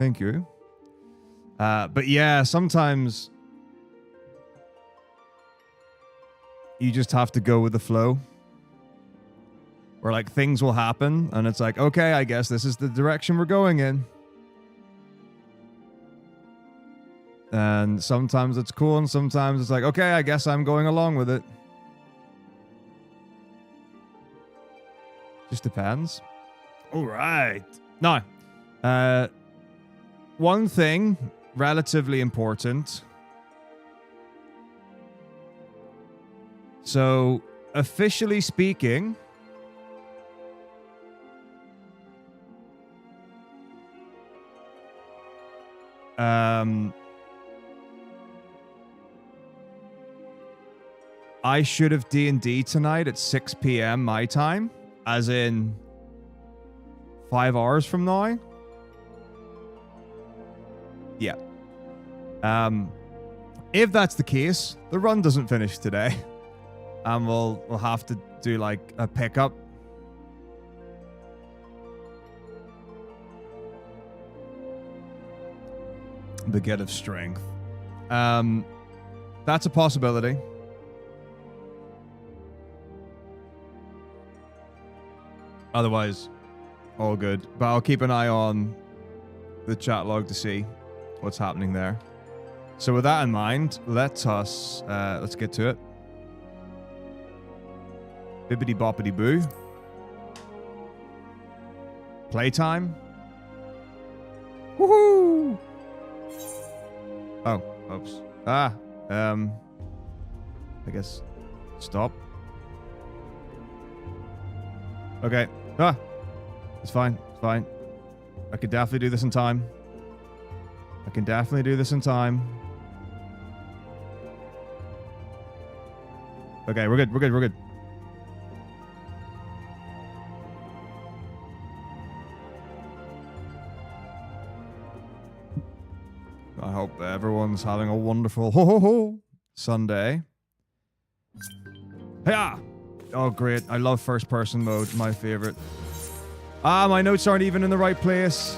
Thank you. But yeah, sometimes you just have to go with the flow. Where like things will happen and it's like, okay, I guess this is the direction we're going in. And sometimes it's cool and sometimes it's like, okay, I guess I'm going along with it. Just depends. All right. Now, one thing relatively important. So, officially speaking, I should have D&D tonight at 6 p.m. my time, as in 5 hours from now. Yeah. If that's the case, the run doesn't finish today. And we'll have to do like a pickup. Beget of strength. That's a possibility. Otherwise, all good. But I'll keep an eye on the chat log to see what's happening there. So with that in mind, let's get to it. Bibbidi boppity boo. Playtime. Woohoo! Oh, oops. I guess stop. Okay. It's fine. It's fine. I could definitely do this in time. I can definitely do this in time. Okay, we're good. We're good. We're good. I hope everyone's having a wonderful Sunday. Hiya! Oh, great. I love first-person mode. My favorite. Ah, my notes aren't even in the right place.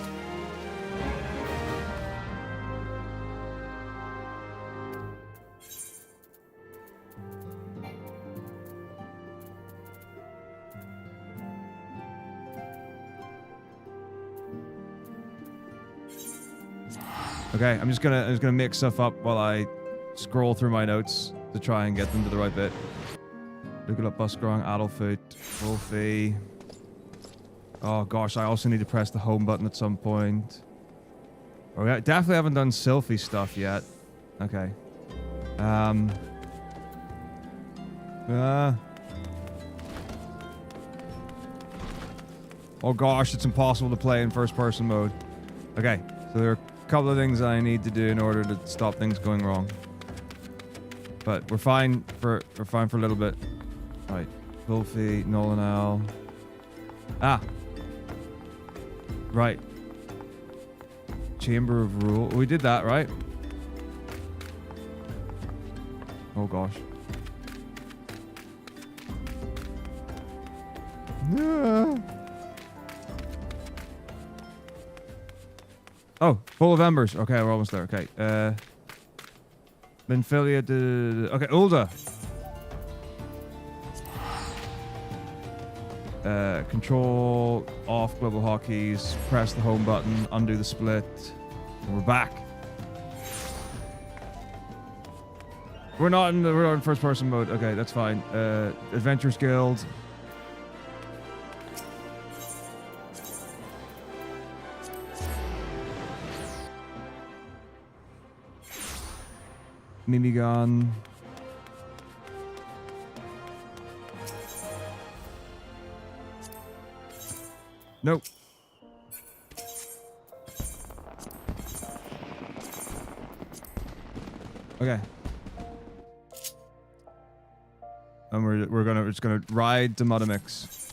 Okay, I'm just gonna make stuff up while I scroll through my notes to try and get them to the right bit. Look it up, Busgrong, Adultfoot, Wolfie. Oh gosh, I also need to press the home button at some point. Oh, we definitely haven't done Sylphie stuff yet. Okay. Oh gosh, it's impossible to play in first-person mode. Okay, so there are a couple of things I need to do in order to stop things going wrong. But we're fine for a little bit. Right, Wolfie, Nolan L. Ah. Right. Chamber of Rule. We did that, right? Oh gosh. Yeah. Oh, full of embers. Okay, we're almost there. Okay. Benfilia did. Okay, Ulda. Control off global hotkeys. Press the home button. Undo the split. And we're back. We're not in first person mode. Okay, that's fine. Adventurers Guild. Mimigan. Nope. Okay. And we're just gonna ride the Mudamix.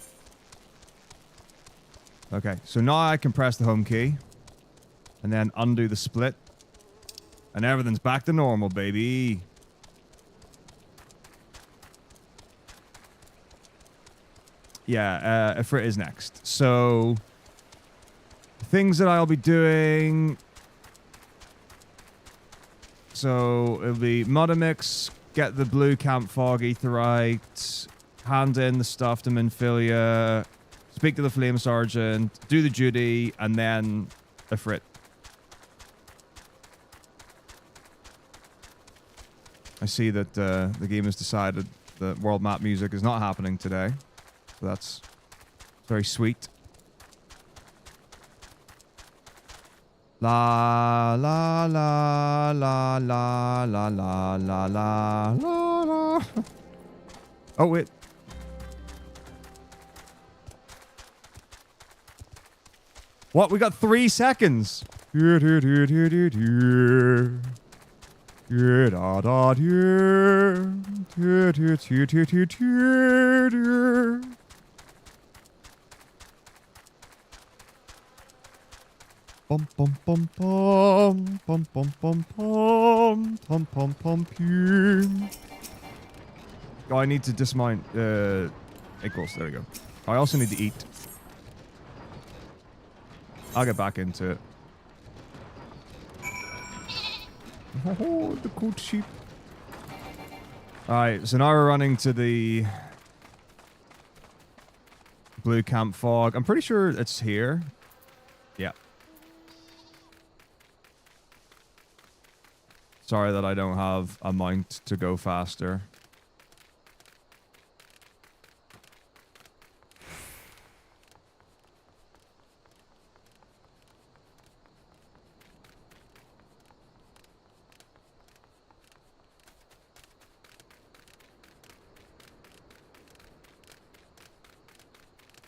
Okay, so now I can press the home key and then undo the split. And everything's back to normal, baby. Yeah, Ifrit is next. So, I things that I'll be doing. So it'll be Modamix, get the blue camp fog aetherite, hand in the stuff to Minfilia, speak to the flame sergeant, do the duty, and then a frit. I see that the game has decided that world map music is not happening today. So that's very sweet. La la la la la la la la la la. Oh wait. What? We got 3 seconds. Da da da da da da da. Bum bum bum bum bum bum bum bum bum bum bum bum. Oh, I need to dismount equals. There we go. I also need to eat. I'll get back into it. Oh, the cold sheep. Alright, so now we're running to the blue camp fog. I'm pretty sure it's here. Yeah. Sorry that I don't have a mount to go faster.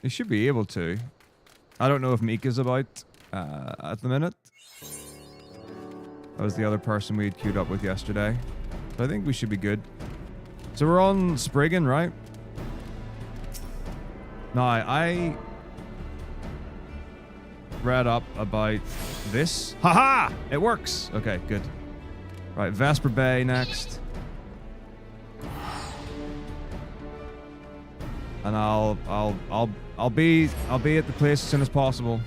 You should be able to. I don't know if Meek is about at the minute. That was the other person we had queued up with yesterday. So I think we should be good. So we're on Spriggan, right? No, I read up about this. Haha! It works! Okay, good. Right, Vesper Bay next. And I'll be at the place as soon as possible.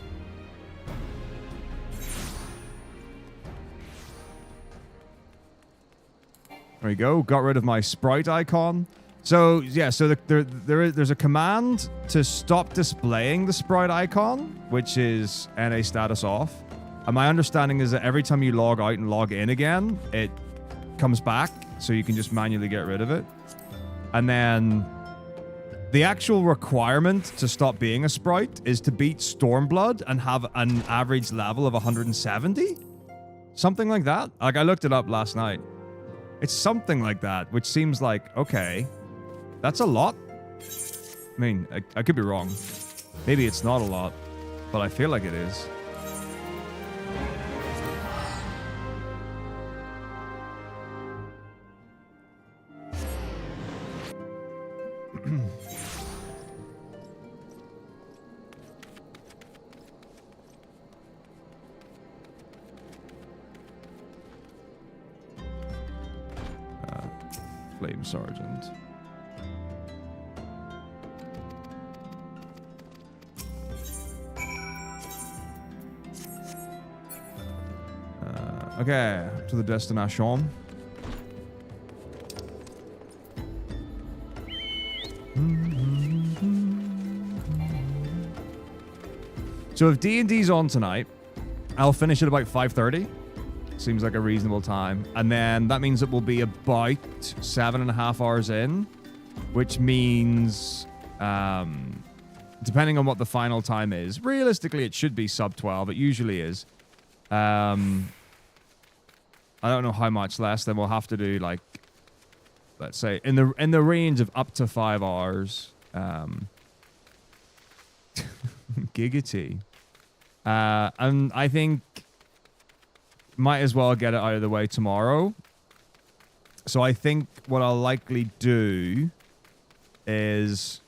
There we go. Got rid of my sprite icon. So yeah, so there's a command to stop displaying the sprite icon, which is NA status off. And my understanding is that every time you log out and log in again, it comes back, so you can just manually get rid of it. And then the actual requirement to stop being a sprite is to beat Stormblood and have an average level of 170? Something like that. Like, I looked it up last night. It's something like that, which seems like, okay, that's a lot. I mean, I could be wrong. Maybe it's not a lot, but I feel like it is. Flame Sergeant. Okay, to the destination. So if D&D's on tonight, I'll finish at about 5:30. Seems like a reasonable time. And then that means it will be about 7.5 hours in, which means, depending on what the final time is, realistically it should be sub 12. It usually is. I don't know how much less. Then we'll have to do, like, let's say in the range of up to 5 hours. Giggity. And I think might as well get it out of the way tomorrow. So I think what I'll likely do is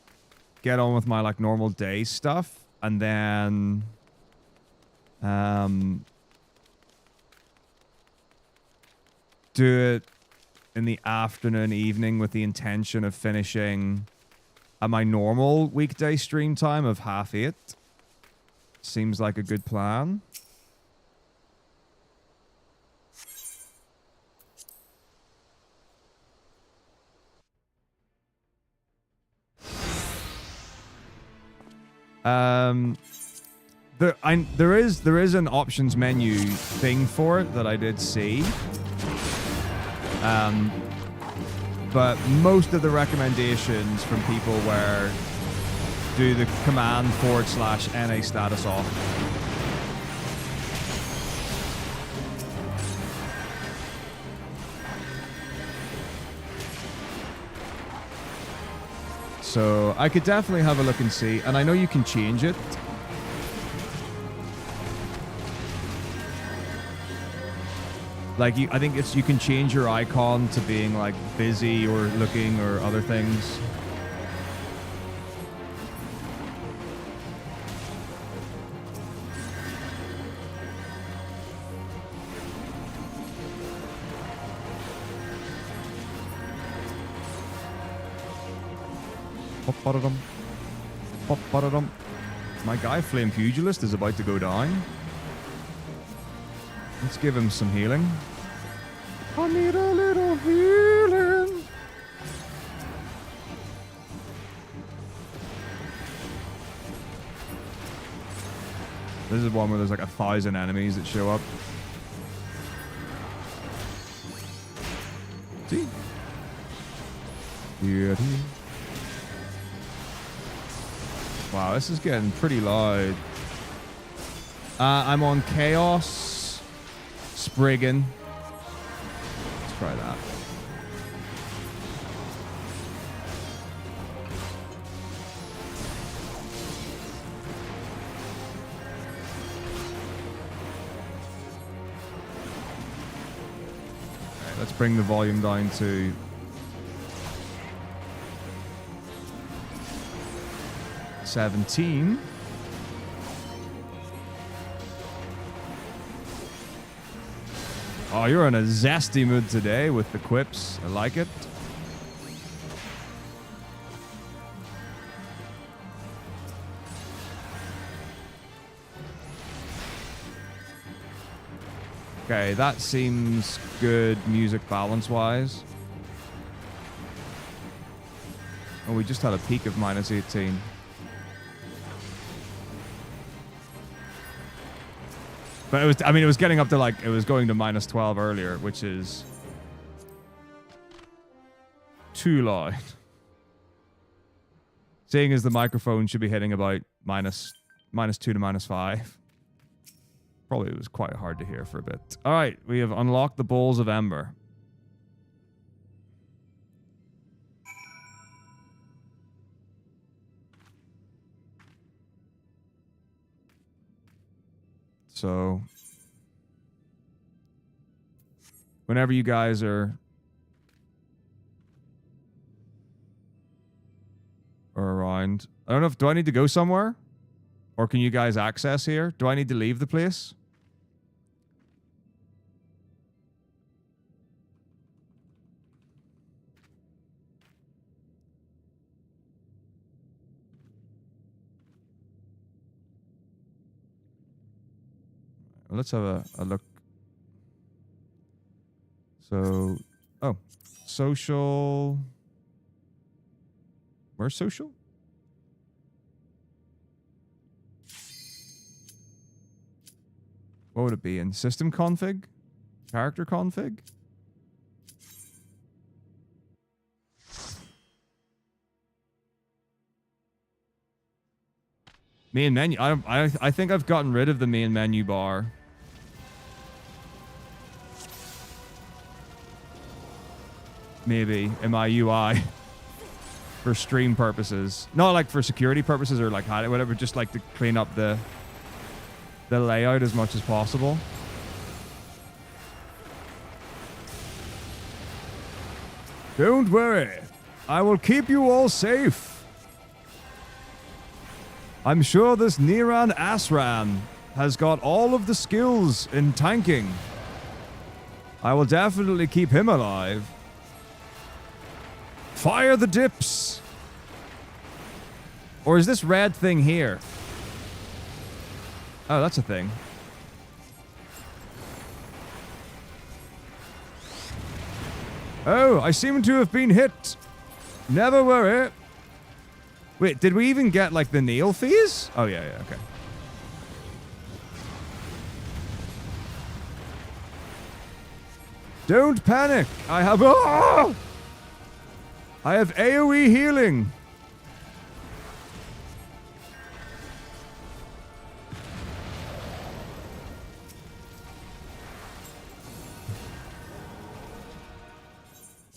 get on with my, like, normal day stuff, and then do it in the afternoon, evening, with the intention of finishing at my normal weekday stream time of 8:30. Seems like a good plan. There is an options menu thing for it that I did see. But most of the recommendations from people were do the command / NA status off. So I could definitely have a look and see, and I know you can change it. Like, I think you can change your icon to being like busy or looking or other things. My guy, Flame Pugilist, is about to go down. Let's give him some healing. I need a little healing. This is one where there's like 1,000 enemies that show up. See? Yeah. Wow, this is getting pretty loud. I'm on Chaos. Spriggan. Let's try that. Okay, let's bring the volume down to 17. Oh, you're in a zesty mood today with the quips. I like it. Okay, that seems good music balance-wise. Oh, we just had a peak of -18. But it was, I mean, it was getting up to like, it was going to -12 earlier, which is too loud. Seeing as the microphone should be hitting about -2 to -5. Probably it was quite hard to hear for a bit. All right, we have unlocked the Balls of Ember. So, whenever you guys are around, I don't know if, do I need to go somewhere? Or can you guys access here? Do I need to leave the place? Let's have a look. So, oh, social. Where's social? What would it be in? System config? Character config? Main menu. I think I've gotten rid of the main menu bar. Maybe in my UI for stream purposes, not like for security purposes or like whatever. Just like to clean up the layout as much as possible. Don't worry, I will keep you all safe. I'm sure this Niran Asran has got all of the skills in tanking. I will definitely keep him alive. Fire the dips! Or is this red thing here? Oh, that's a thing. Oh, I seem to have been hit. Never worry. Wait, did we even get, like, the nail phase? Oh, yeah, yeah, okay. Don't panic. I have... Oh! I have AoE healing.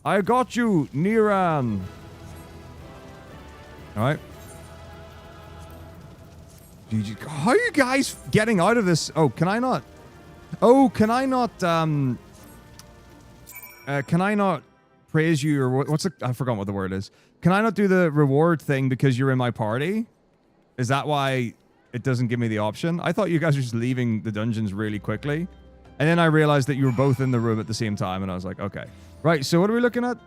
I got you, Niran. Alright. GG. How are you guys getting out of this? Oh, can I not? Oh, can I not, can I not praise you or what's the, I forgot what the word is. Can I not do the reward thing because you're in my party? Is that why it doesn't give me the option? I thought you guys were just leaving the dungeons really quickly. And then I realized that you were both in the room at the same time and I was like, okay. Right, so what are we looking at?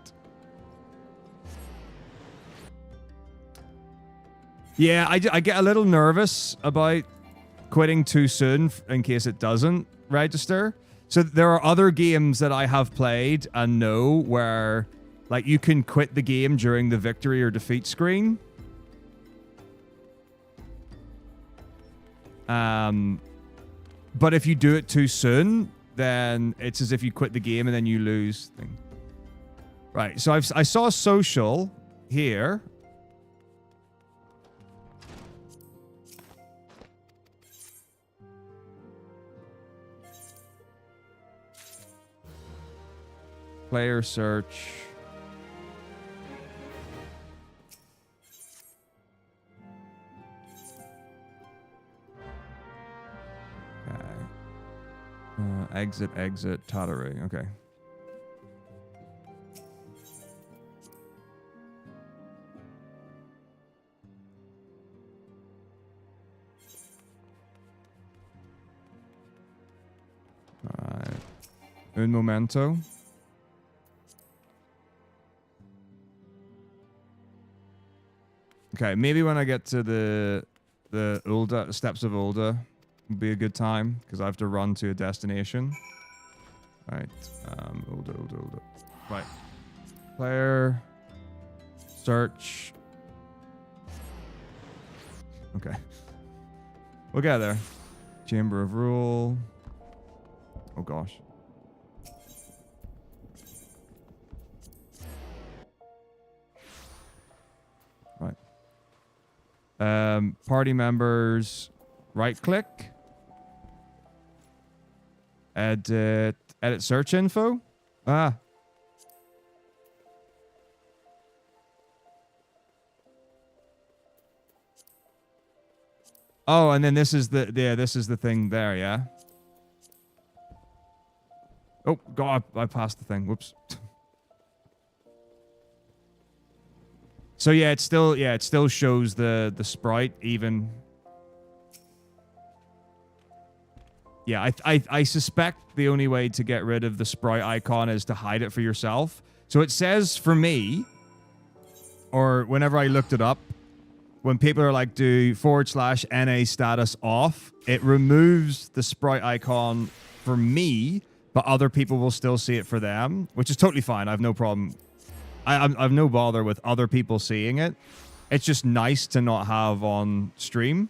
Yeah, I get a little nervous about quitting too soon in case it doesn't register. So there are other games that I have played and know where, like, you can quit the game during the victory or defeat screen. But if you do it too soon, then it's as if you quit the game and then you lose thing. Right, so I saw social here. Player search. Okay. Exit, Tatari. Okay. Alright. Un momento. Okay, maybe when I get to the Ulda, Steps of Ulda will be a good time, because I have to run to a destination. Right, Ulda. Right. Player. Search. Okay. We'll get there. Chamber of Rule. Oh gosh. Right. Party members, right click. Edit search info. Ah. Oh, and then this is the thing there, yeah. Oh god, I passed the thing. Whoops. So yeah, it still shows the sprite even. Yeah, I suspect the only way to get rid of the sprite icon is to hide it for yourself. So it says for me, or whenever I looked it up, when people are like do /NA status off, it removes the sprite icon for me, but other people will still see it for them, which is totally fine. I have no problem. I've no bother with other people seeing it. It's just nice to not have on stream.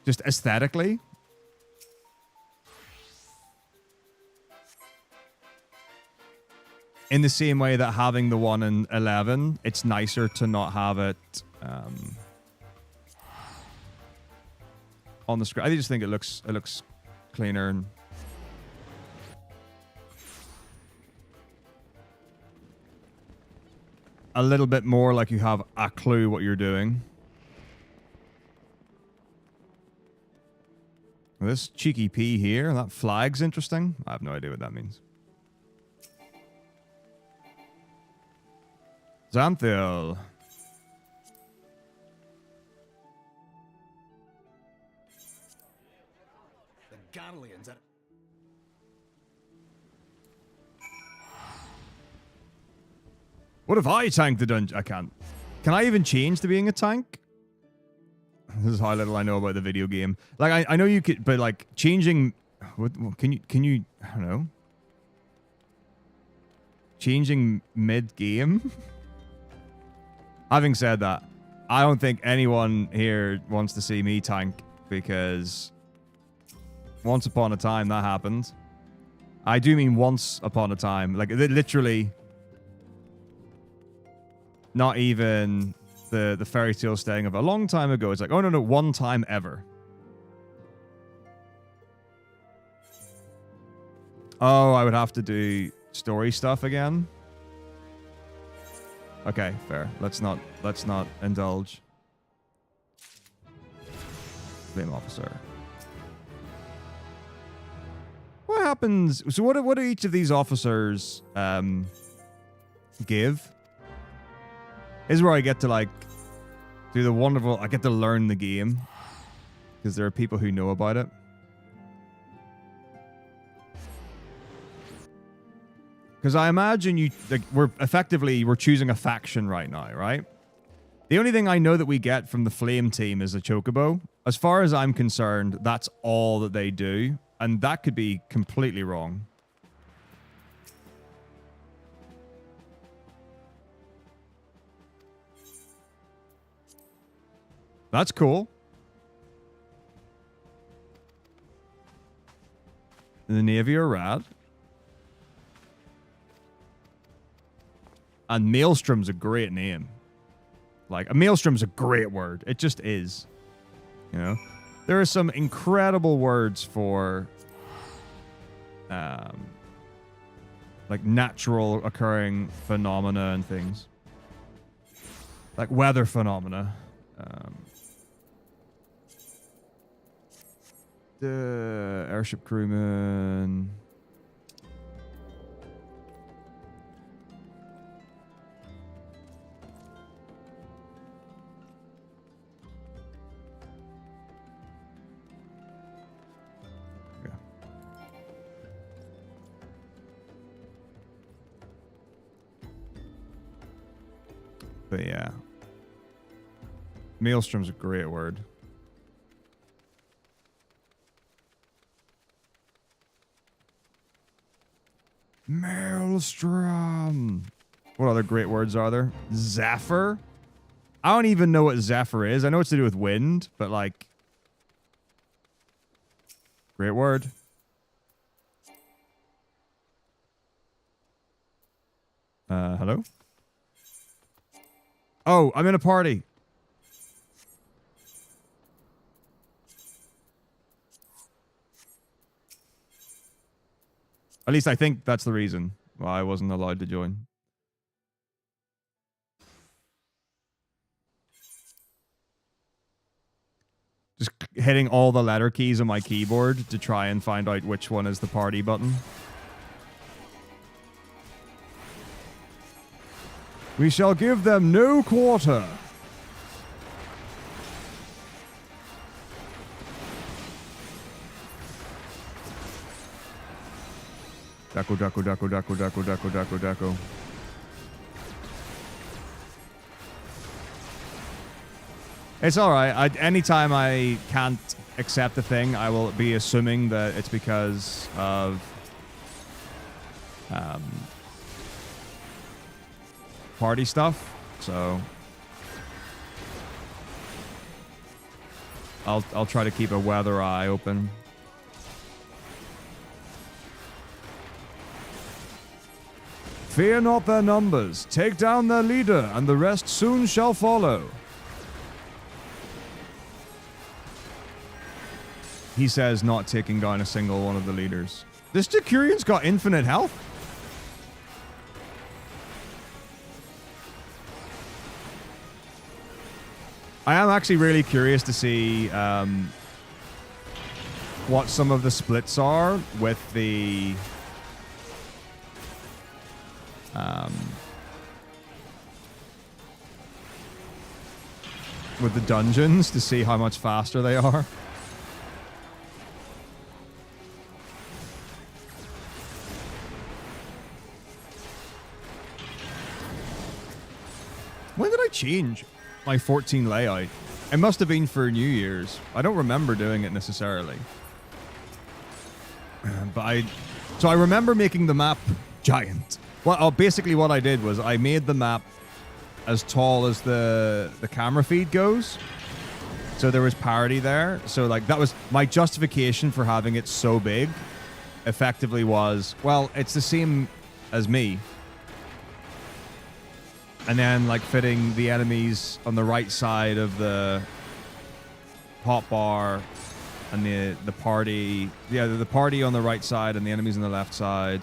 Just aesthetically. In the same way that having the one in 11, it's nicer to not have it on the screen. I just think it looks cleaner and a little bit more like you have a clue what you're doing. This cheeky P here, that flag's interesting. I have no idea what that means. Xanthil. The Godalians are... What if I tank the dungeon? I can't. Can I even change to being a tank? This is how little I know about the video game. Like, I know you could, but like changing, what can you, I don't know. Changing mid-game? Having said that, I don't think anyone here wants to see me tank because once upon a time that happened. I do mean once upon a time. Like, literally, not even the fairy tale staying of a long time ago. It's like, oh, no, one time ever. Oh, I would have to do story stuff again. Okay, fair. Let's not indulge. Blame officer. What happens? So what do each of these officers give? This is where I get to like do the wonderful. I get to learn the game because there are people who know about it. Because I imagine you like we're choosing a faction right now, right? The only thing I know that we get from the Flame team is a chocobo. As far as I'm concerned, that's all that they do, and that could be completely wrong. That's cool. The Navy are rad. And Maelstrom's a great name. Like, a Maelstrom's a great word. It just is. You know? There are some incredible words for like natural occurring phenomena and things. Like weather phenomena. The airship crewman. But yeah. Maelstrom's a great word. Maelstrom. What other great words are there? Zephyr? I don't even know what Zephyr is. I know it's to do with wind, but like... Great word. Hello? Oh, I'm in a party. At least I think that's the reason why I wasn't allowed to join. Just hitting all the letter keys on my keyboard to try and find out which one is the party button. We shall give them no quarter. Daco, daco, daco, daco, daco, daco, daco, daco. It's alright. Anytime I can't accept a thing, I will be assuming that it's because of party stuff. So I'll try to keep a weather eye open. Fear not their numbers. Take down their leader, and the rest soon shall follow. He says, not taking down a single one of the leaders. This Decurian's got infinite health. I am actually really curious to see what some of the splits are with the dungeons, to see how much faster they are. When did I change my 14 layout? It must have been for New Year's. I don't remember doing it necessarily. But so I remember making the map giant. Well, basically what I did was I made the map as tall as the camera feed goes. So there was parity there. So like that was my justification for having it so big. Effectively was, well, it's the same as me. And then like fitting the enemies on the right side of the hotbar and the party. Yeah, the party on the right side and the enemies on the left side.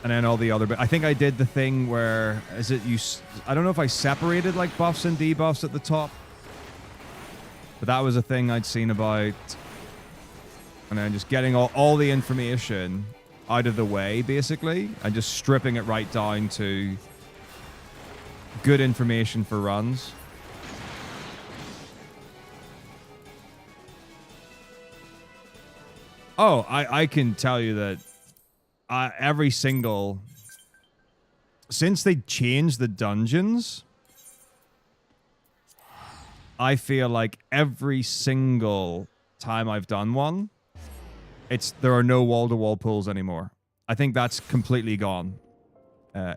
And then all the other I think I did the thing where I don't know if I separated like buffs and debuffs at the top. But that was a thing I'd seen about. And then just getting all the information out of the way, basically, and just stripping it right down to good information for runs. Oh, I can tell you that every single... Since they changed the dungeons, I feel like every single time I've done one, there are no wall-to-wall pulls anymore. I think that's completely gone.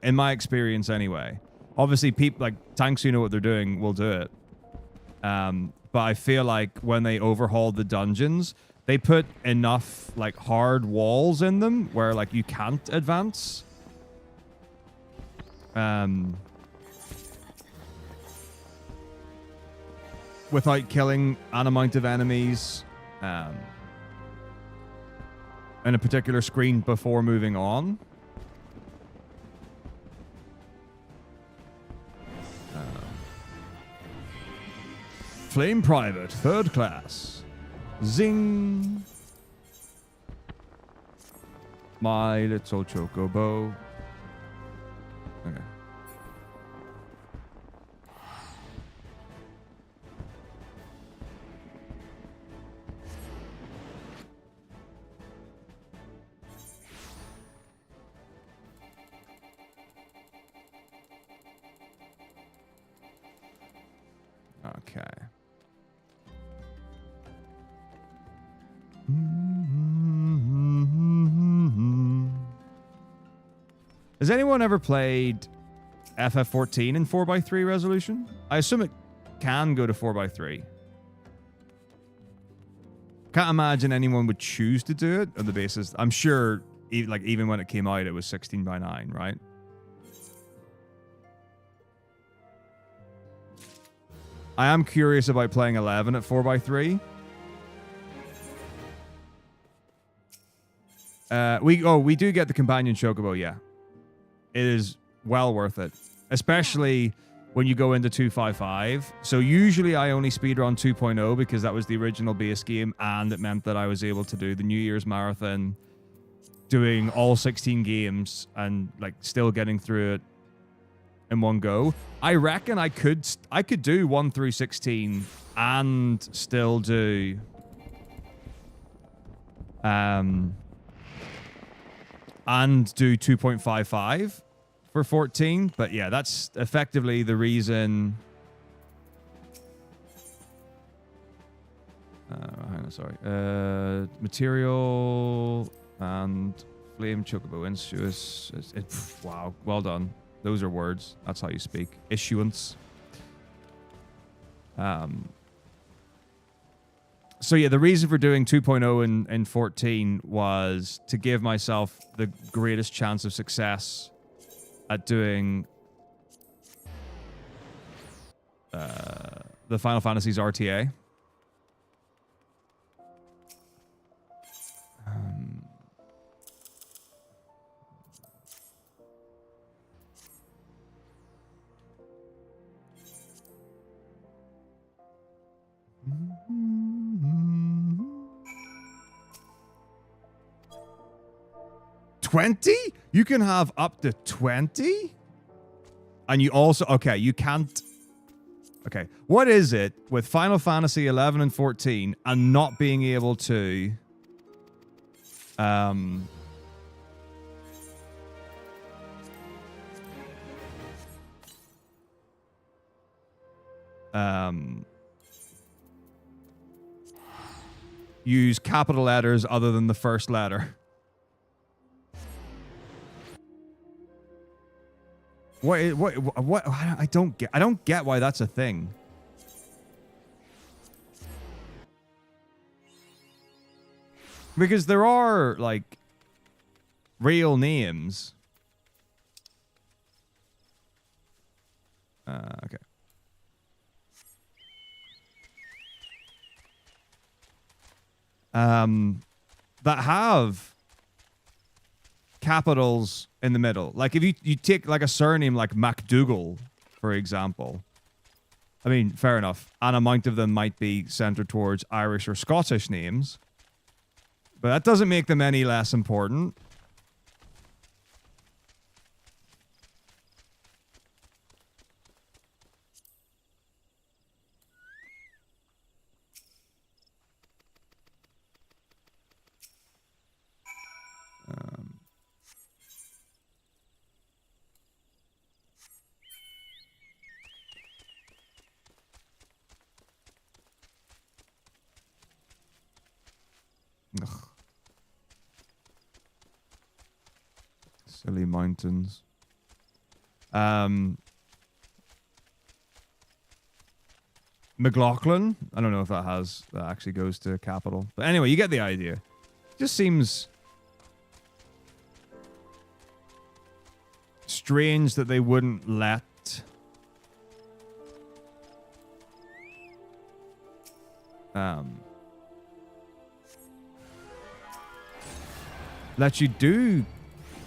In my experience anyway. Obviously, people like tanks who know what they're doing will do it. But I feel like when they overhauled the dungeons, they put enough like hard walls in them where like you can't advance. Without killing an amount of enemies. In a particular screen before moving on. Flame Private, 3rd class. Zing. My little chocobo. Okay. Okay. Has anyone ever played FF14 in 4x3 resolution? I assume it can go to 4x3. Can't imagine anyone would choose to do it on the basis. I'm sure, even when it came out, it was 16:9, right? I am curious about playing 11 at 4x3. We do get the companion chocobo, yeah. It is well worth it. Especially when you go into 255. So usually I only speedrun 2.0 because that was the original base game and it meant that I was able to do the New Year's marathon, doing all 16 games and like still getting through it in one go. I reckon I could do 1 through 16 and still do and do 2.55 for 14, but yeah, that's effectively the reason. Hang on, sorry. Material and flame chocobo issuance. Wow, well done. Those are words. That's how you speak. Issuance. So yeah, the reason for doing 2.0 in 14 was to give myself the greatest chance of success at doing the Final Fantasies RTA. $20? You can have up to 20? And you also... Okay, you can't... Okay, what is it with Final Fantasy 11 and 14 and not being able to... use capital letters other than the first letter. What? I don't get why that's a thing. Because there are, like, real names. Okay. That have capitals in the middle. Like, if you take, like, a surname like MacDougall, for example. I mean, fair enough. An amount of them might be centered towards Irish or Scottish names. But that doesn't make them any less important. Ugh. Silly mountains. McLaughlin? I don't know if that actually goes to capital. But anyway, you get the idea. Just seems strange that they wouldn't let you do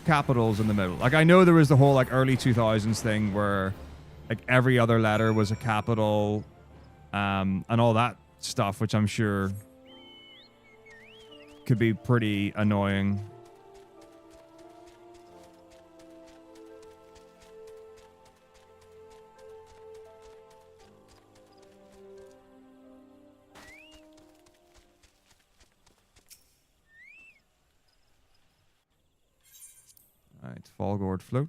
capitals in the middle. Like, I know there was the whole, like, early 2000s thing where, like, every other letter was a capital, and all that stuff, which I'm sure could be pretty annoying. Alright, Fallgourd float.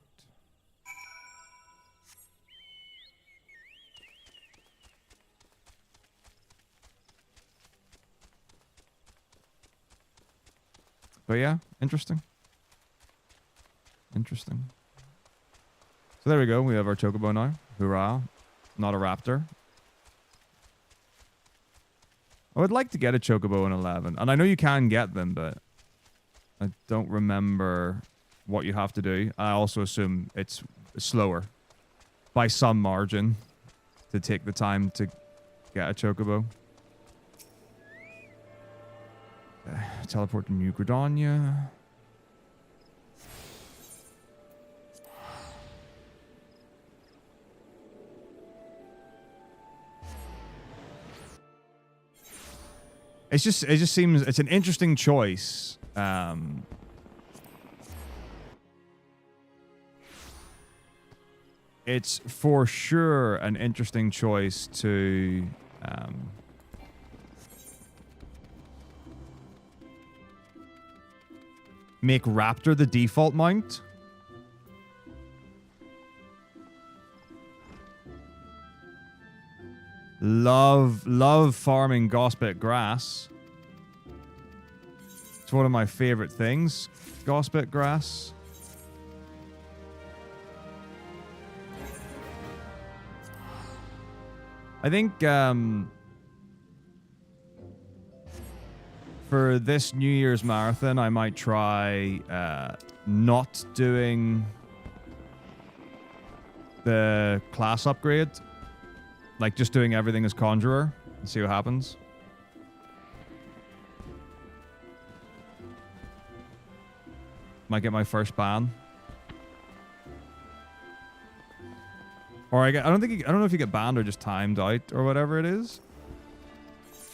But yeah, interesting. Interesting. So there we go. We have our chocobo now. Hurrah. Not a raptor. I would like to get a chocobo in 11. And I know you can get them, but I don't remember what you have to do. I also assume it's slower by some margin to take the time to get a chocobo. Teleport to New Gridania. It just seems it's an interesting choice. It's for sure an interesting choice to make Raptor the default mount. Love farming Gospet grass. It's one of my favorite things, Gospet grass. I think for this New Year's marathon, I might try not doing the class upgrade. Like, just doing everything as Conjurer and see what happens. Might get my first ban. Or I don't know if you get banned or just timed out or whatever it is.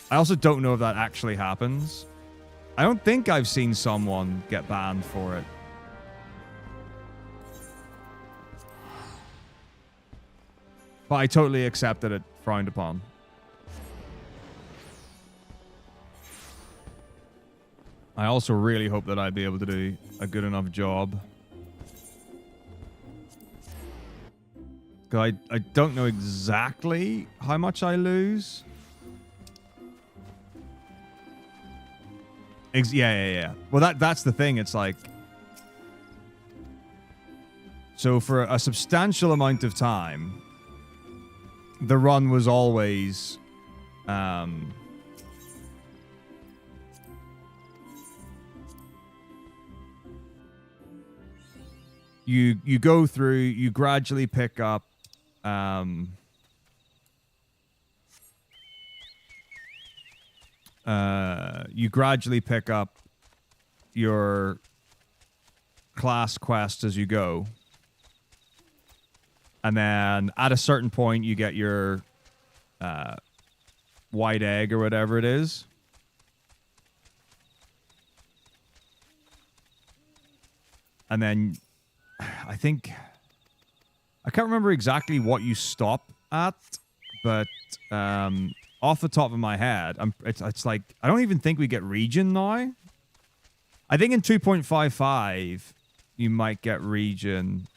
I also don't know if that actually happens. I don't think I've seen someone get banned for it. But I totally accept that it frowned upon. I also really hope that I'd be able to do a good enough job. I don't know exactly how much I lose. Yeah. Well, that's the thing. It's like... So for a substantial amount of time, the run was always... You go through, you gradually pick up your class quest as you go. And then at a certain point, you get your white egg or whatever it is. And then I think... I can't remember exactly what you stop at, but off the top of my head, it's like... I don't even think we get region now. I think in 2.55, you might get region...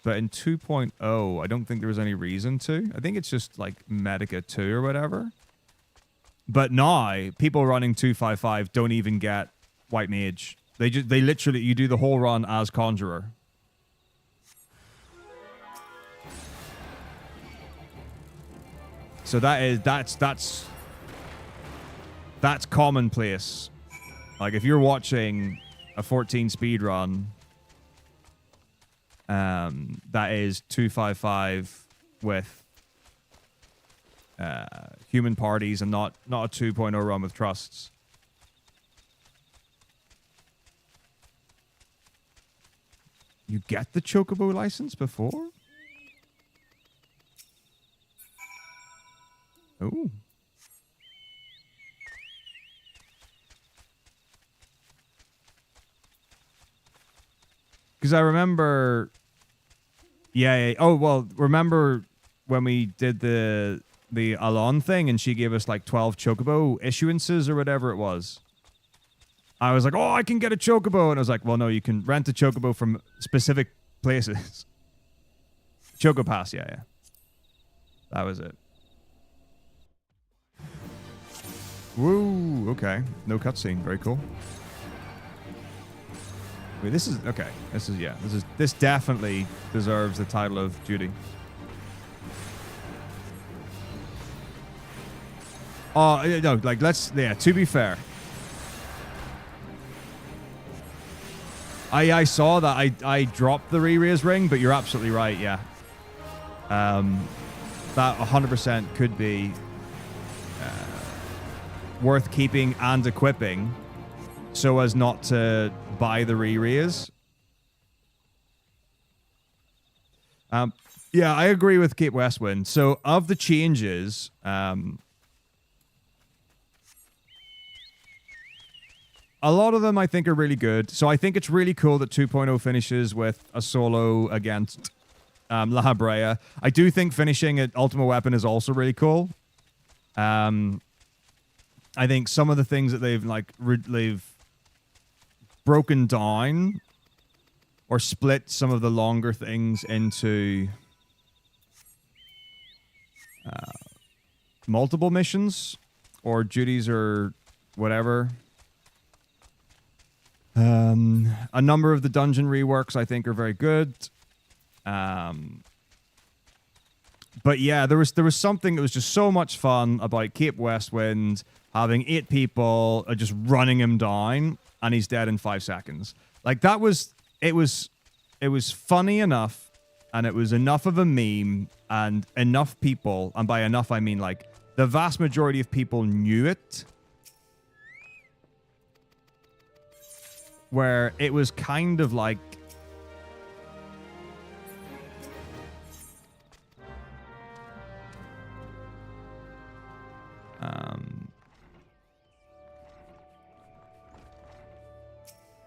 But in 2.0, I don't think there was any reason to. I think it's just like Metako 2 or whatever. But now, people running 2.55 don't even get White Mage. They literally, you do the whole run as Conjurer. So that's commonplace. Like if you're watching a 14 speedrun, that is 255 with human parties and not a 2.0 run with trusts. You get the Chocobo license before? Ooh. Because I remember... Yeah. Oh, well, remember when we did the Alon thing and she gave us like 12 Chocobo issuances or whatever it was? I was like, oh, I can get a Chocobo. And I was like, well, no, you can rent a Chocobo from specific places. Choco Pass, yeah. That was it. Woo, okay. No cutscene. Very cool. Wait, this is... Okay. This definitely deserves the title of duty. Oh, no, like, let's... Yeah, to be fair. I saw that I dropped the re-raise ring, but you're absolutely right, yeah. That 100% could be worth keeping and equipping so as not to buy the re-raise. Yeah, I agree with Cape Westwind. So of the changes, a lot of them I think are really good. So I think it's really cool that 2.0 finishes with a solo against La Brea. I do think finishing at Ultimate Weapon is also really cool. I think some of the things that they've broken down or split some of the longer things into multiple missions or duties or whatever. A number of the dungeon reworks I think are very good. But yeah, there was something that was just so much fun about Cape Westwind having 8 people just running him down and he's dead in 5 seconds. Like it was funny enough and it was enough of a meme and enough people, and by enough I mean like the vast majority of people knew it, where it was kind of like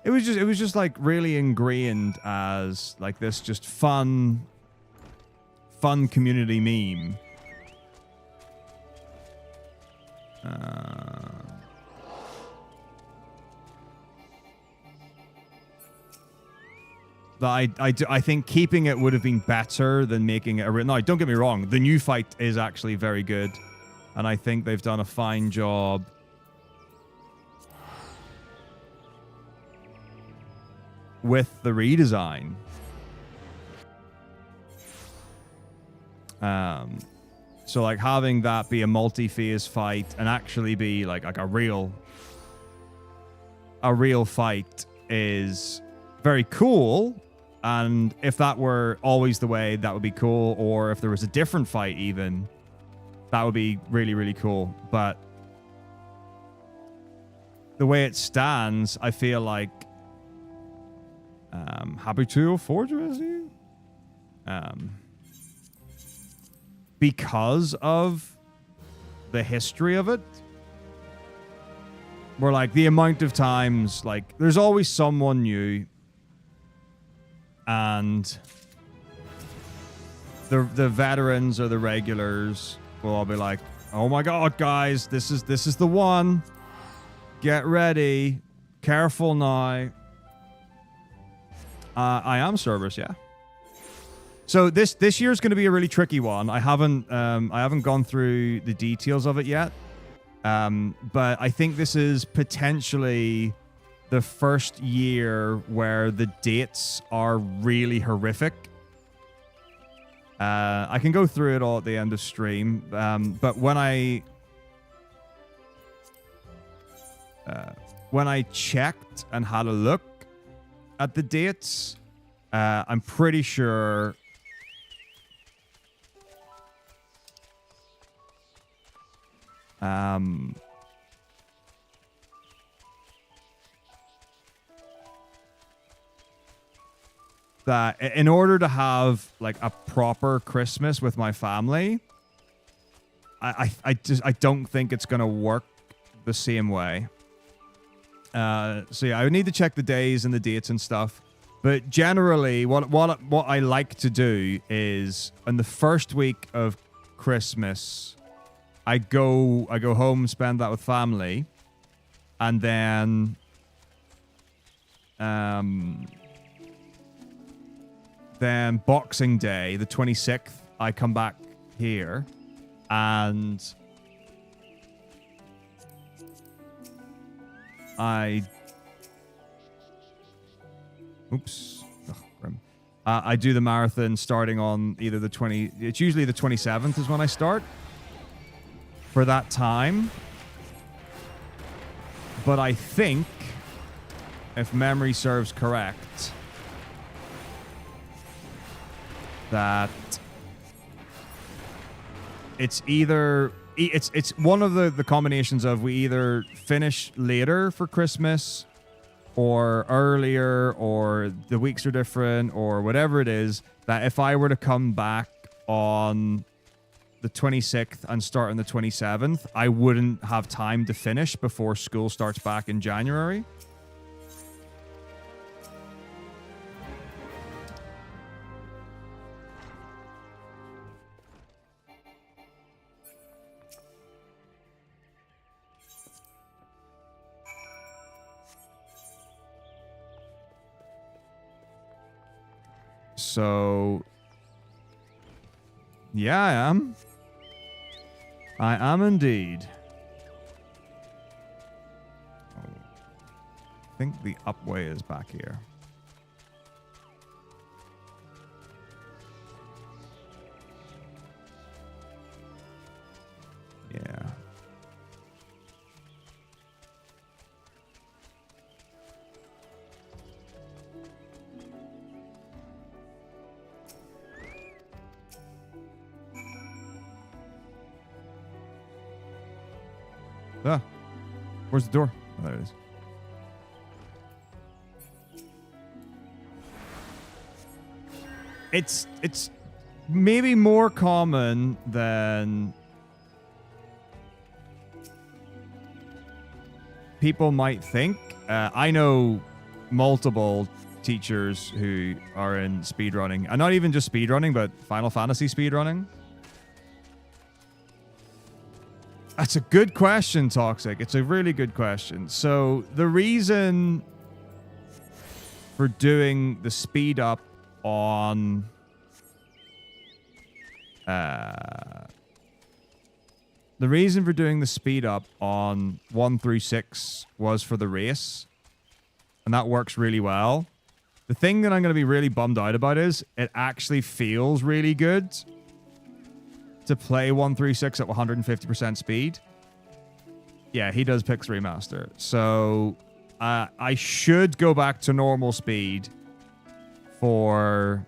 it was just like really ingrained as like this just fun community meme. that I think keeping it would have been better than making it a... No, don't get me wrong. The new fight is actually very good. And I think they've done a fine job with the redesign. So like having that be a multi-phase fight and actually be like a real fight is very cool. And if that were always the way, that would be cool. Or if there was a different fight even, that would be really, really cool. But the way it stands, I feel like happy to afford you, because of the history of it. Where like the amount of times, like there's always someone new, and the veterans or the regulars will all be like, "Oh my god, guys, this is the one. Get ready. Careful now." I am Cerberus, yeah. So this year is going to be a really tricky one. I haven't gone through the details of it yet, but I think this is potentially the first year where the dates are really horrific. I can go through it all at the end of stream, but when I checked and had a look at the dates, I'm pretty sure that in order to have like a proper Christmas with my family, I don't think it's gonna work the same way. So yeah, I would need to check the days and the dates and stuff. But generally, what I like to do is on the first week of Christmas, I go home, spend that with family, and then Boxing Day, the 26th, I come back here, and I do the marathon starting on either the 20... It's usually the 27th is when I start for that time. But I think, if memory serves correct, that it's either... It's one of the combinations of we either finish later for Christmas or earlier, or the weeks are different, or whatever it is, that if I were to come back on the 26th and start on the 27th, I wouldn't have time to finish before school starts back in January. So, yeah, I am. I am indeed. Oh, I think the up way is back here. Yeah. Ah, where's the door? Oh, there it is. It's maybe more common than people might think. I know multiple teachers who are in speedrunning, and not even just speedrunning, but Final Fantasy speedrunning. That's a good question, Toxic. It's a really good question. So the reason for doing the speed up on the reason for doing the speed up on 1 through 6 was for the race, and that works really well. The thing that I'm going to be really bummed out about is it actually feels really good to play 1 through 6 at 150% speed. Yeah, he does pick Remaster. So I should go back to normal speed for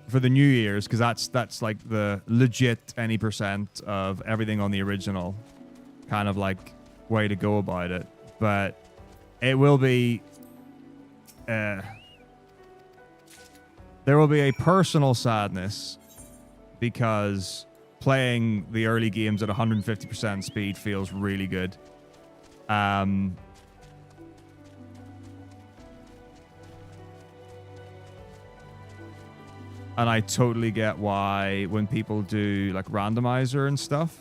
the New Year's, because that's like the legit any percent of everything on the original kind of like way to go about it. But it will be there will be a personal sadness because playing the early games at 150% speed feels really good. And I totally get why when people do like randomizer and stuff,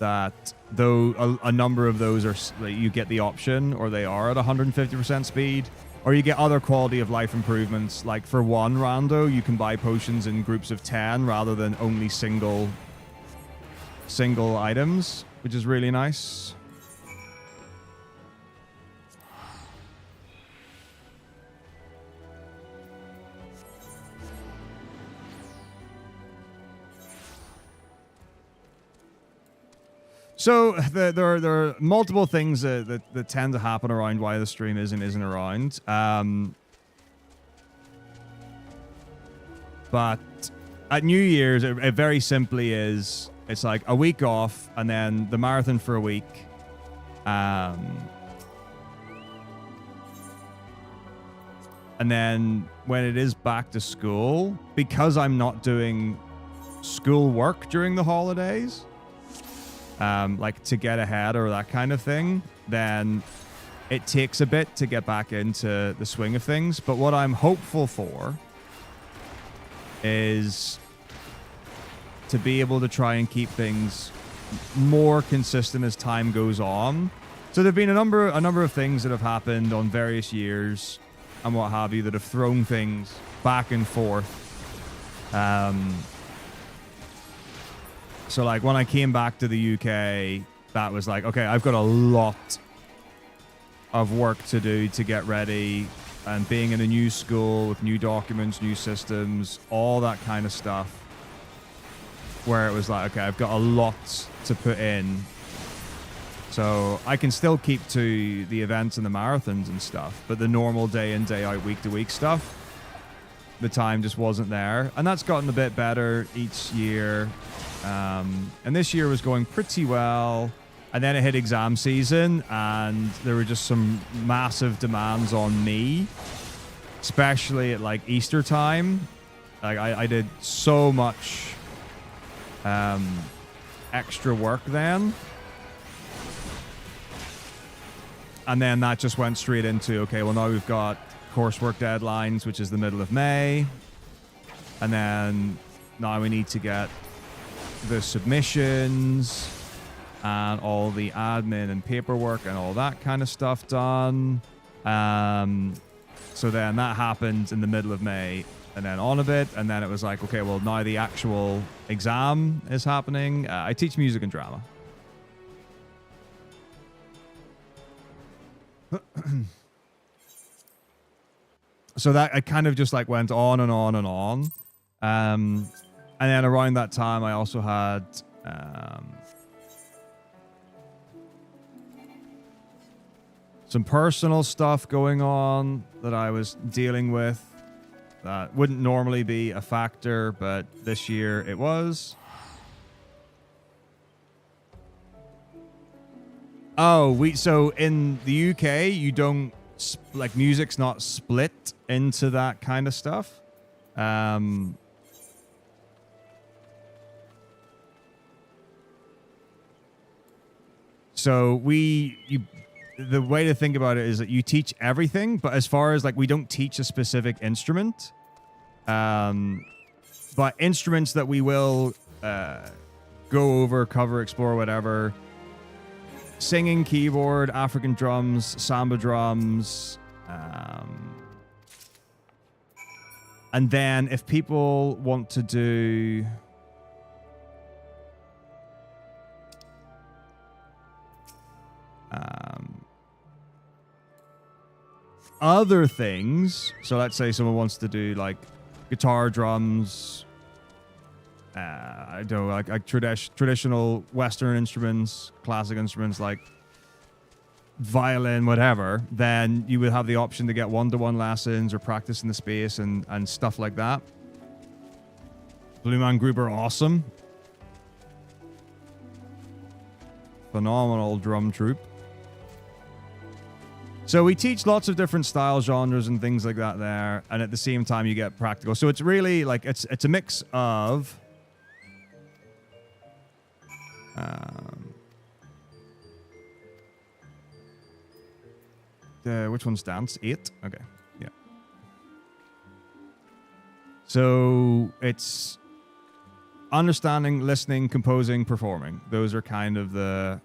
that though a number of those are like, you get the option or they are at 150% speed, or you get other quality of life improvements. Like for one rando, you can buy potions in groups of 10 rather than only single items, which is really nice. So there are multiple things that tend to happen around why the stream isn't around. But at New Year's, it very simply is, it's like a week off and then the marathon for a week. And then when it is back to school, because I'm not doing school work during the holidays, like to get ahead or that kind of thing, then it takes a bit to get back into the swing of things. But what I'm hopeful for is to be able to try and keep things more consistent as time goes on. So there've been a number of things that have happened on various years and what have you that have thrown things back and forth. So like when I came back to the UK, that was like, okay, I've got a lot of work to do to get ready, and being in a new school with new documents, new systems, all that kind of stuff, where it was like, okay, I've got a lot to put in. So I can still keep to the events and the marathons and stuff, but the normal day in, day out, week to week stuff, the time just wasn't there. And that's gotten a bit better each year. And this year was going pretty well. And then it hit exam season, and there were just some massive demands on me, especially at like Easter time. Like I did so much extra work then. And then that just went straight into, okay, well now we've got coursework deadlines, which is the middle of May. And then now we need to get the submissions and all the admin and paperwork and all that kind of stuff done. So then that happened in the middle of May, and then on a bit, and then it was like, okay, well now the actual exam is happening. I teach music and drama. So that I kind of just like went on and on and on. And then around that time, I also had some personal stuff going on that I was dealing with that wouldn't normally be a factor, but this year it was. Oh, so in the UK, you don't, like, music's not split into that kind of stuff. So the way to think about it is that you teach everything, but as far as like, we don't teach a specific instrument. But instruments that we will go over, cover, explore, whatever. Singing, keyboard, African drums, samba drums. And then if people want to do... other things, so let's say someone wants to do like guitar, drums, I don't know, like traditional Western instruments, classic instruments like violin, whatever, then you would have the option to get one-to-one lessons or practice in the space and stuff like that. Blue Man Group are awesome. Phenomenal drum troupe. So we teach lots of different style genres and things like that there, and at the same time you get practical. So it's really like it's a mix of which one's dance? 8? Okay. Yeah. So it's understanding, listening, composing, performing. Those are kind of the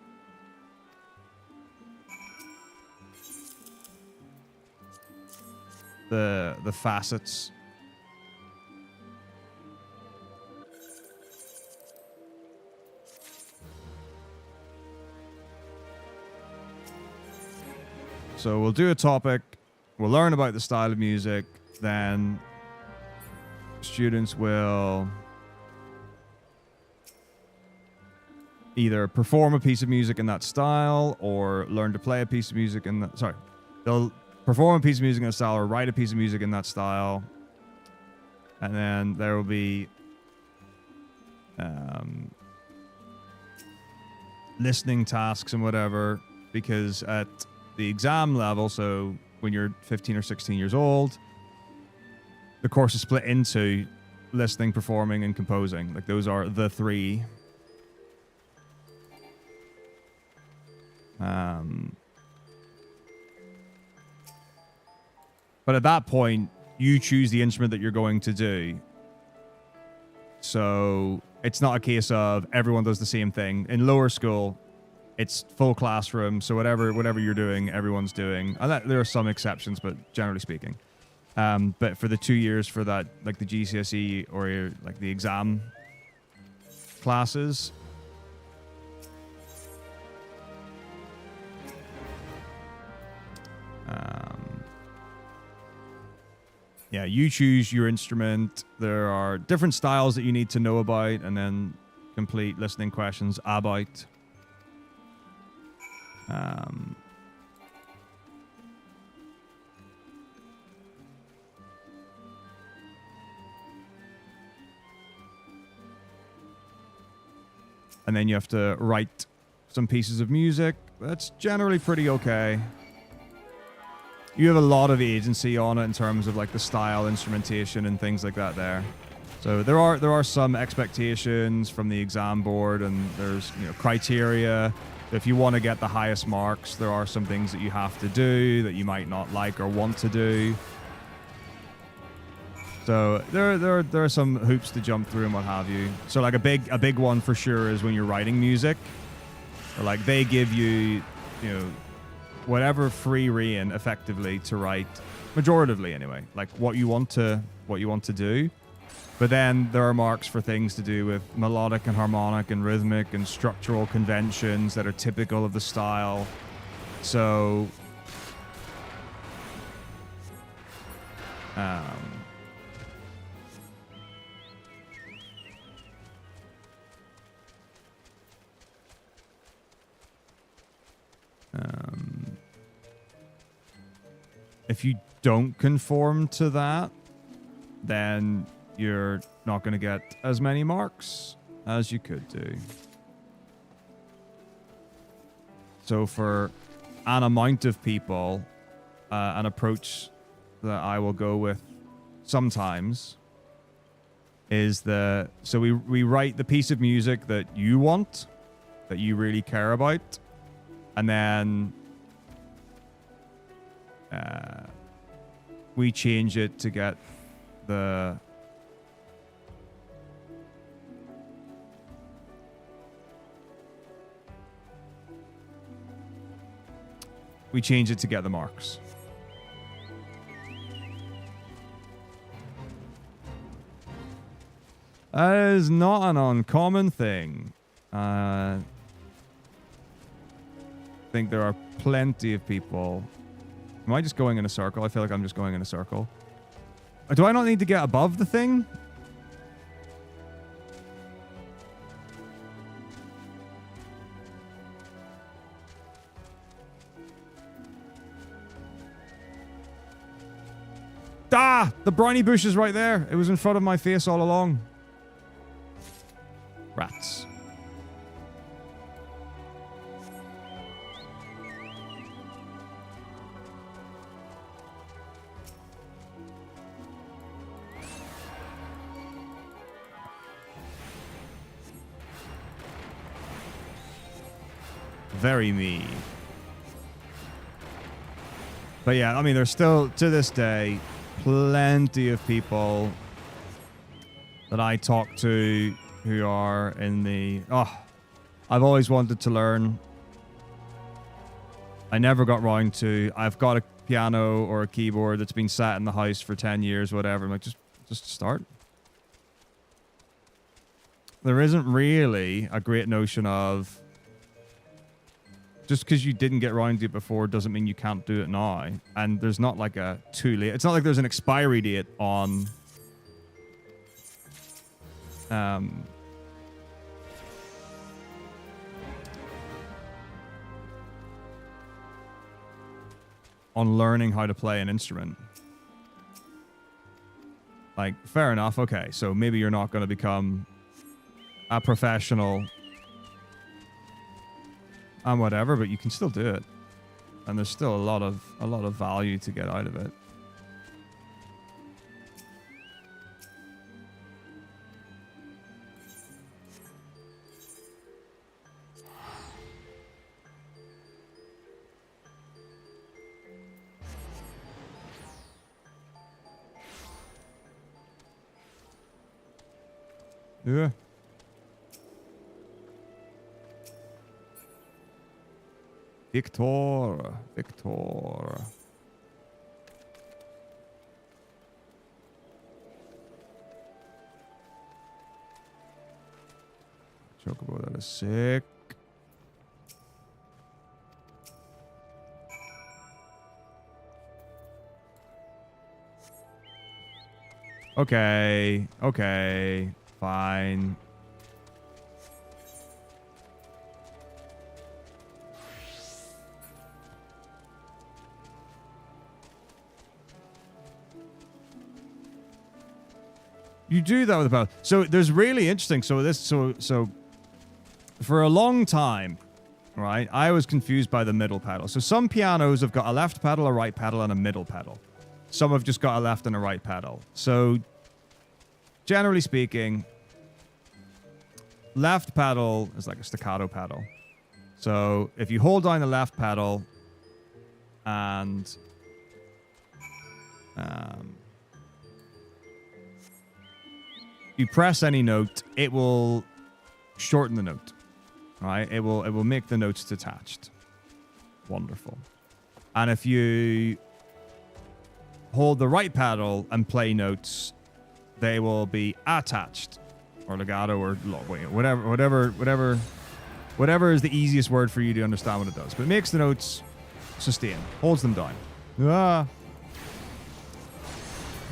facets. So we'll do a topic, we'll learn about the style of music, then students will either perform a piece of music in that style or learn to play a piece of music in that... Sorry. They'll perform a piece of music in that style or write a piece of music in that style. And then there will be listening tasks and whatever, because at the exam level, so when you're 15 or 16 years old, the course is split into listening, performing, and composing. Like those are the three. But at that point, you choose the instrument that you're going to do. So it's not a case of everyone does the same thing. In lower school, it's full classroom, so whatever you're doing, everyone's doing. And there are some exceptions, but generally speaking. But for the 2 years for that, like the GCSE or like the exam classes, yeah, you choose your instrument. There are different styles that you need to know about, and then complete listening questions about. And then you have to write some pieces of music. That's generally pretty okay. You have a lot of agency on it in terms of like the style, instrumentation, and things like that there. So there are some expectations from the exam board, and there's criteria. If you want to get the highest marks, there are some things that you have to do that you might not like or want to do. So there are some hoops to jump through and what have you. So like a big one for sure is when you're writing music, or like they give you whatever free rein effectively to write, majoritively anyway, like what you want to do. But then there are marks for things to do with melodic and harmonic and rhythmic and structural conventions that are typical of the style. So if you don't conform to that, then you're not going to get as many marks as you could do. So for an amount of people, an approach that I will go with sometimes is so we write the piece of music that you want, that you really care about, and then we change it to get the we change it to get the marks. That is not an uncommon thing. I think there are plenty of people. Am I just going in a circle? I feel like I'm just going in a circle. Do I not need to get above the thing? Ah! The briny bush is right there. It was in front of my face all along. Rats. Very me. But yeah, I mean, there's still, to this day, plenty of people that I talk to who are in the... Oh, I've always wanted to learn. I never got round to. I've got a piano or a keyboard that's been sat in the house for 10 years, whatever. I'm like, just start. There isn't really a great notion of... Just because you didn't get around to it before doesn't mean you can't do it now. And there's not like a too late. It's not like there's an expiry date on... on learning how to play an instrument. Like, fair enough. Okay, so maybe you're not going to become a professional and whatever, but you can still do it. And there's still a lot of value to get out of it. Yeah. Victor. Chocobo, that is sick. Okay. Fine. You do that with a pedal. So there's really interesting. So for a long time, right, I was confused by the middle pedal. So some pianos have got a left pedal, a right pedal, and a middle pedal. Some have just got a left and a right pedal. So generally speaking, left pedal is like a staccato pedal. So if you hold down the left pedal and you press any note, it will shorten the note. Right? It will make the notes detached. Wonderful. And if you hold the right pedal and play notes, they will be attached, or legato, or whatever is the easiest word for you to understand what it does. But it makes the notes sustain, holds them down.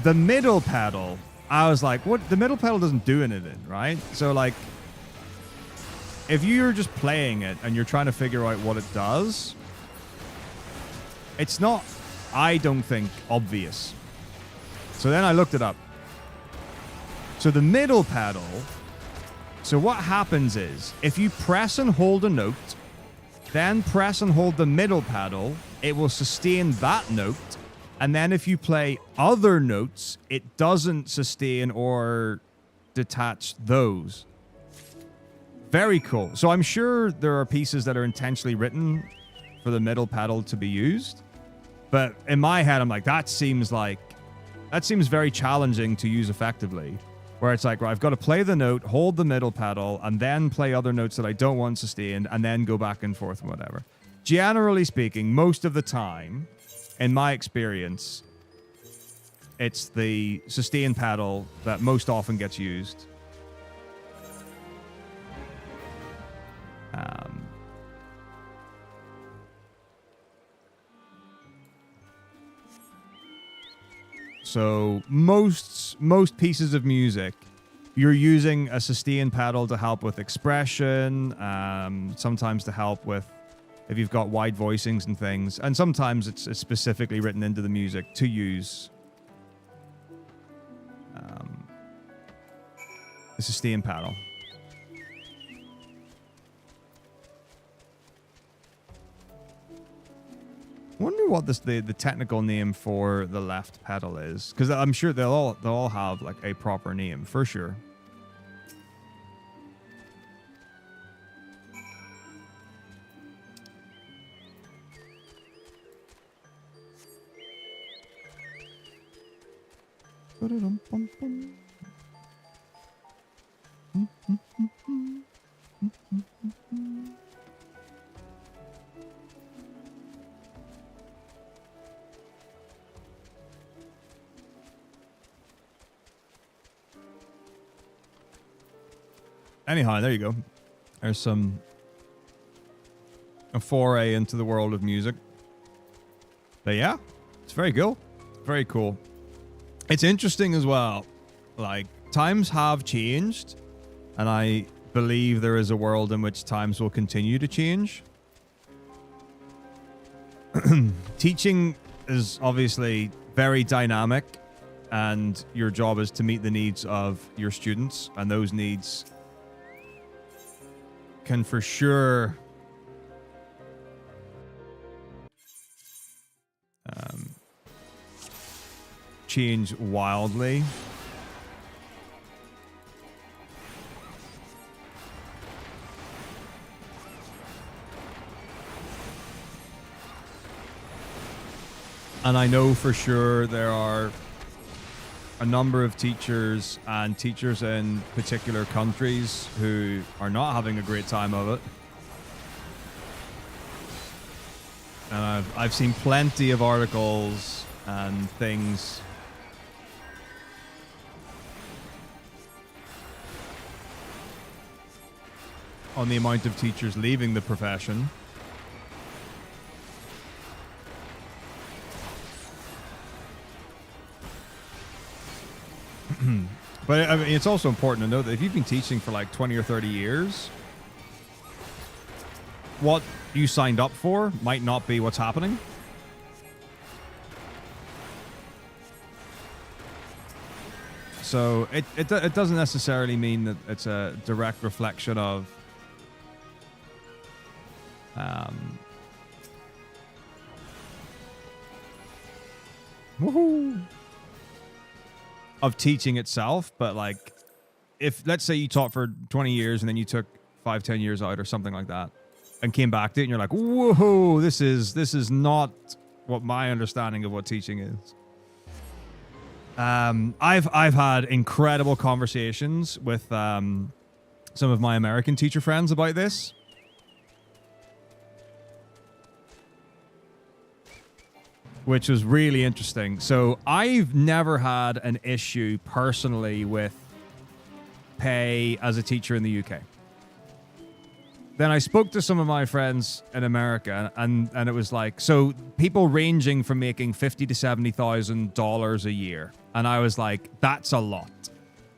The middle pedal, I was like, what? The middle pedal doesn't do anything, right? So like, if you're just playing it and you're trying to figure out what it does, it's not, I don't think, obvious. So then I looked it up. So the middle pedal, so what happens is, if you press and hold a note, then press and hold the middle pedal, it will sustain that note. And then if you play other notes, it doesn't sustain or detach those. Very cool. So I'm sure there are pieces that are intentionally written for the middle pedal to be used. But in my head, I'm like, that seems very challenging to use effectively. Where it's like, right, I've got to play the note, hold the middle pedal, and then play other notes that I don't want sustained, and then go back and forth and whatever. generally speaking, most of the time, in my experience, it's the sustain pedal that most often gets used. So most pieces of music, you're using a sustain pedal to help with expression, sometimes to help with if you've got wide voicings and things, and sometimes it's specifically written into the music to use a sustain pedal. I wonder what the technical name for the left pedal is, because I'm sure they'll all have like a proper name for sure. Anyhow, there you go. There's a foray into the world of music. But yeah, it's very cool. Very cool. It's interesting as well. Like, times have changed, and I believe there is a world in which times will continue to change. Teaching is obviously very dynamic, and your job is to meet the needs of your students, and those needs can for sure change wildly. And I know for sure there are a number of teachers and teachers in particular countries who are not having a great time of it. And I've seen plenty of articles and things on the amount of teachers leaving the profession. But I mean, it's also important to know that if you've been teaching for like 20 or 30 years, what you signed up for might not be what's happening. So it doesn't necessarily mean that it's a direct reflection of of teaching itself, but like if let's say you taught for 20 years and then you took 5-10 years out or something like that and came back to it and you're like, whoa, this is not what my understanding of what teaching is. I've had incredible conversations with some of my American teacher friends about this. Which was really interesting. So I've never had an issue personally with pay as a teacher in the UK. Then I spoke to some of my friends in America, and it was like, so people ranging from making $50,000 to $70,000 a year, and I was like, that's a lot.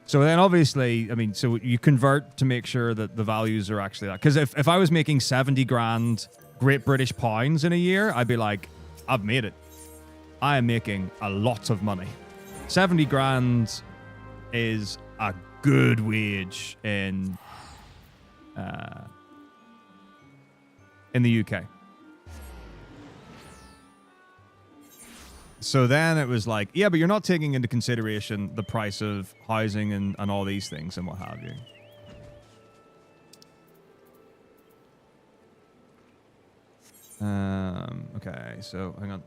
So then obviously, I mean, so you convert to make sure that the values are actually that. Because if I was making 70 grand Great British pounds in a year, I'd be like, I've made it. I am making a lot of money. 70 grand is a good wage in the UK. So then it was like, yeah, but you're not taking into consideration the price of housing and all these things and what have you. Okay, so hang on.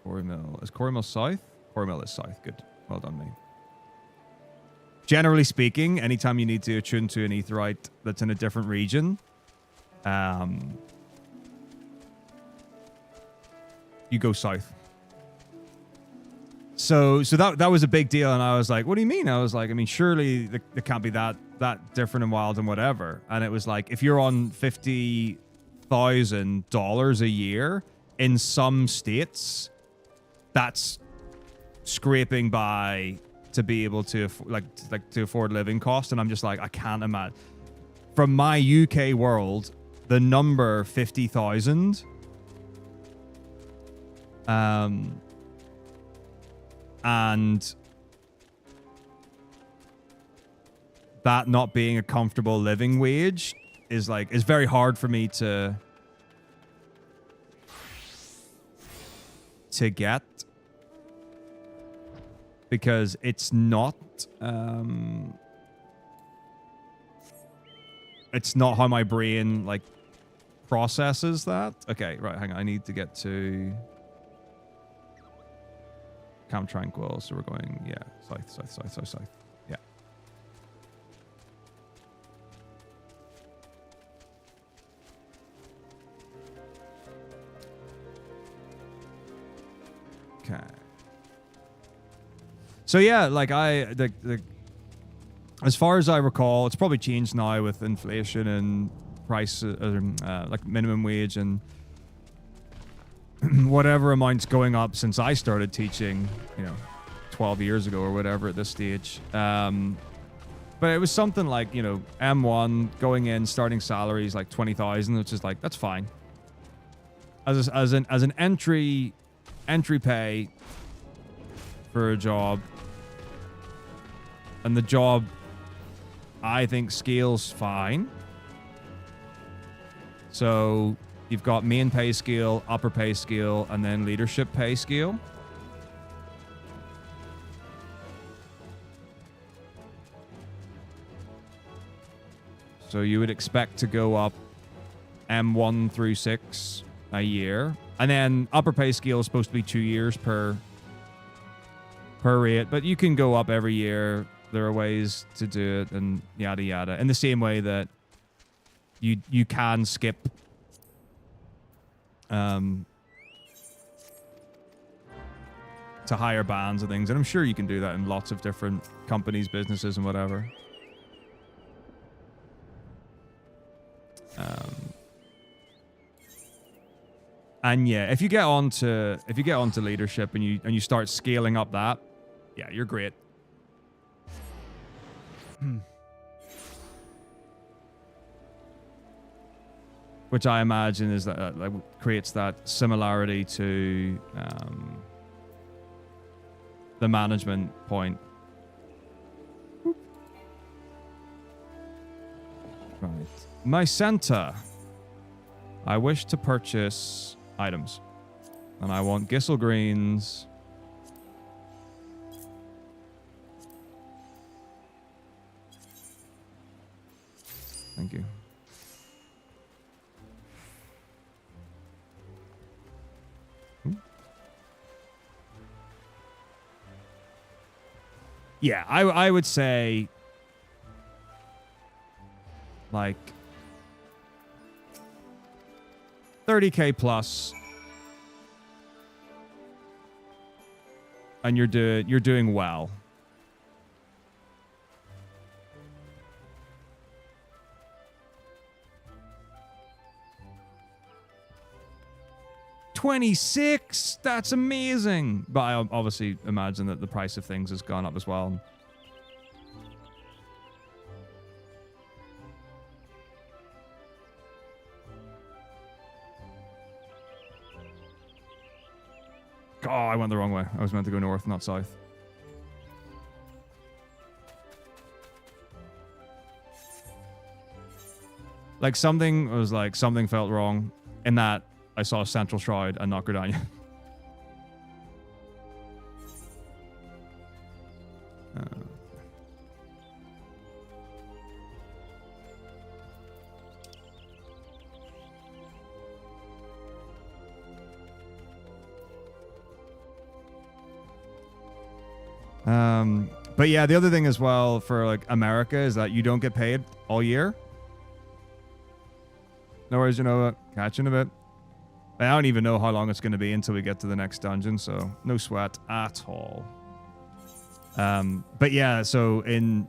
Corrymill. Is Corrymill south? Corrymill is south. Good. Well done, me. Generally speaking, anytime you need to attune to an aetheryte that's in a different region, you go south. So that was a big deal, and I was like, what do you mean? I was like, I mean, surely it can't be that different and wild and whatever. And it was like, if you're on $50,000 a year in some states, that's scraping by to be able to to afford living costs. And I'm just like, I can't imagine. From my UK world, the number 50,000 and that not being a comfortable living wage is very hard for me to get, because it's not how my brain like processes that. Okay, right, hang on, I need to get to Camp Tranquil, so we're going, yeah, south. Yeah. Okay. So yeah, like as far as I recall, it's probably changed now with inflation and price, like minimum wage and whatever amounts going up since I started teaching, 12 years ago or whatever at this stage. But it was something like, M1 going in, starting salaries like 20,000, which is like, that's fine. As an entry pay for a job, and the job I think scales fine. So you've got main pay scale, upper pay scale, and then leadership pay scale. So you would expect to go up M1 through 6 a year. And then upper pay scale is supposed to be 2 years per rate, but you can go up every year. There are ways to do it, and yada yada. In the same way that you can skip to higher bands and things, and I'm sure you can do that in lots of different companies, businesses, and whatever. And yeah, if you get onto leadership and you start scaling up that, yeah, you're great. Which I imagine is that creates that similarity to the management point. Right. My center. I wish to purchase items. And I want Gissel Greens. Thank you. Yeah, I would say like 30K plus, and you're doing well. $26, that's amazing. But I obviously imagine that the price of things has gone up as well. Oh, I went the wrong way. I was meant to go north, not south. Like something felt wrong in that I saw a Central Shroud and not Gridania. But yeah, the other thing as well for like America is that you don't get paid all year. No worries, you know what? Catch you in a bit. I don't even know how long it's going to be until we get to the next dungeon, so no sweat at all. But yeah, so in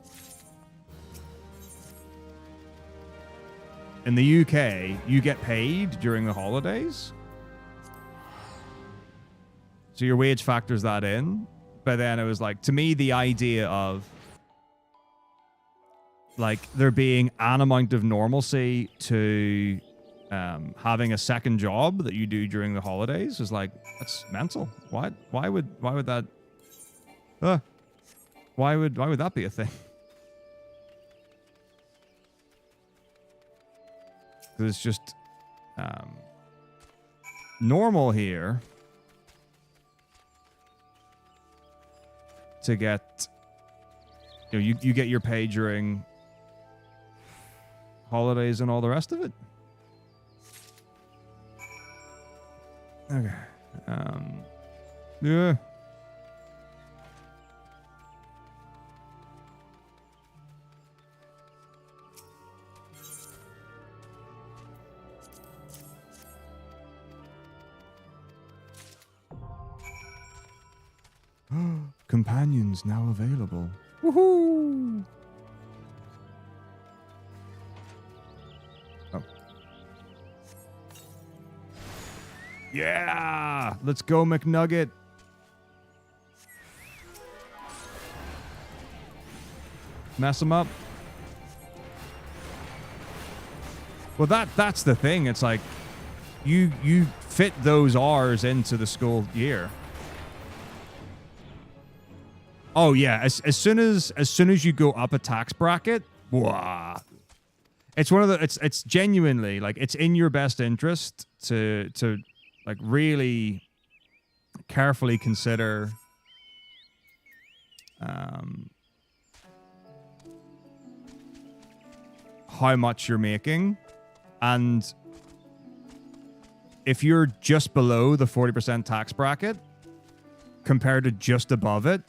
the UK, you get paid during the holidays. So your wage factors that in. But then it was like, to me, the idea of like there being an amount of normalcy to having a second job that you do during the holidays is like, that's mental. Why would that why would that be a thing? Because it's just normal here to get, you know, you get your pay during holidays and all the rest of it. Okay. Yeah. Companions now available. Woohoo! Oh. Yeah! Let's go, McNugget. Mess them up. Well, that's the thing. It's like you fit those R's into the school year. Oh yeah, as soon as you go up a tax bracket, wow. It's one of the it's genuinely like it's in your best interest to like really carefully consider how much you're making, and if you're just below the 40% tax bracket compared to just above it,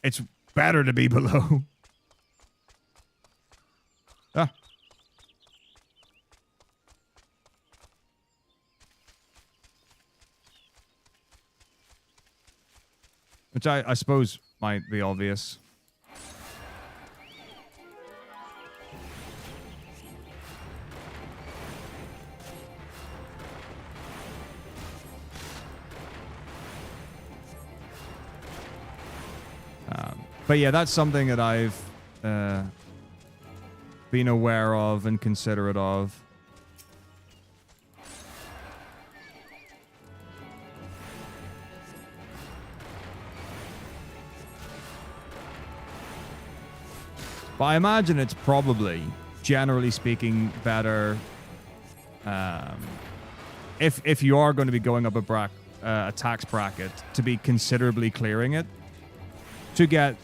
it's better to be below. Ah. Which I suppose might be obvious. But yeah, that's something that I've been aware of and considerate of. But I imagine it's probably, generally speaking, better if you are going to be going up a tax bracket to be considerably clearing it to get,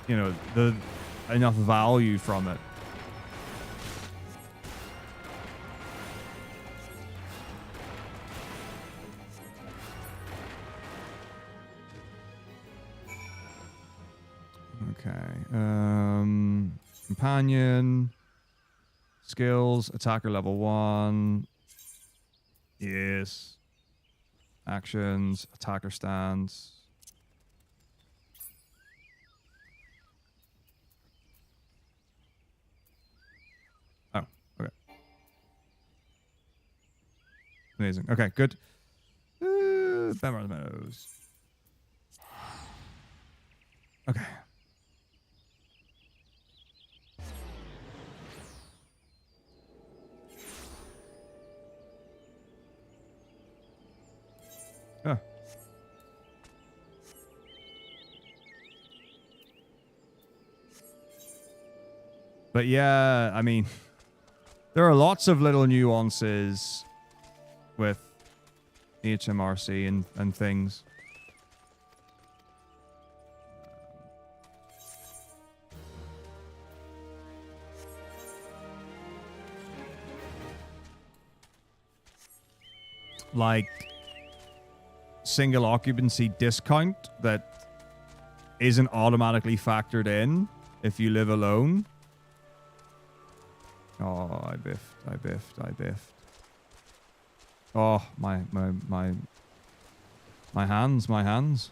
you know, the enough value from it. Okay. Companion. Skills. Attacker level 1. Yes. Actions. Attacker stance. Oh, okay. Amazing. Okay, good. Meadows. Okay. Huh. But yeah, I mean, there are lots of little nuances with HMRC and things. Like single occupancy discount that isn't automatically factored in if you live alone. Oh, I biffed. Oh, my hands, my hands.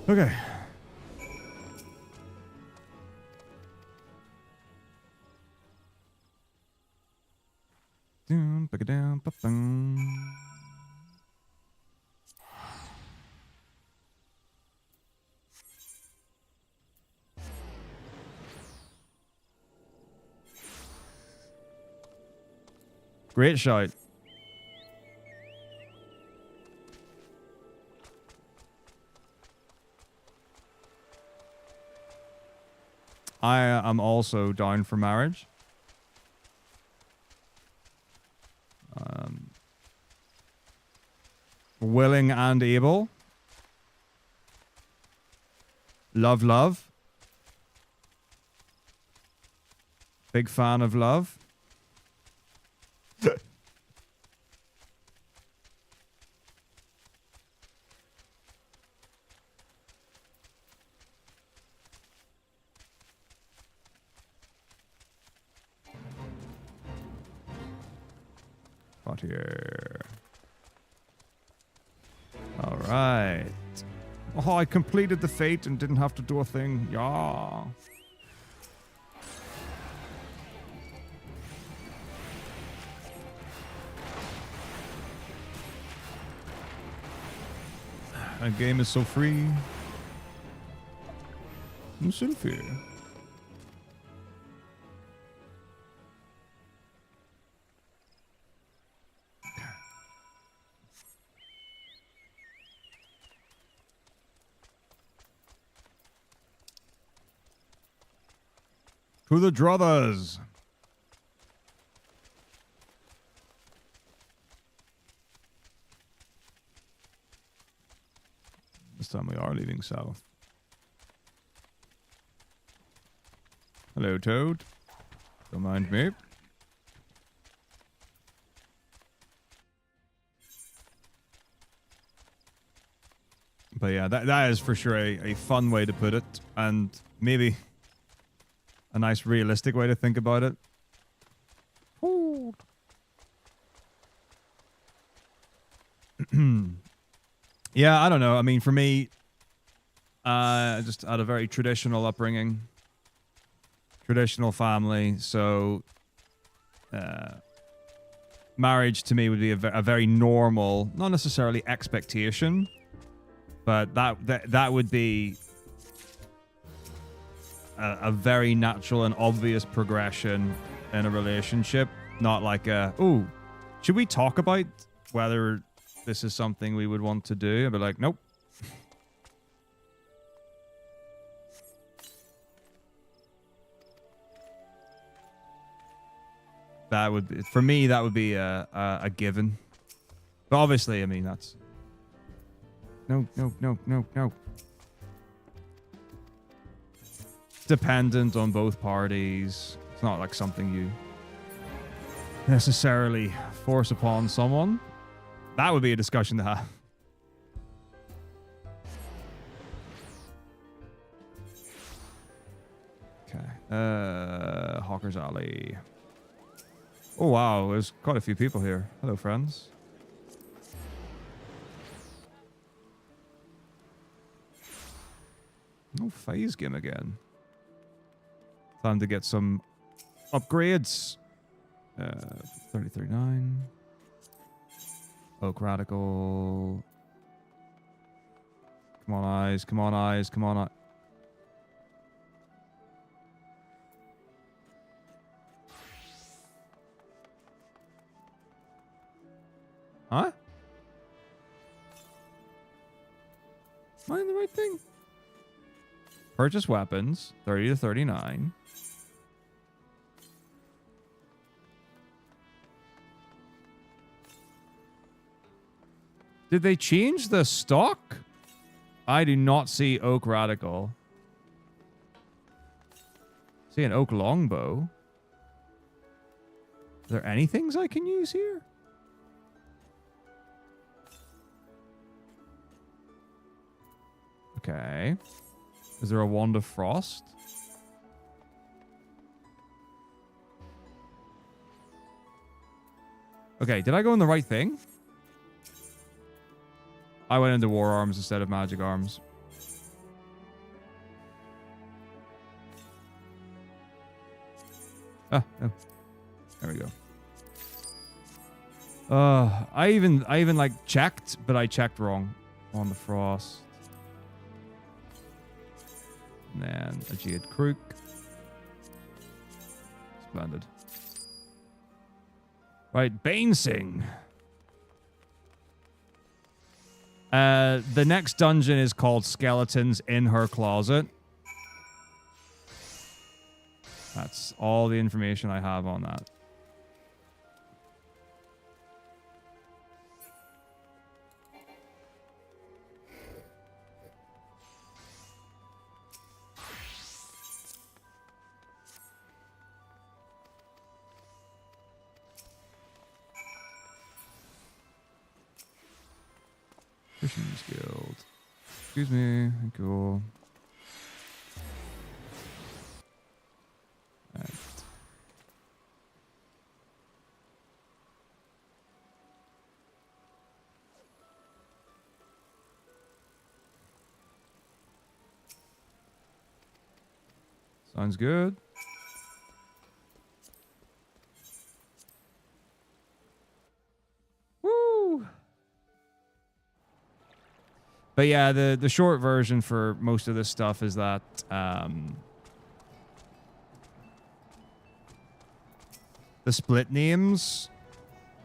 Okay. Down, back it down, ba-bum. Great shot. I am also down for marriage. Willing and able. Love, love. Big fan of love. Got here. All right. Oh, I completed the fate and didn't have to do a thing. Yeah. That game is so free. No selfie. To the druthers. This time we are leaving south. Hello, Toad. Don't mind me. But yeah, that is for sure a fun way to put it, and maybe a nice realistic way to think about it. Ooh. Yeah, I don't know. I mean, for me, just had a very traditional upbringing, traditional family. So, marriage to me would be a very normal, not necessarily expectation, but that would be a very natural and obvious progression in a relationship. Not like oh, should we talk about whether this is something we would want to do? I'd be like, nope. That would be, for me, that would be a given. But obviously, I mean, that's no. Dependent on both parties. It's not like something you necessarily force upon someone. That would be a discussion to have. Okay. Hawker's Alley. Oh, wow. There's quite a few people here. Hello, friends. No phase game again. Time to get some upgrades. 3039. Oak Radical. Come on, eyes. Come on, eyes. Come on, eyes. Huh? Am I in the right thing? Purchase weapons. 30 to 39. Did they change the stock? I do not see oak radical. See an oak longbow. Are there any things I can use here? Okay. Is there a wand of frost? Okay, did I go in the right thing? I went into war arms instead of magic arms. Ah, oh. There we go. I even like checked, but I checked wrong on the frost. And then a jade crook. Splendid. Right, Banesing. The next dungeon is called Skeletons in Her Closet. That's all the information I have on that. Fisherman's Guild. Excuse me. Cool. Right. Sounds good. Woo! But yeah, the short version for most of this stuff is that the split names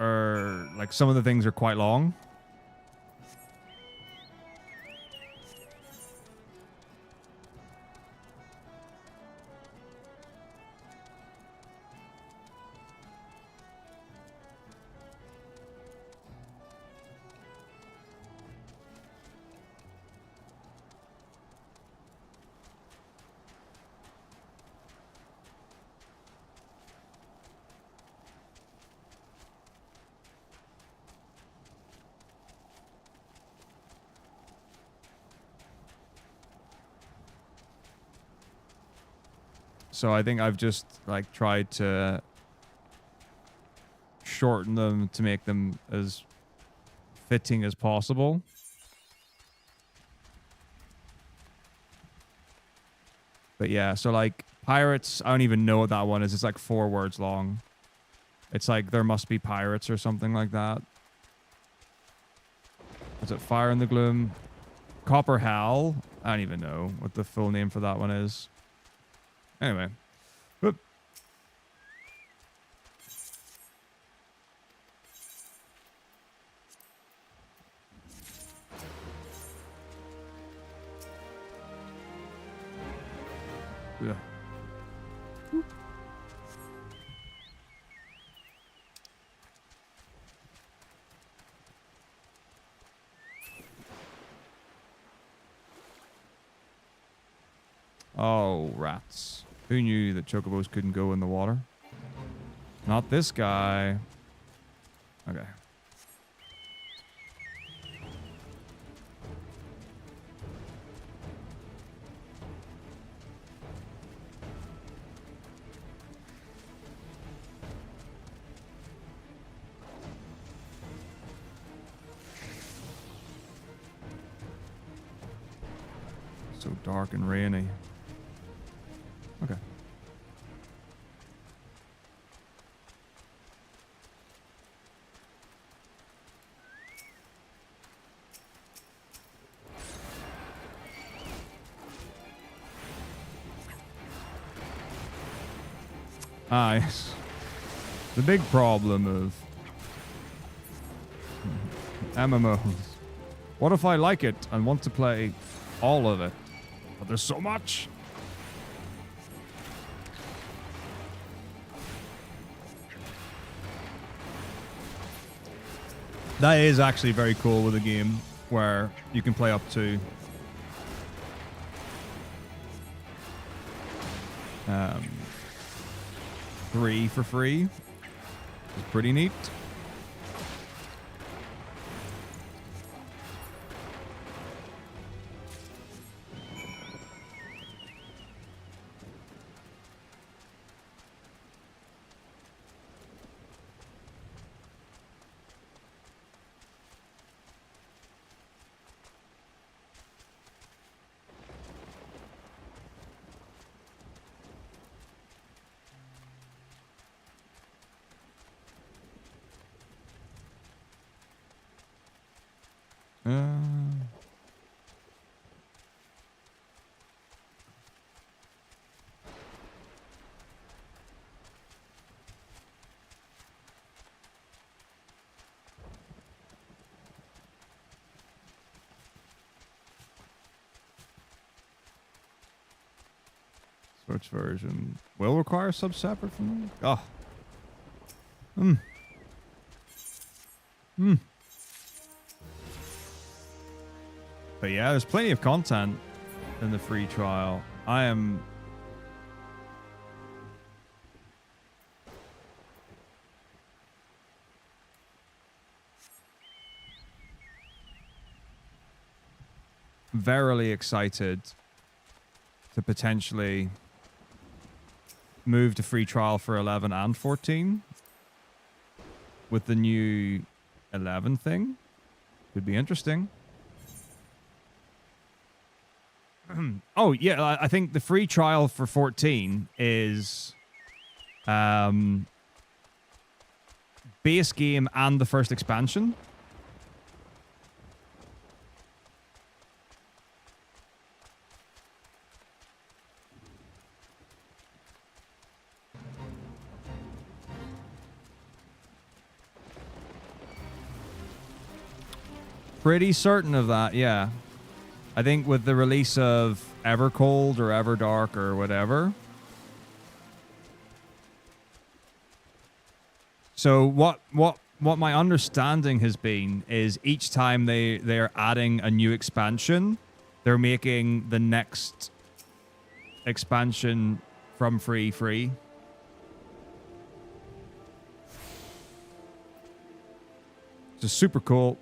are like some of the things are quite long. So I think I've just like tried to shorten them to make them as fitting as possible. But yeah, so like pirates, I don't even know what that one is. It's like 4 words long. It's like there must be pirates or something like that. Is it Fire in the Gloom? Copper Hell? I don't even know what the full name for that one is. Anyway. Whoop. Yeah. Oh, rats. Who knew that chocobos couldn't go in the water? Not this guy. Okay. So dark and rainy. Okay. Yes. The big problem of MMOs. What if I like it and want to play all of it? But there's so much. That is actually very cool with a game where you can play up to 3 for free. It's pretty neat. Switch version will require subs separate from that? Oh. But yeah, there's plenty of content in the free trial. I am verily excited to potentially move to free trial for 11 and 14 with the new 11 thing. Could be interesting. Oh, yeah, I think the free trial for 14 is base game and the first expansion. Pretty certain of that, yeah. I think with the release of Evercold or Everdark or whatever. So what my understanding has been is each time they're adding a new expansion, they're making the next expansion from free. So super cool.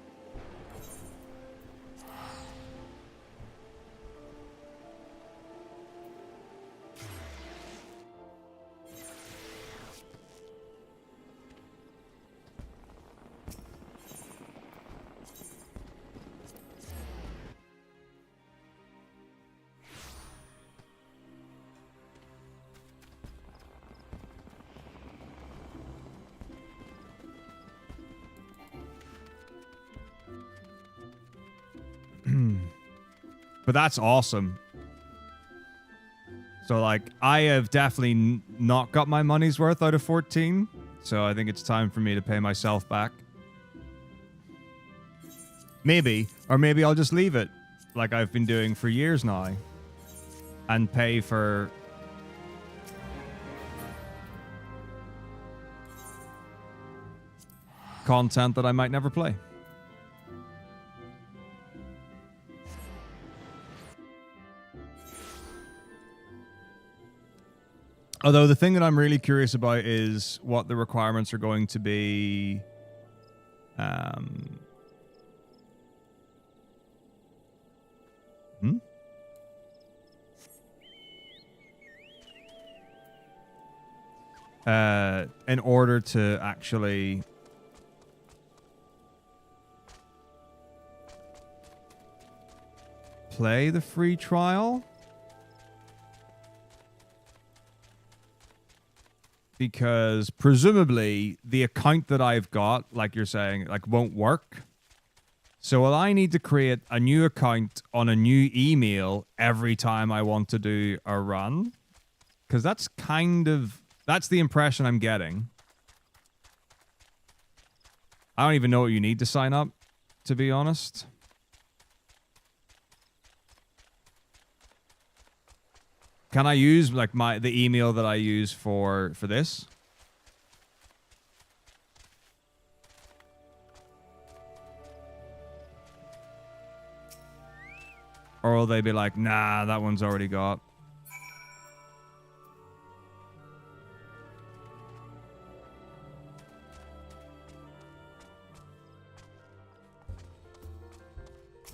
But that's awesome. So, like, I have definitely not got my money's worth out of 14. So I think it's time for me to pay myself back. Maybe. Or maybe I'll just leave it like I've been doing for years now. And pay for content that I might never play. Although the thing that I'm really curious about is what the requirements are going to be. In order to actually play the free trial. Because presumably the account that I've got, like you're saying, like won't work. So will I need to create a new account on a new email every time I want to do a run? Because that's the impression I'm getting. I don't even know what you need to sign up, to be honest. Can I use like the email that I use for this? Or will they be like, nah, that one's already got.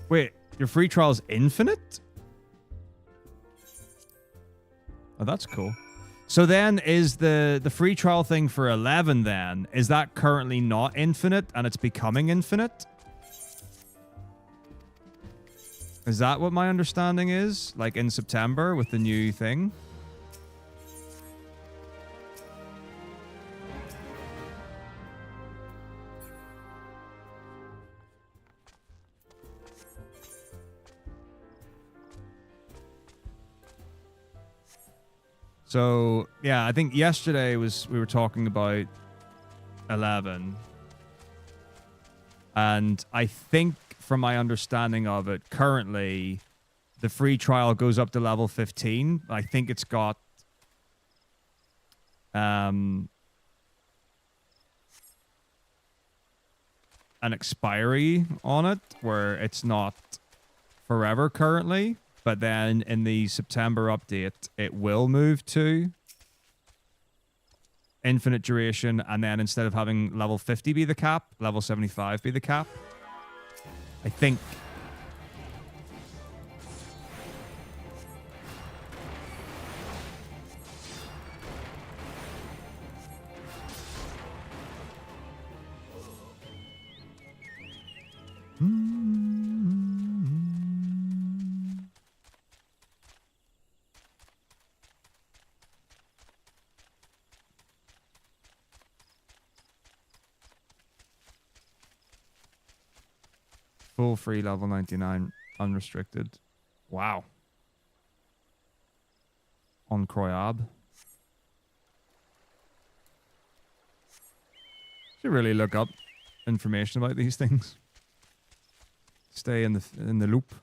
Wait, your free trial is infinite? Oh, that's cool. So then is the free trial thing for 11 then, is that currently not infinite and it's becoming infinite? Is that what my understanding is? Like in September with the new thing? So, yeah, I think yesterday we were talking about 11. And I think from my understanding of it, currently the free trial goes up to level 15. I think it's got an expiry on it where it's not forever currently. But then in the September update, it will move to infinite duration. And then instead of having level 50 be the cap, level 75 be the cap. I think. Full free level 99 unrestricted. Wow. On Croyab. Should really look up information about these things. Stay in the loop.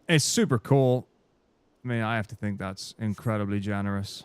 It's super cool. I mean, I have to think that's incredibly generous.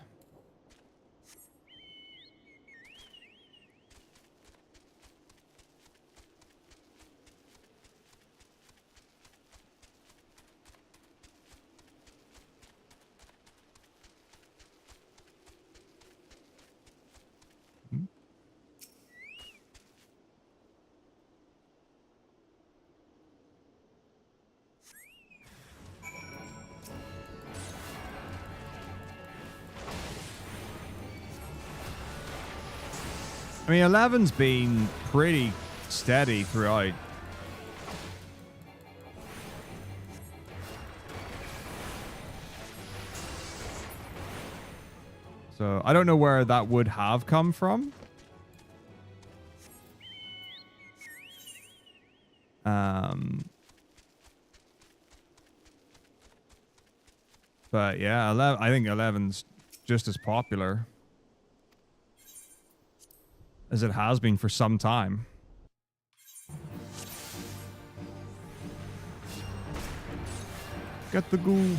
I mean, 11's been pretty steady throughout. So, I don't know where that would have come from. But yeah, I think 11's just as popular as it has been for some time. Get the goo.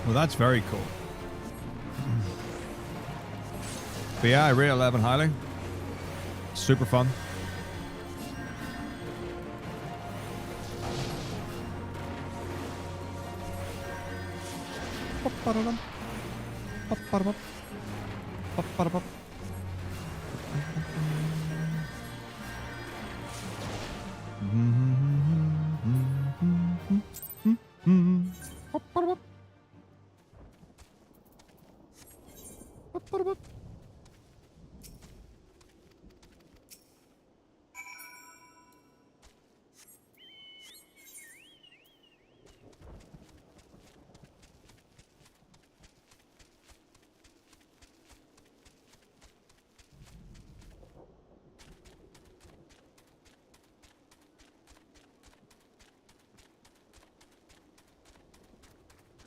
Well, that's very cool. But yeah, I rate 11 highly. Super fun.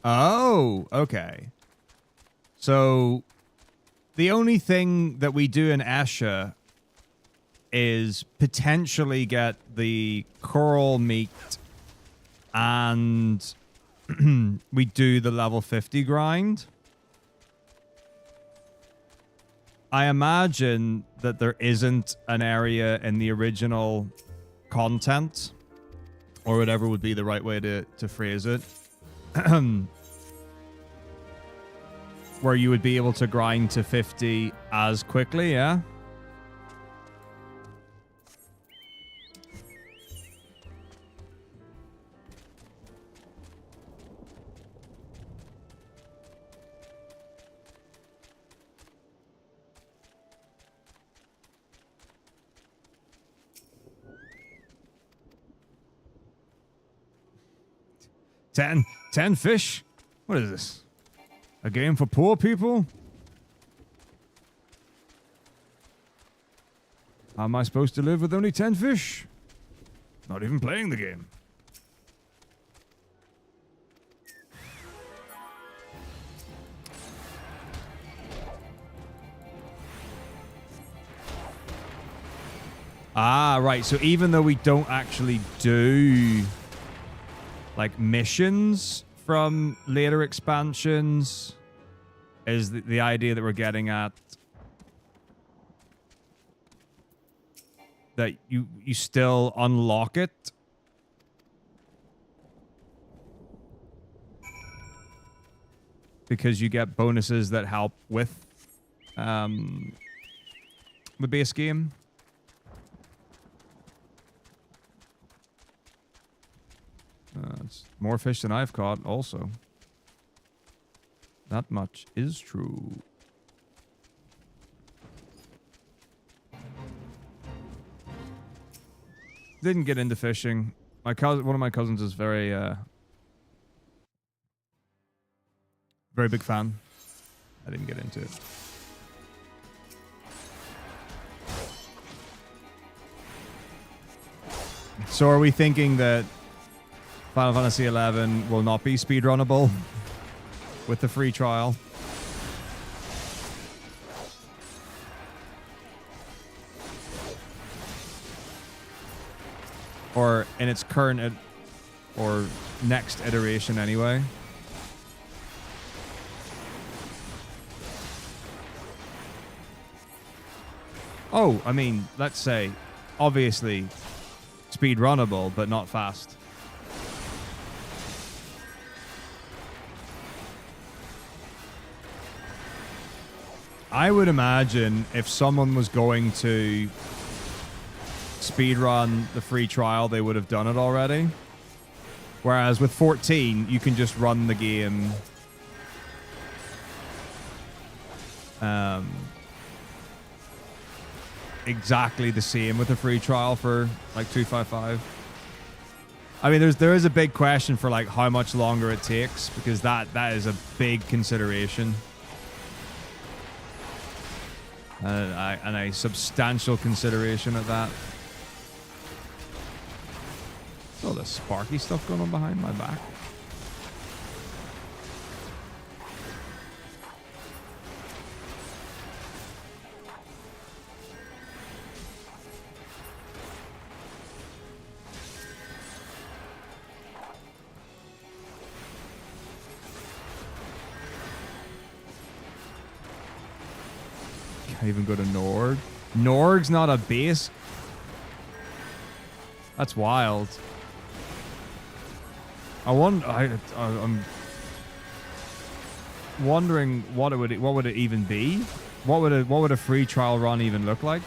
Oh, okay. So the only thing that we do in Esha is potentially get the coral meat and we do the level 50 grind. I imagine that there isn't an area in the original content, or whatever would be the right way to phrase it, where you would be able to grind to 50 as quickly, yeah? Ten fish? What is this? A game for poor people? How am I supposed to live with only 10 fish? Not even playing the game. Ah, right. So even though we don't actually do like missions from later expansions, is the idea that we're getting at, that you still unlock it because you get bonuses that help with the base game. It's more fish than I've caught also. That much is true. Didn't get into fishing. My cousin, one of my cousins, is very big fan. I didn't get into it. So are we thinking that Final Fantasy XI will not be speedrunnable with the free trial? Or in its current or next iteration anyway? Oh, I mean, let's say, obviously, speedrunnable, but not fast. I would imagine if someone was going to speedrun the free trial, they would have done it already. Whereas with 14, you can just run the game exactly the same with the free trial for like 255. I mean, there is a big question for like how much longer it takes, because that is a big consideration. And a substantial consideration at that. All this sparky stuff going on behind my back. Can't even go to Norg. Norg's not a base. That's wild. I'm wondering what would it even be? What would a free trial run even look like?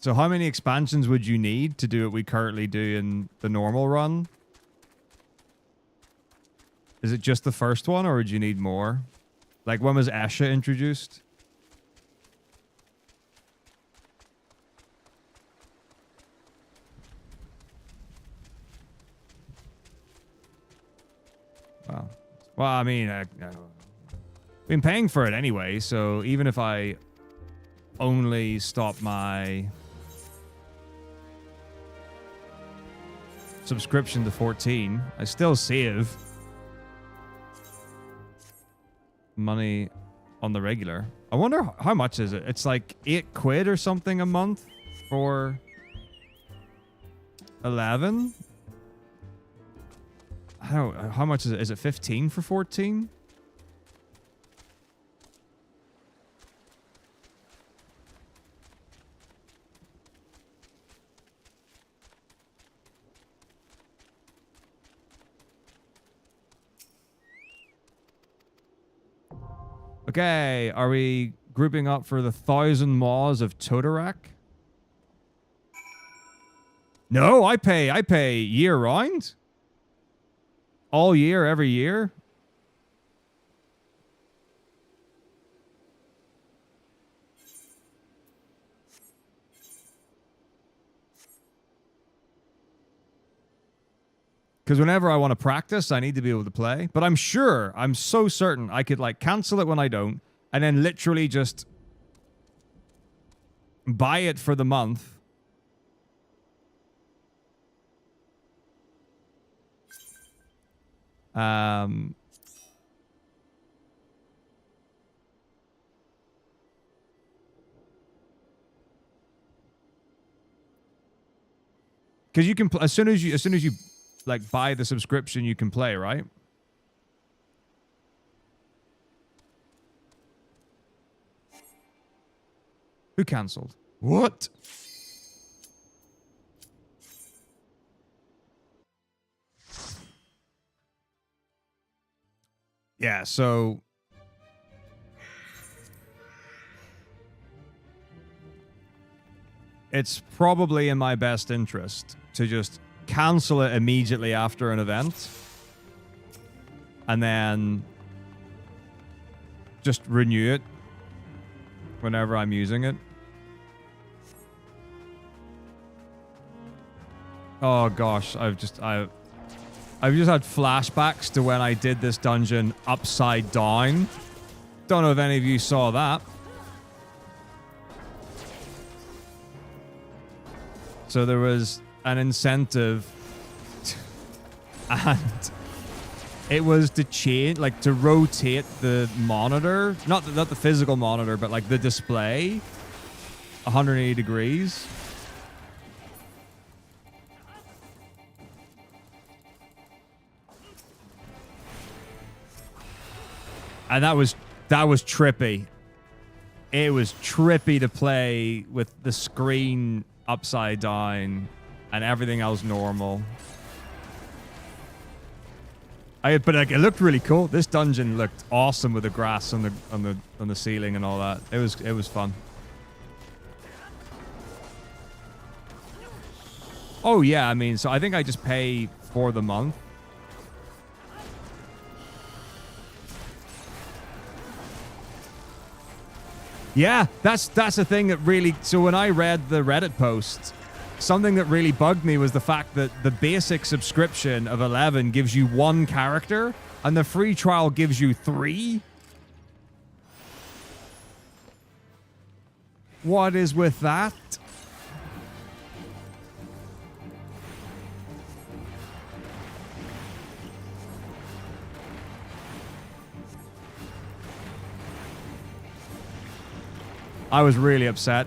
So how many expansions would you need to do what we currently do in the normal run? Is it just the first one, or would you need more? Like, when was Asha introduced? Well, I mean, I've been paying for it anyway, so even if I only stop my subscription to 14, I still save money on the regular. I wonder how much is it? It's like £8 or something a month for 11. I don't know, how much is it? Is it 15 for 14? Okay, are we grouping up for the 1,000 Maws of Totorak? No, I pay year round. All year, every year. Because whenever I want to practice, I need to be able to play. But I'm sure, I'm so certain I could like cancel it when I don't, and then literally just buy it for the month. Because you can as soon as you like buy the subscription, you can play, right? Who cancelled? What? Yeah, so it's probably in my best interest to just cancel it immediately after an event and then just renew it whenever I'm using it. Oh gosh, I've just had flashbacks to when I did this dungeon upside down. Don't know if any of you saw that. So there was an incentive and it was to change, like to rotate the monitor, not the physical monitor, but like the display 180 degrees. And that was trippy. It was trippy to play with the screen upside down and everything else normal. But like it looked really cool. This dungeon looked awesome with the grass on the ceiling and all that. It was fun. Oh yeah, I mean, so I think I just pay for the month. Yeah, that's the thing that really... So when I read the Reddit post, something that really bugged me was the fact that the basic subscription of 11 gives you 1 character, and the free trial gives you 3. What is with that? I was really upset.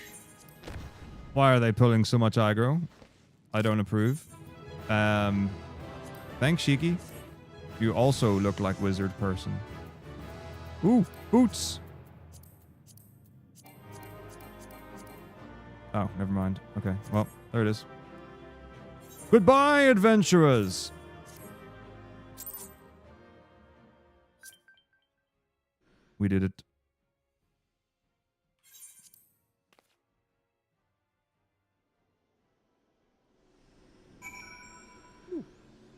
Why are they pulling so much aggro? I don't approve. Thanks, Shiki. You also look like wizard person. Ooh, boots. Oh, never mind. Okay, well, there it is. Goodbye, adventurers. We did it.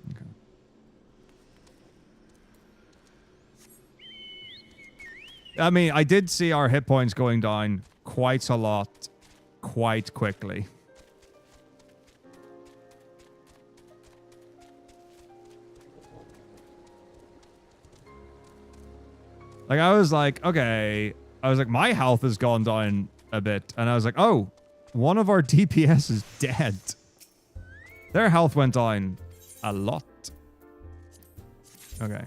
Okay. I mean, I did see our hit points going down quite a lot, quite quickly. Like, I was like, okay. I was like, my health has gone down a bit. And I was like, oh, one of our DPS is dead. Their health went down a lot. Okay.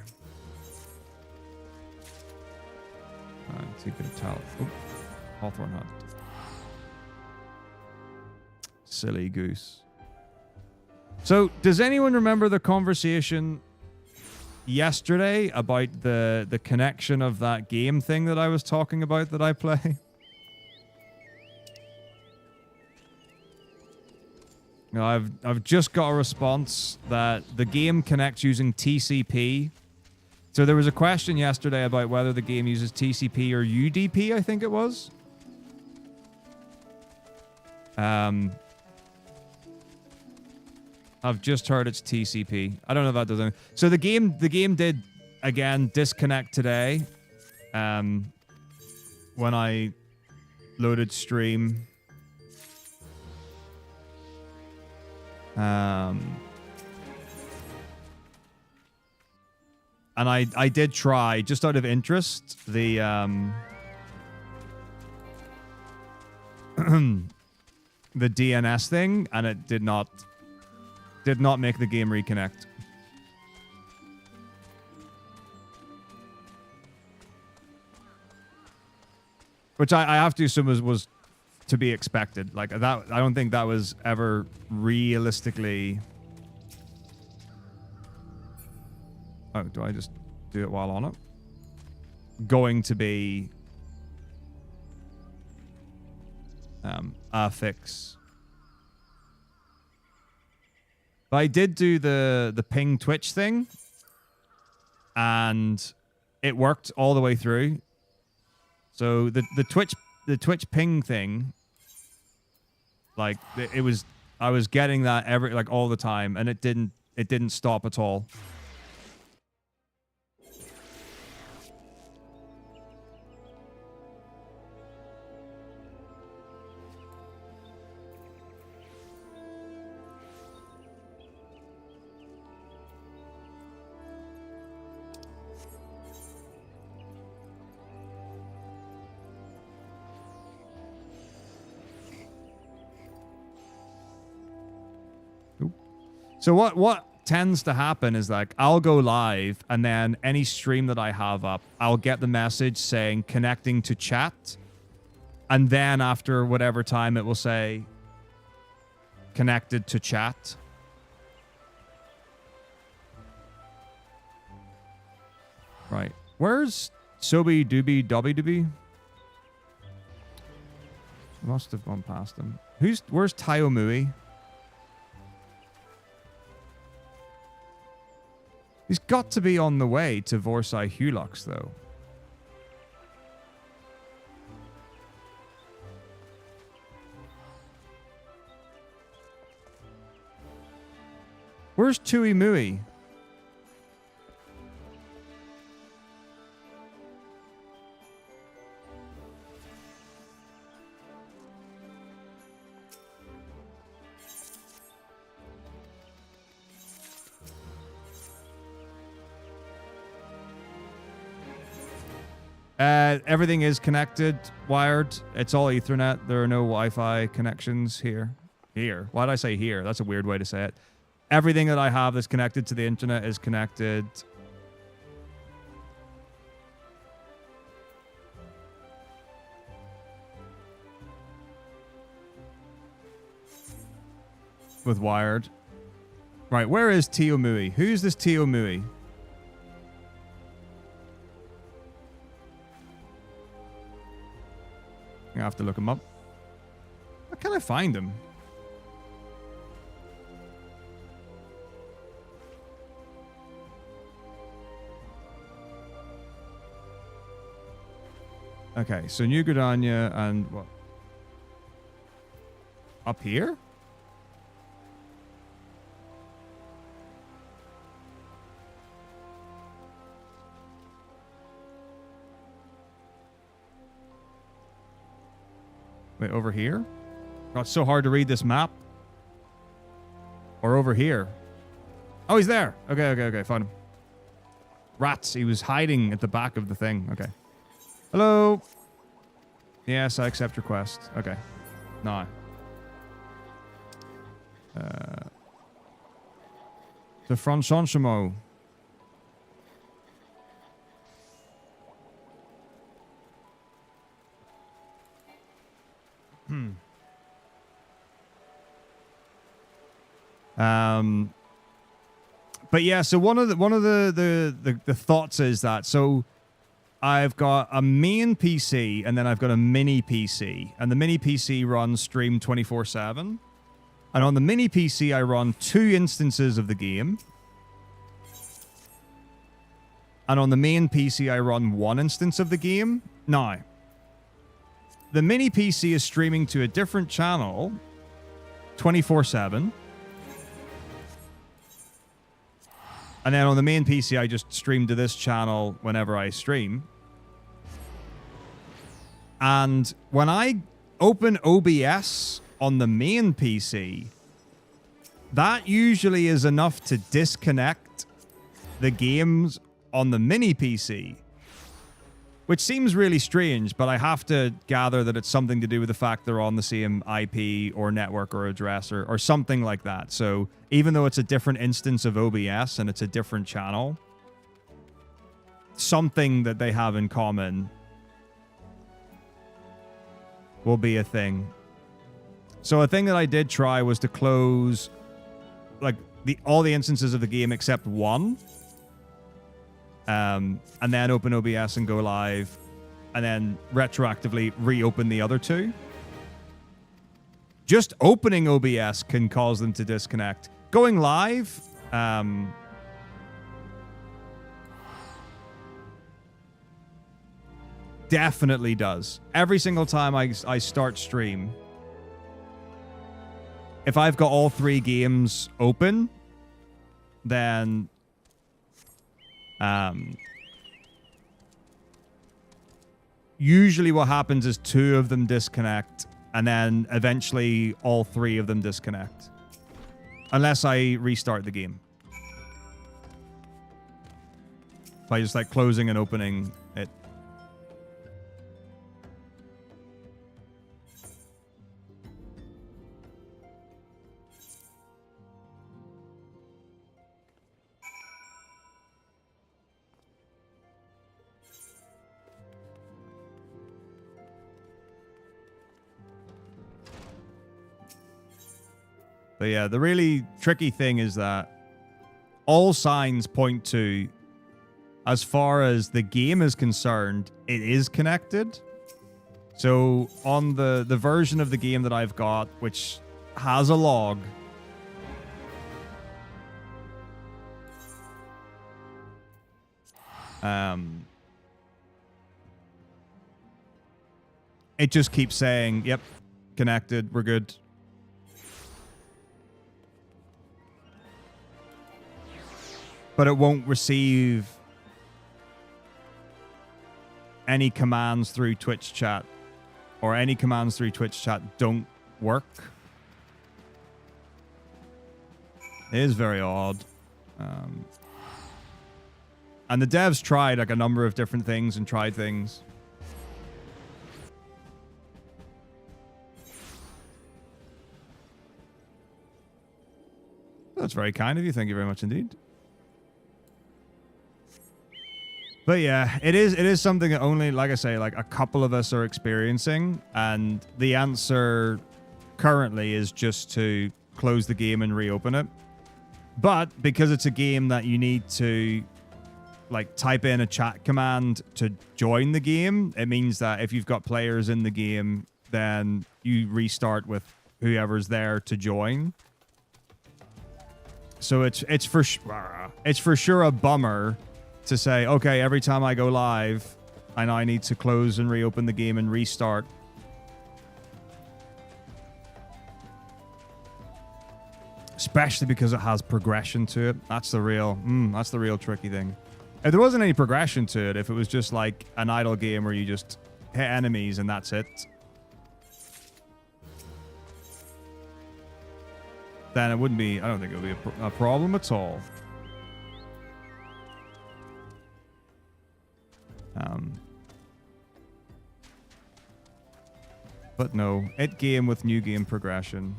Alright, so you could tell. Oh, Hawthorne Hunt. Silly goose. So, does anyone remember the conversation yesterday about the connection of that game thing that I was talking about that I play? You know, I've just got a response that the game connects using TCP. So there was a question yesterday about whether the game uses TCP or UDP, I think it was. I've just heard it's TCP. I don't know if that does anything. So the game did again disconnect today. When I loaded stream. And I did try, just out of interest, the the DNS thing, and it did not make the game reconnect. Which I have to assume was to be expected. Like that, I don't think that was ever realistically. Oh, do I just do it while on it? Going to be a fix. But I did do the ping Twitch thing, and it worked all the way through. So the Twitch ping thing, like I was getting that all the time, and it didn't stop at all. So what tends to happen is like I'll go live, and then any stream that I have up, I'll get the message saying connecting to chat, and then after whatever time it will say connected to chat. Right. Where's Sobi Doobie Dobby Doobie? Must have gone past him. Where's Tayo Mui? He's got to be on the way to Vorsai Hulux, though. Where's Tui Mui? Everything is connected, wired. It's all Ethernet. There are no Wi-Fi connections here. Here. Why did I say here? That's a weird way to say it. Everything that I have that's connected to the internet is connected. with Wired. Right, where is Teomui? Who's this Teomui? I have to look him up. How can I find him? Okay, so New Gridania and what? Up here? Wait, over here? Oh, it's so hard to read this map. Or over here. Oh, he's there. Okay. Found him. Rats. He was hiding at the back of the thing. Okay. Hello. Yes, I accept request. Okay. No. The Franchonchemo. But yeah, so one of the thoughts is that so I've got a main PC and then I've got a mini PC, and the mini PC runs stream 24/7, and on the mini PC I run 2 instances of the game, and on the main PC I run 1 instance of the game. Now, the mini PC is streaming to a different channel 24/7. And then on the main PC, I just stream to this channel whenever I stream. And when I open OBS on the main PC, that usually is enough to disconnect the games on the mini PC. Which seems really strange, but I have to gather that it's something to do with the fact they're on the same IP or network or address or something like that. So even though it's a different instance of OBS and it's a different channel, something that they have in common will be a thing. So a thing that I did try was to close like all the instances of the game except one. And then open OBS and go live, and then retroactively reopen the other 2. Just opening OBS can cause them to disconnect. Going live, definitely does. Every single time I start stream, if I've got all 3 games open, then usually what happens is 2 of them disconnect, and then eventually all 3 of them disconnect. Unless I restart the game. By just like closing and opening it. But yeah, the really tricky thing is that all signs point to, as far as the game is concerned, it is connected. So on the version of the game that I've got, which has a log, it just keeps saying, yep, connected, we're good. But it won't receive any commands through Twitch chat, or any commands through Twitch chat don't work. It is very odd. And the devs tried like a number of different things and tried things. That's very kind of you. Thank you very much indeed. But yeah, it is something that only, like I say, like a couple of us are experiencing, and the answer currently is just to close the game and reopen it. But because it's a game that you need to like type in a chat command to join the game, it means that if you've got players in the game, then you restart with whoever's there to join. So it's for sure a bummer to say, okay, every time I go live, I now need to close and reopen the game and restart. Especially because it has progression to it. That's the real tricky thing. If there wasn't any progression to it, if it was just like an idle game where you just hit enemies and that's it, then it wouldn't be, I don't think it would be a problem at all. But no, it game with new game progression.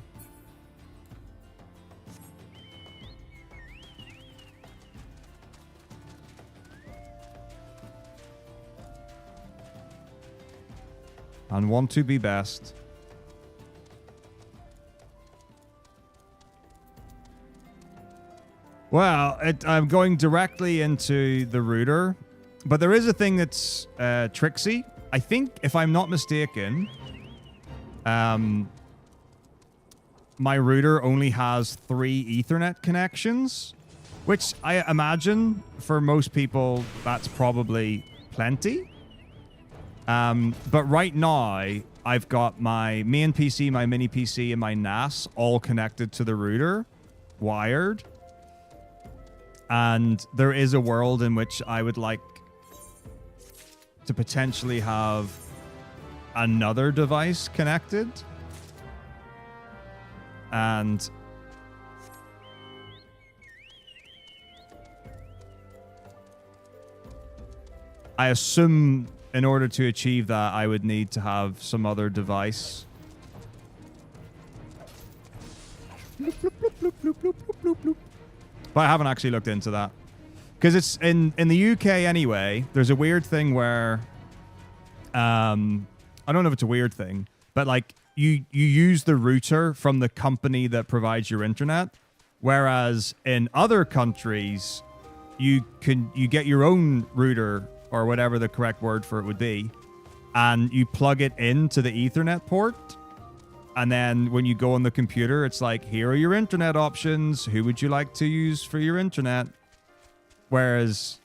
And want to be best. Well, I'm going directly into the router, but there is a thing that's tricksy. I think, if I'm not mistaken, my router only has 3 Ethernet connections, which I imagine for most people that's probably plenty. But right now, I've got my main PC, my mini PC, and my NAS all connected to the router, wired. And there is a world in which I would like to potentially have another device connected. And I assume in order to achieve that, I would need to have some other device. But I haven't actually looked into that. Because it's in the UK anyway, there's a weird thing where I don't know if it's a weird thing, but like you use the router from the company that provides your internet, whereas in other countries you get your own router or whatever the correct word for it would be, and you plug it into the Ethernet port. And then when you go on the computer, it's like, here are your internet options. Who would you like to use for your internet? Whereas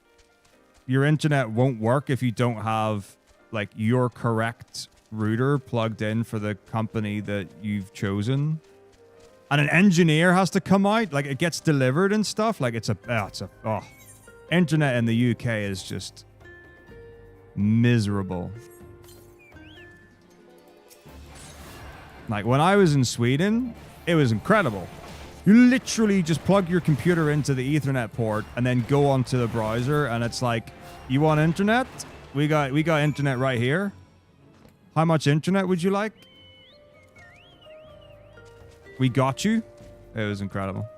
your internet won't work if you don't have like your correct router plugged in for the company that you've chosen. And an engineer has to come out, like it gets delivered and stuff. Like internet in the UK is just miserable. Like when I was in Sweden, it was incredible. You literally just plug your computer into the Ethernet port and then go onto the browser, and it's like, you want internet? We got internet right here. How much internet would you like? We got you. It was incredible.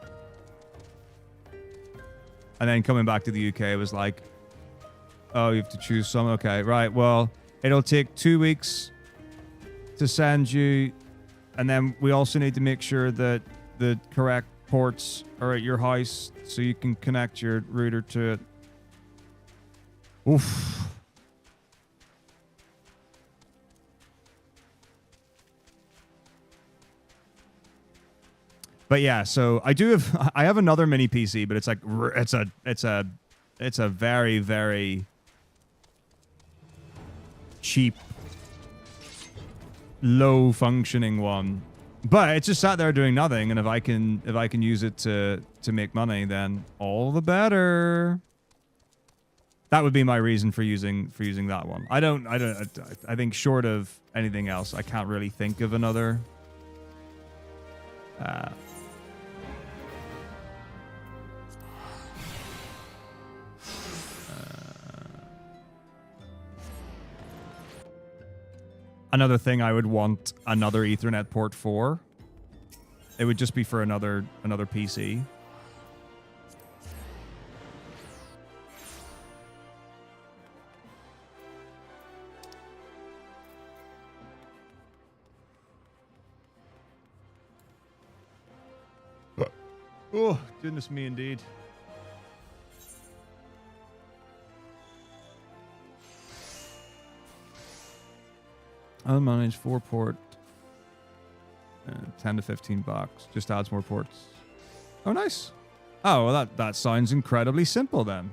And then coming back to the UK, it was like, oh, you have to choose some. Okay, right. Well, it'll take 2 weeks to send you. And then we also need to make sure that the correct ports are at your house so you can connect your router to it. Oof. But yeah, so I have another mini PC, but it's like it's a very, very cheap, low functioning one, but it's just sat there doing nothing. And if I can use it to make money, then all the better. That would be my reason for using that one. I think short of anything else, I can't really think of another. Another thing I would want another Ethernet port for. It would just be for another PC. Oh, goodness me indeed. Unmanaged 4 port. 10 to 15 bucks. Just adds more ports. Oh, nice. Oh, well, that sounds incredibly simple then.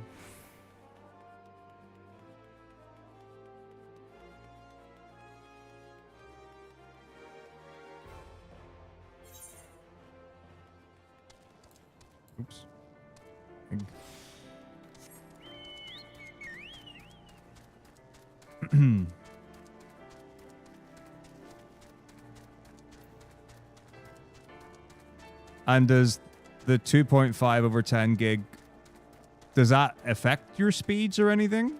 Oops. And does the 2.5 over 10 gig, does that affect your speeds or anything?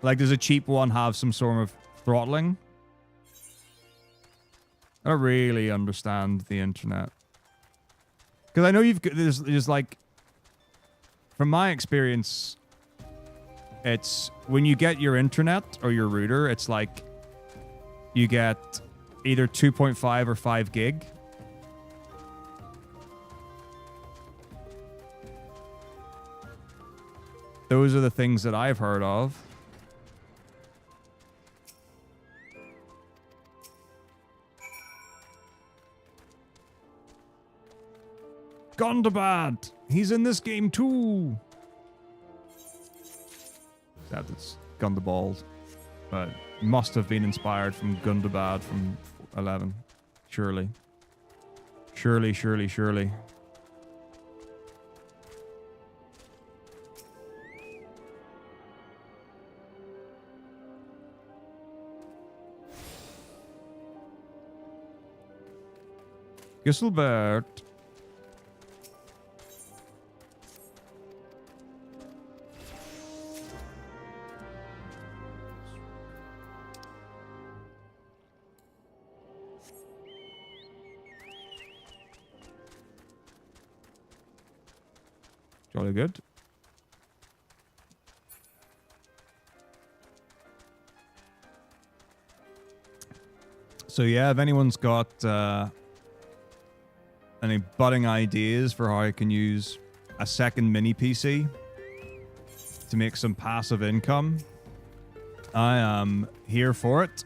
Like, does a cheap one have some sort of throttling? I don't really understand the internet. Because I know there's like, from my experience, it's when you get your internet or your router, it's like you get either 2.5 or 5 gig. Those are the things that I've heard of. Gundabad! He's in this game too! Except it's Gundabald. But must have been inspired from Gundabad from 11. Surely. Surely, surely, surely. Gisselbert. Jolly good. So yeah, if anyone's got any budding ideas for how I can use a second mini PC to make some passive income, I am here for it.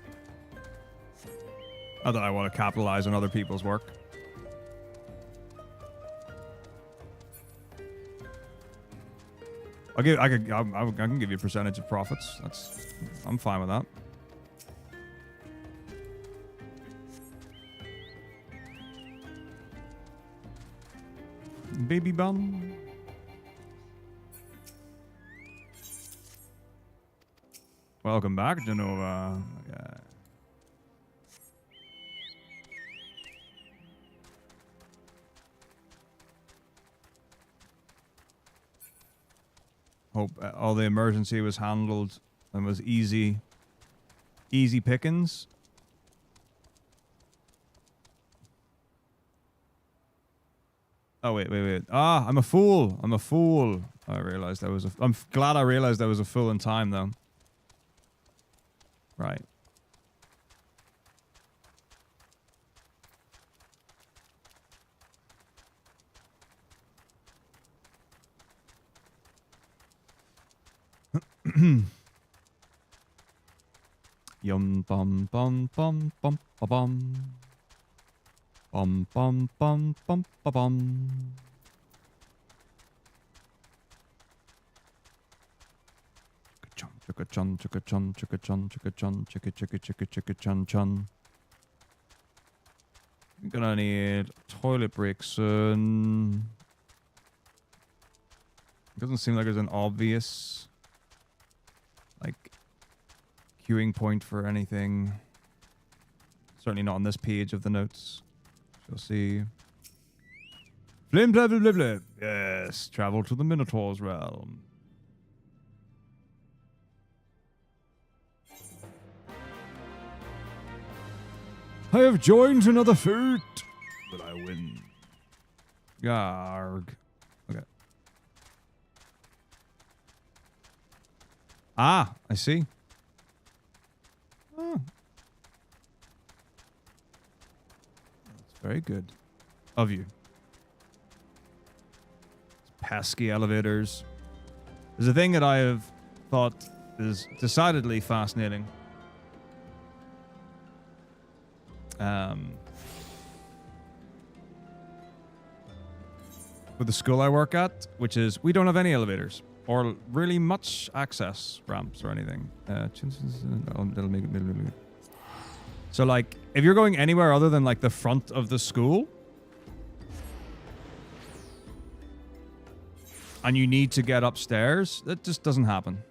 Not that I want to capitalize on other people's work. I can give you a percentage of profits. I'm fine with that. Baby bum. Welcome back, Genova. Okay. Hope all the emergency was handled and was easy pickings. Oh, wait. Ah, I'm a fool. I realized I'm glad I realized I was a fool in time, though. Right. Yum bum bum bum bum ba bum. Bum bum bum bum ba bum. Chicka chun chicka chun chicka chun chicka chun chicka chicka chicka chicka chun chun. I'm gonna need toilet break soon. Doesn't seem like there's an obvious like queuing point for anything. Certainly not on this page of the notes. You'll see. Flim blah blah blah blah. Yes, travel to the Minotaur's realm. I have joined another feat. Will I win? Garg. Okay. Ah, I see. Oh. That's very good of you. pesky elevators. There's a thing that I have thought is decidedly fascinating. With the school I work at, which is we don't have any elevators or really much access ramps or anything. So like if you're going anywhere other than like the front of the school and you need to get upstairs, that just doesn't happen.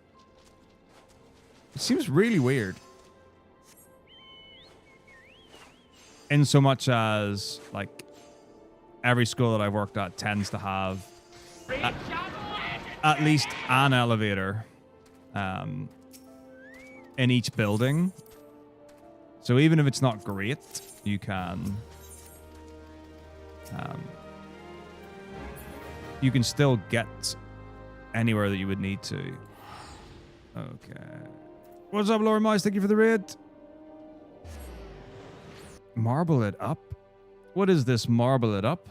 It seems really weird. In so much as like every school that I've worked at tends to have at least an elevator in each building. So even if it's not great, you can still get anywhere that you would need to. Okay. What's up, Laura Mice? Thank you for the raid. Marble it up? What is this marble it up?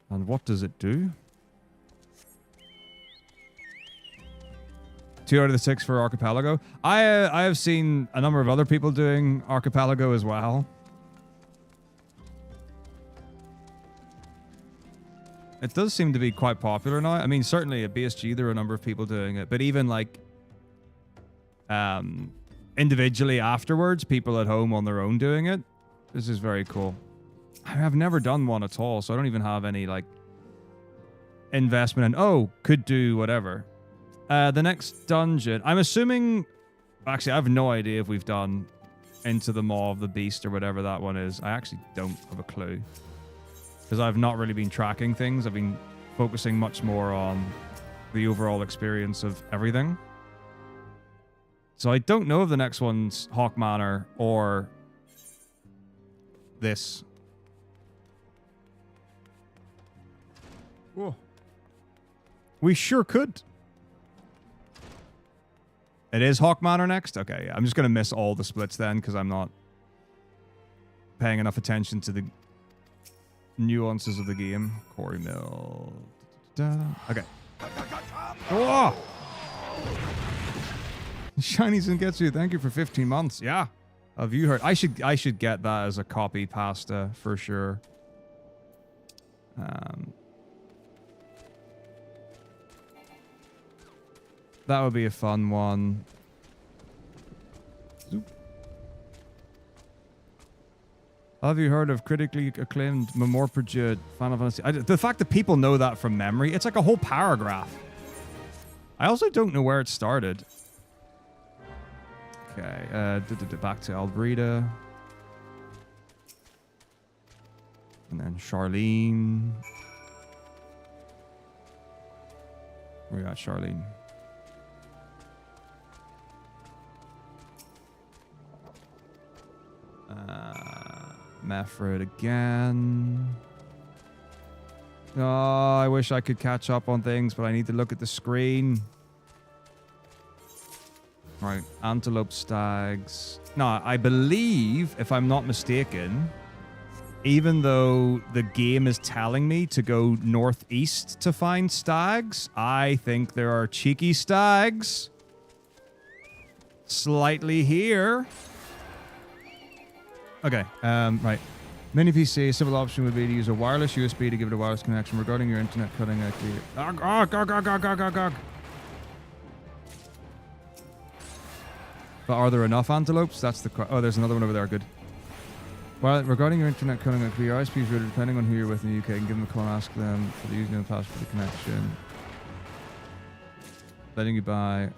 And what does it do? 2 out of the 6 for Archipelago. I have seen a number of other people doing Archipelago as well. It does seem to be quite popular now. I mean, certainly at BSG there are a number of people doing it, but even like individually afterwards, people at home on their own doing it. This is very cool. I've never done one at all, so I don't even have any like investment in, oh, could do whatever. The next dungeon, I'm assuming, actually I have no idea if we've done Into the Maw of the Beast or whatever that one is. I actually don't have a clue because I've not really been tracking things. I've been focusing much more on the overall experience of everything. So I don't know if the next one's Hawk Manor or this. Whoa. We sure could. It is Hawk Manor next? Okay, yeah. I'm just going to miss all the splits then because I'm not paying enough attention to the nuances of the game. Quarry Mill. Okay. Oh! Shiny Zengetsu, thank you for 15 months. Yeah. Have you heard? I should get that as a copy pasta for sure. That would be a fun one. Zoop. Have you heard of critically acclaimed Memorpurged Final Fantasy? The fact that people know that from memory, it's like a whole paragraph. I also don't know where it started. Okay, back to Albreda. And then Charlene. Where we got Charlene? Mefred again. Oh, I wish I could catch up on things, but I need to look at the screen. Right, Antelope Stags. No, I believe, if I'm not mistaken, even though the game is telling me to go northeast to find stags, I think there are cheeky stags slightly here. Okay, right. Mini PC, a simple option would be to use a wireless USB to give it a wireless connection. Regarding your internet cutting out the... But are there enough antelopes? That's the... Oh, there's another one over there. Good. Well, regarding your internet cutting out, your ISP is routed depending on who you're with in the UK. You can give them a call and ask them for the username and password for the connection. Letting you buy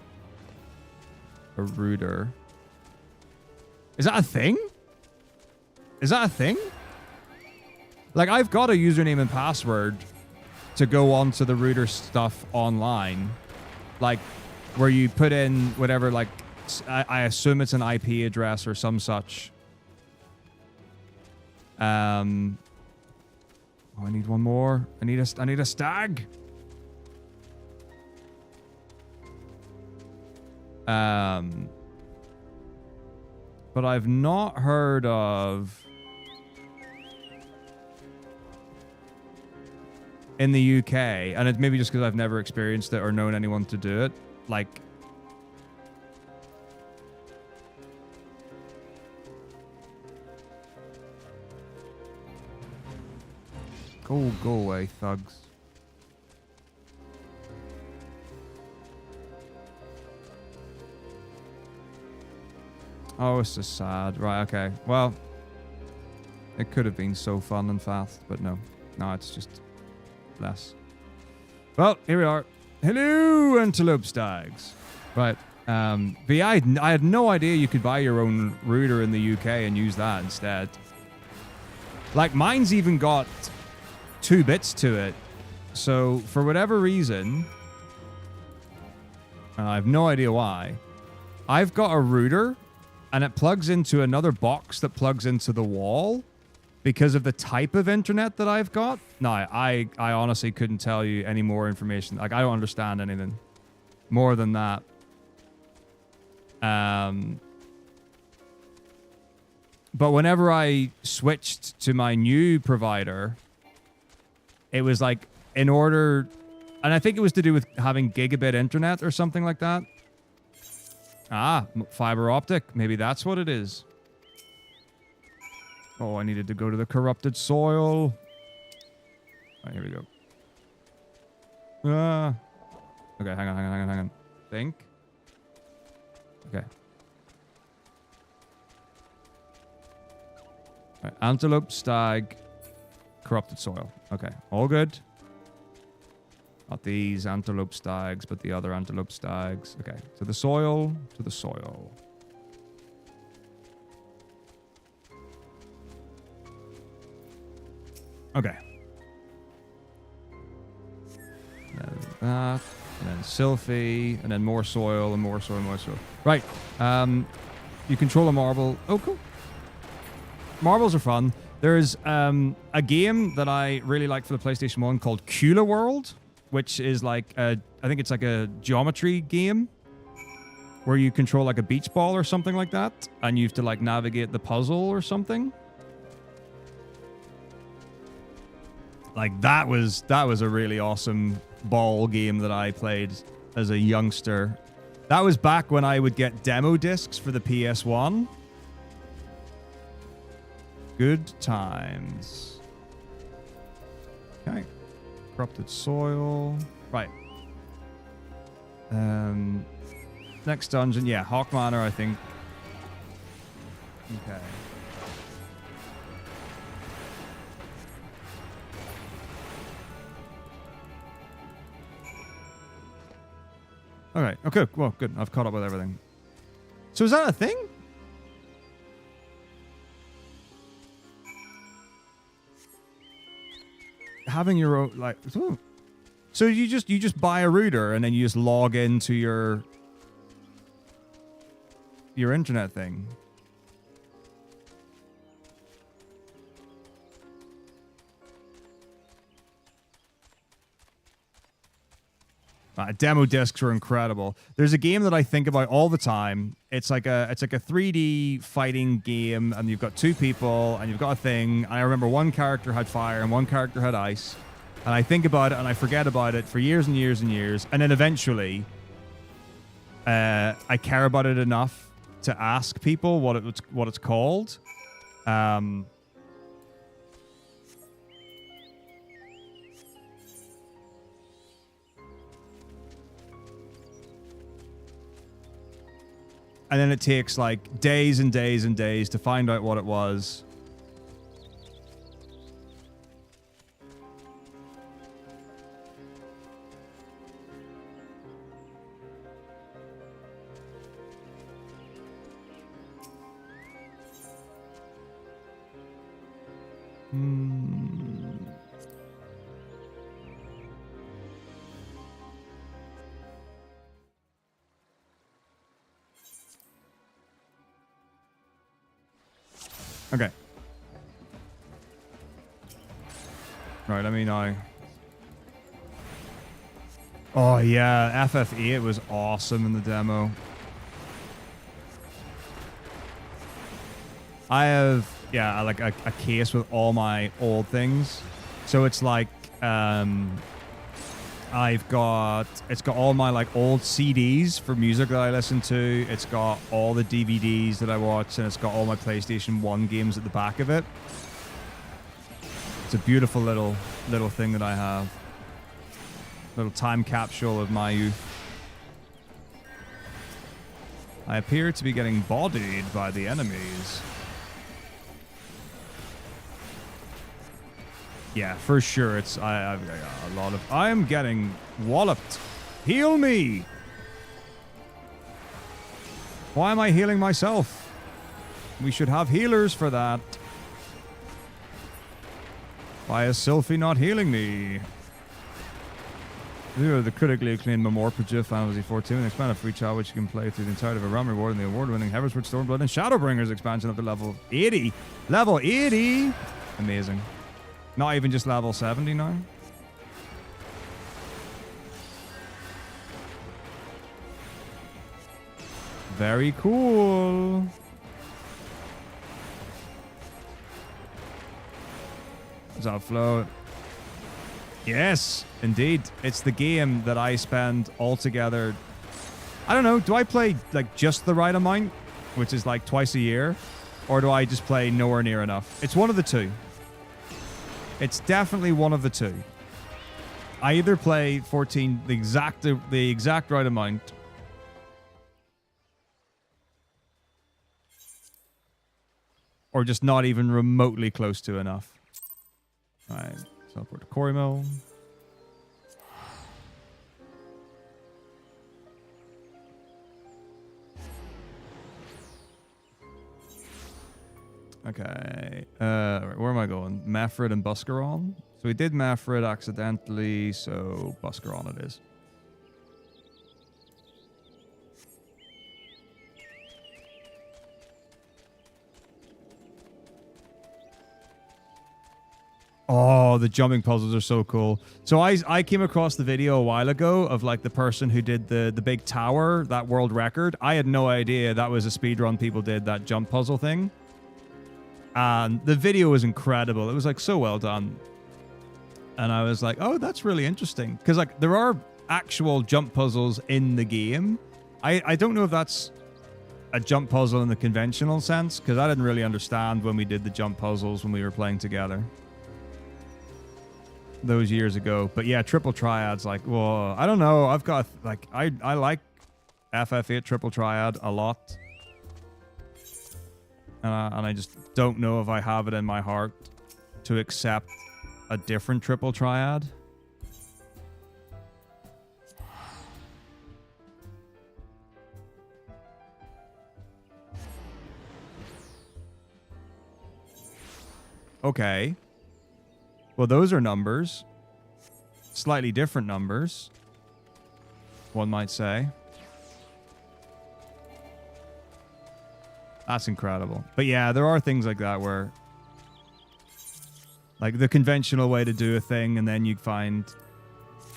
a router. Is that a thing? Is that a thing? Like, I've got a username and password to go onto the router stuff online. Like, where you put in whatever, like, I assume it's an IP address or some such. Oh, I need one more. I need a stag. But I've not heard of in the UK, and it's maybe just because I've never experienced it or known anyone to do it, like, go away, thugs. Oh, it's just sad. Right, okay. Well, it could have been so fun and fast, but no. No, it's just less. Well, here we are. Hello, antelope stags. Right. But yeah, I had no idea you could buy your own router in the UK and use that instead. Like, mine's even got 2 bits to it. So, for whatever reason, and I have no idea why, I've got a router, and it plugs into another box that plugs into the wall because of the type of internet that I've got. No, I honestly couldn't tell you any more information. Like, I don't understand anything more than that. But whenever I switched to my new provider, it was like, in order, and I think it was to do with having gigabit internet or something like that. Ah, fiber optic. Maybe that's what it is. Oh, I needed to go to the corrupted soil. All right, here we go. Okay, hang on. Think. Okay. All right, antelope, stag, corrupted soil. Okay, all good. Not these antelope stags, but the other antelope stags. Okay, to the soil, to the soil. Okay. And then that, and then Sylphie, and then more soil, and more soil, more soil. Right. You control a marble. Oh, cool. Marbles are fun. There's a game that I really like for the PlayStation 1 called Kula World, which is like I think it's like a geometry game where you control like a beach ball or something like that, and you have to like navigate the puzzle or something. Like that was a really awesome ball game that I played as a youngster. That was back when I would get demo discs for the PS1. Good times. Okay. Corrupted soil. Right. Next dungeon. Yeah, Hawk Manor, I think. Okay. Okay. Okay. Well, good. I've caught up with everything. So is that a thing? Having your own, like, ooh. So you just buy a router and then you just log into your internet thing. Demo discs are incredible. There's a game that I think about all the time. It's like a 3D fighting game, and you've got 2 people, and you've got a thing. And I remember one character had fire and one character had ice, and I think about it and I forget about it for years and years and years, and then eventually, I care about it enough to ask people what it's called. And then it takes like days and days and days to find out what it was. Okay. Right, let me know. Oh, yeah. FF8 was awesome in the demo. I have, yeah, like a case with all my old things. So it's like, I've got, it's got all my like old CDs for music that I listen to. It's got all the DVDs that I watch, and it's got all my PlayStation 1 games at the back of it. It's a beautiful little thing that I have. Little time capsule of my youth. I appear to be getting bodied by the enemies. Yeah, for sure. It's I've got a lot of. I am getting walloped. Heal me. Why am I healing myself? We should have healers for that. Why is Sylphie not healing me? The critically acclaimed Memoir Final Fantasy 14, an expanded free trial which you can play through the entirety of a realm, rewarding the award-winning Heavenward Stormblood and Shadowbringers expansion up to level 80. Level 80! Amazing. Not even just level 70 now. Very cool. Does that flow? Yes, indeed. It's the game that I spend altogether. I don't know. Do I play like just the right amount, which is like twice a year, or do I just play nowhere near enough? It's one of the two. It's definitely one of the two. I either play 14 the exact right amount, or just not even remotely close to enough. All right. Teleport to Quarry Mill. Okay. Where am I going? Mafrid and Buscaron. So we did Mafrid accidentally, so Buscaron it is. Oh, the jumping puzzles are so cool. So I came across the video a while ago of like the person who did the big tower, that world record. I had no idea that was a speedrun people did, that jump puzzle thing. And the video was incredible. It was like so well done. And I was like, oh, that's really interesting. Because like there are actual jump puzzles in the game. I don't know if that's a jump puzzle in the conventional sense, because I didn't really understand when we did the jump puzzles when we were playing together those years ago. But yeah, triple triads, like, well, I don't know. I've got like I like FF8 triple triad a lot, and I just don't know if I have it in my heart to accept a different triple triad. Okay. Well, those are numbers. Slightly different numbers, one might say. That's incredible. But yeah, there are things like that where, like the conventional way to do a thing, and then you find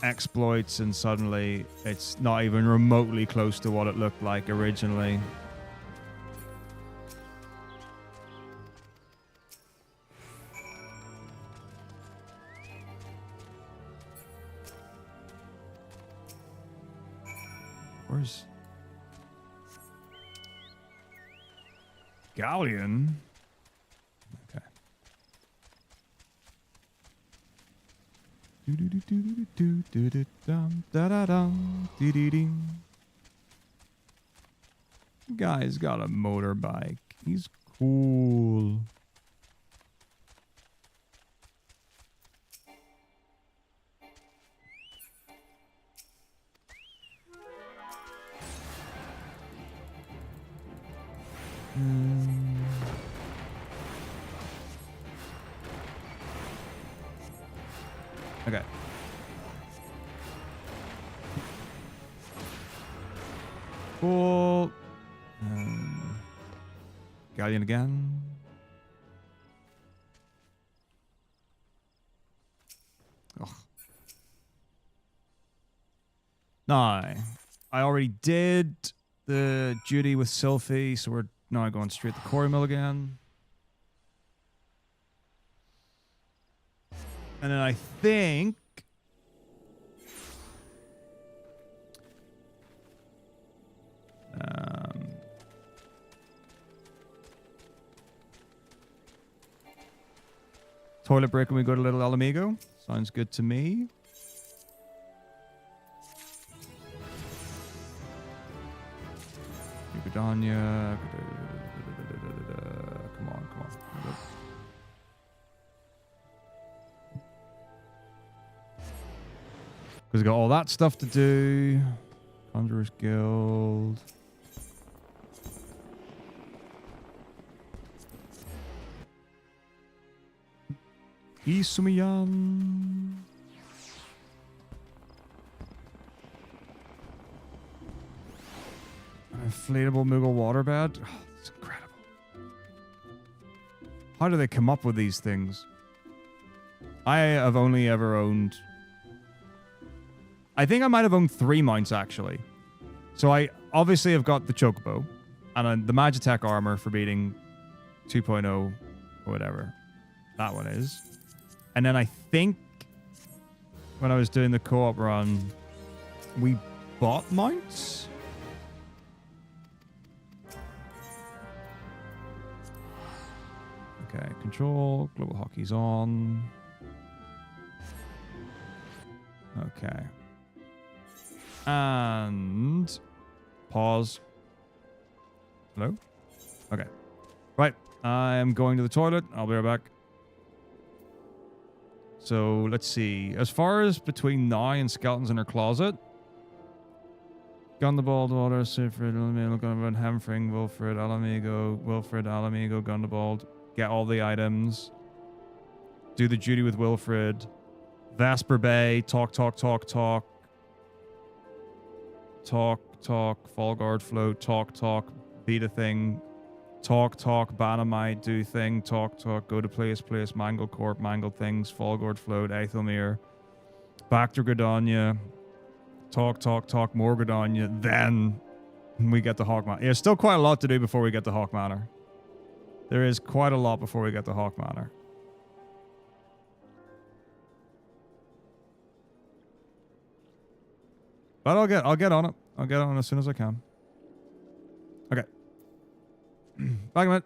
exploits and suddenly it's not even remotely close to what it looked like originally. Where's Galleon? Okay. Guy's got a motorbike. He's cool. Okay. Cool. Galleon again. Ugh. No, I already did the duty with Sylphie, so we're now going straight to Quarry Mill again. And then I think... toilet break and we go to Little Alamigo. Sounds good to me. Ubadanya. Come on, come on. Because we got all that stuff to do. Conjurer's Guild. Isumiyan. An inflatable Moogle waterbed. Oh, that's incredible. How do they come up with these things? I have only ever owned... I think I might have owned 3 mounts, actually. So I obviously have got the Chocobo and the Magitech armor for beating 2.0 or whatever that one is. And then I think when I was doing the co-op run, we bought mounts. Okay, control, global hockey's on. Okay. And pause. Hello? Okay. Right. I am going to the toilet. I'll be right back. So let's see. As far as between now and skeletons in her closet, Gundabald, Water, Sifrid, Alamigo, Gunabald, Hamfring, Wilfred, Alamigo, Gundabald. Get all the items. Do the duty with Wilfred. Vesper Bay, talk. Fallguard float, talk. Beat a thing. Talk, Banamite, do thing, talk, go to place, Mangle Corp, Mangle things, Fallguard float, Aethelmere, back to Gridania, talk, more Gridania, then we get to Hawk Manor. There's still quite a lot to do before we get to Hawk Manor. There is quite a lot before we get to Hawk Manor. But I'll get on it. I'll get on it as soon as I can. Okay. Back a minute.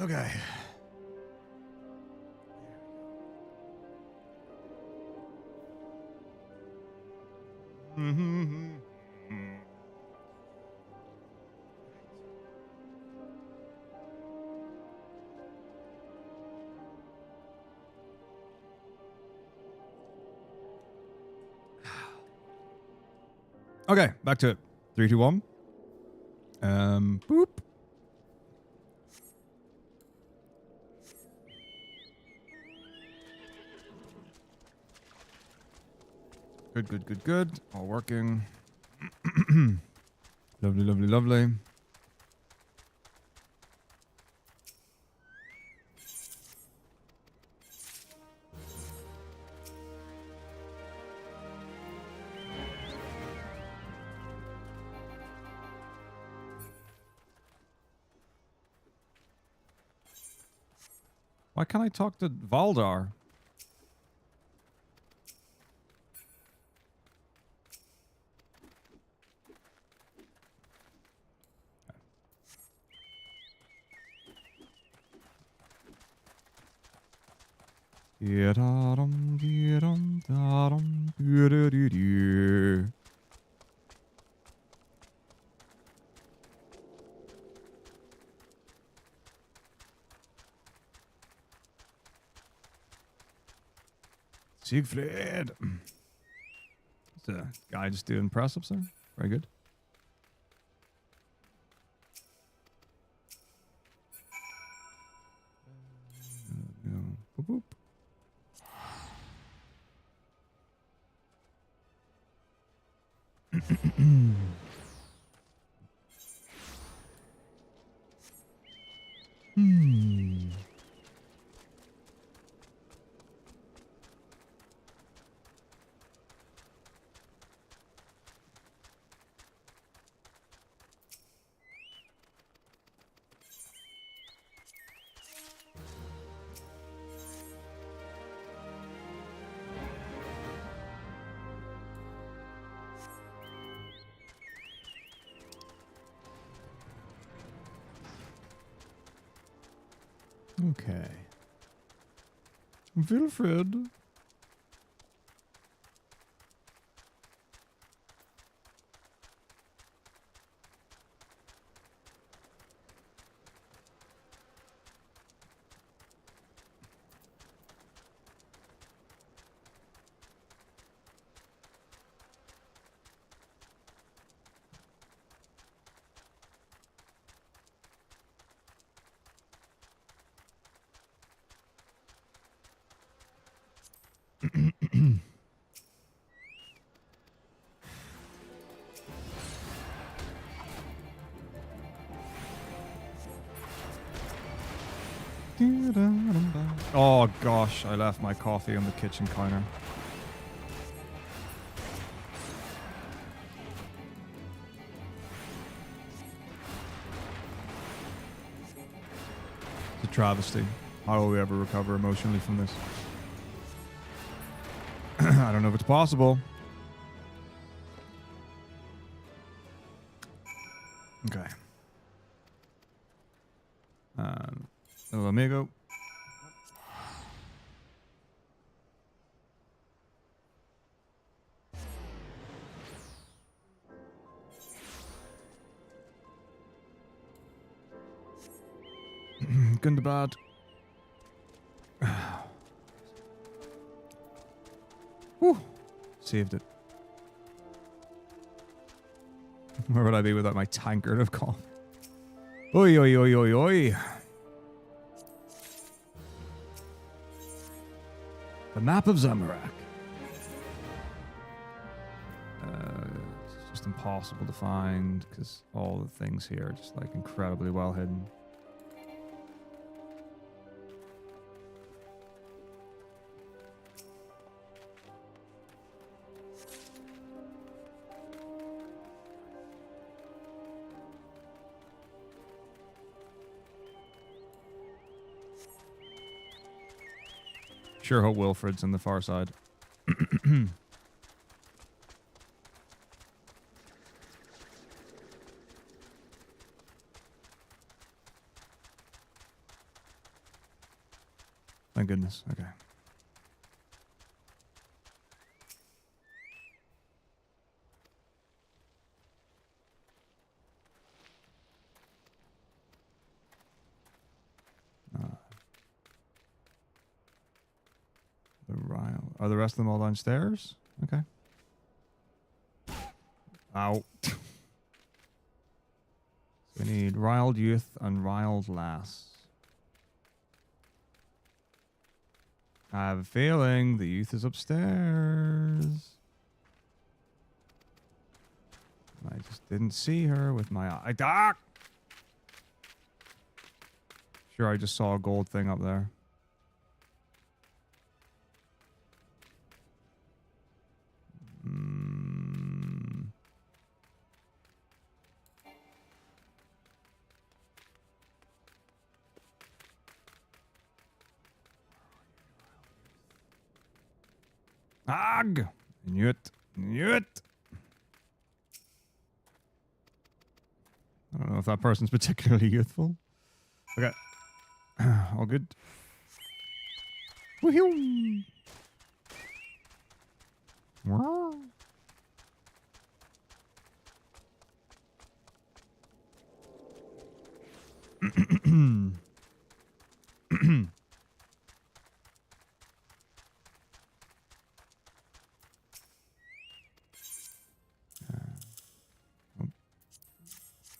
Okay. Mm-hmm. Okay, back to it. 3, 2, 1. Boop. Good, good, good, good. All working. Lovely, lovely, lovely. Why can't I talk to Valdar? Siegfried. It's a guy just doing press-ups there. Very good. Boop, boop. Okay. Wilfred. Oh gosh, I left my coffee on the kitchen counter. It's a travesty. How will we ever recover emotionally from this? I don't know if it's possible. Okay. Hello, amigo. Gundabad. Whew. Saved it. Where would I be without my tankard of coffee? Oi, oi, oi, oi, oi. The map of Zamorak. It's just impossible to find because all the things here are just like incredibly well hidden. Sure hope Wilfred's on the far side. thank goodness. Okay. Are the rest of them all downstairs? Okay. Ow. So we need riled youth and riled lass. I have a feeling the youth is upstairs. I just didn't see her with my eye. Ah! Sure, I just saw a gold thing up there. Ag! Knew it. Knew it. I don't know if that person's particularly youthful. Okay. All good. Woohoo! Wow.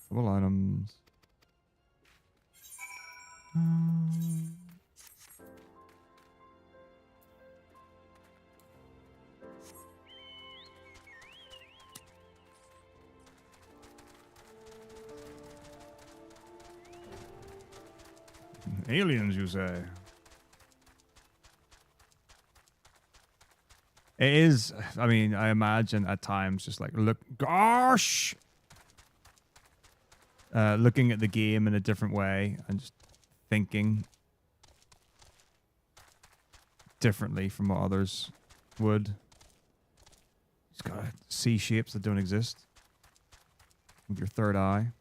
Double items. Aliens, you say? It is, I mean, I imagine at times just like, look, gosh! Looking at the game in a different way and just thinking differently from what others would. Just gotta see shapes that don't exist with your third eye.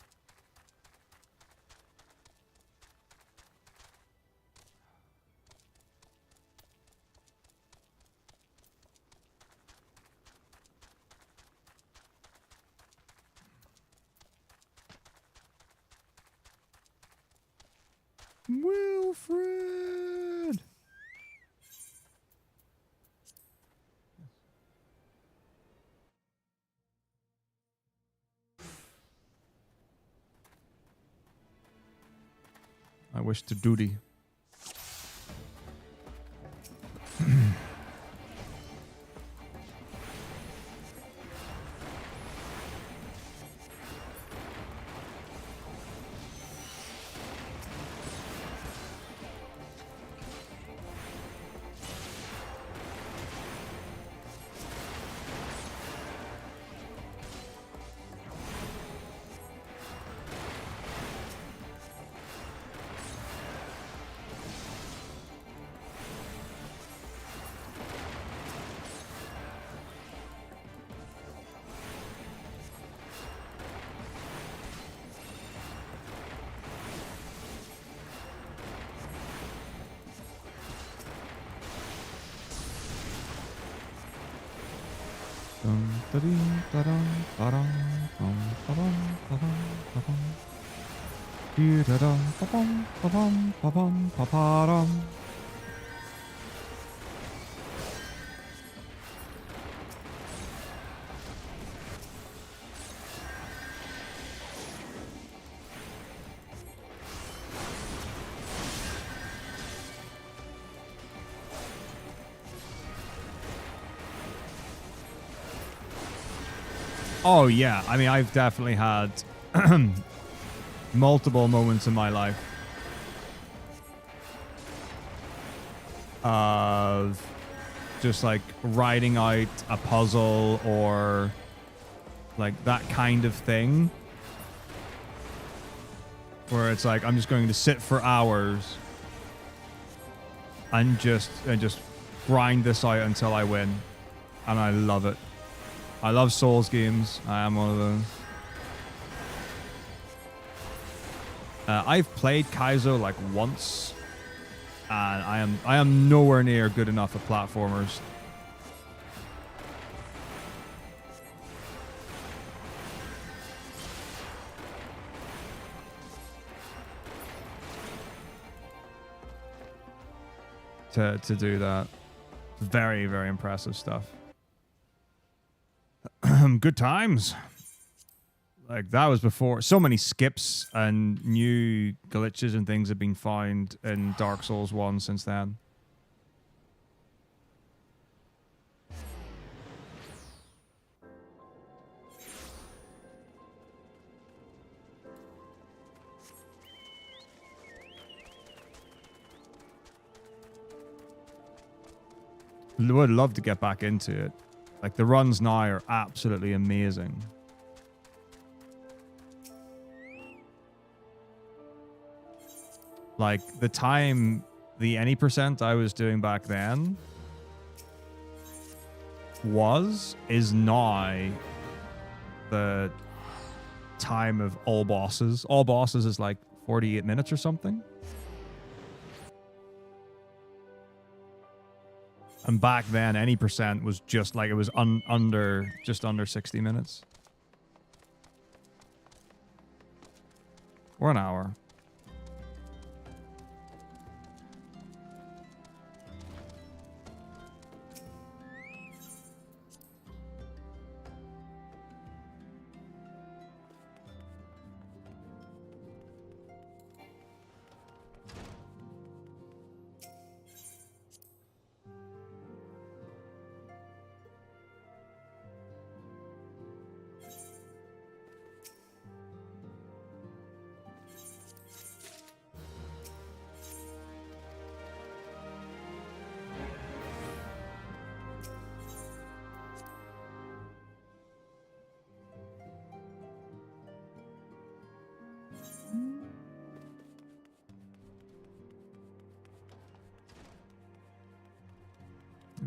Wilfred! I wish to duty. Oh, yeah. I mean, I've definitely had multiple moments in my life of just like writing out a puzzle or like that kind of thing where it's like I'm just going to sit for hours and just grind this out until I win, and I love it. I love Souls games. I am one of those. I've played Kaizo like once And I am nowhere near good enough at platformers. To do that. Very, very impressive stuff. Good times. Like, that was before. So many skips and new glitches and things have been found in Dark Souls 1 since then. Would love to get back into it. Like, the runs now are absolutely amazing. Like, the time, the any percent I was doing back then is now the time of all bosses. All bosses is like 48 minutes or something. And back then, any percent was just like, it was just under 60 minutes. Or an hour.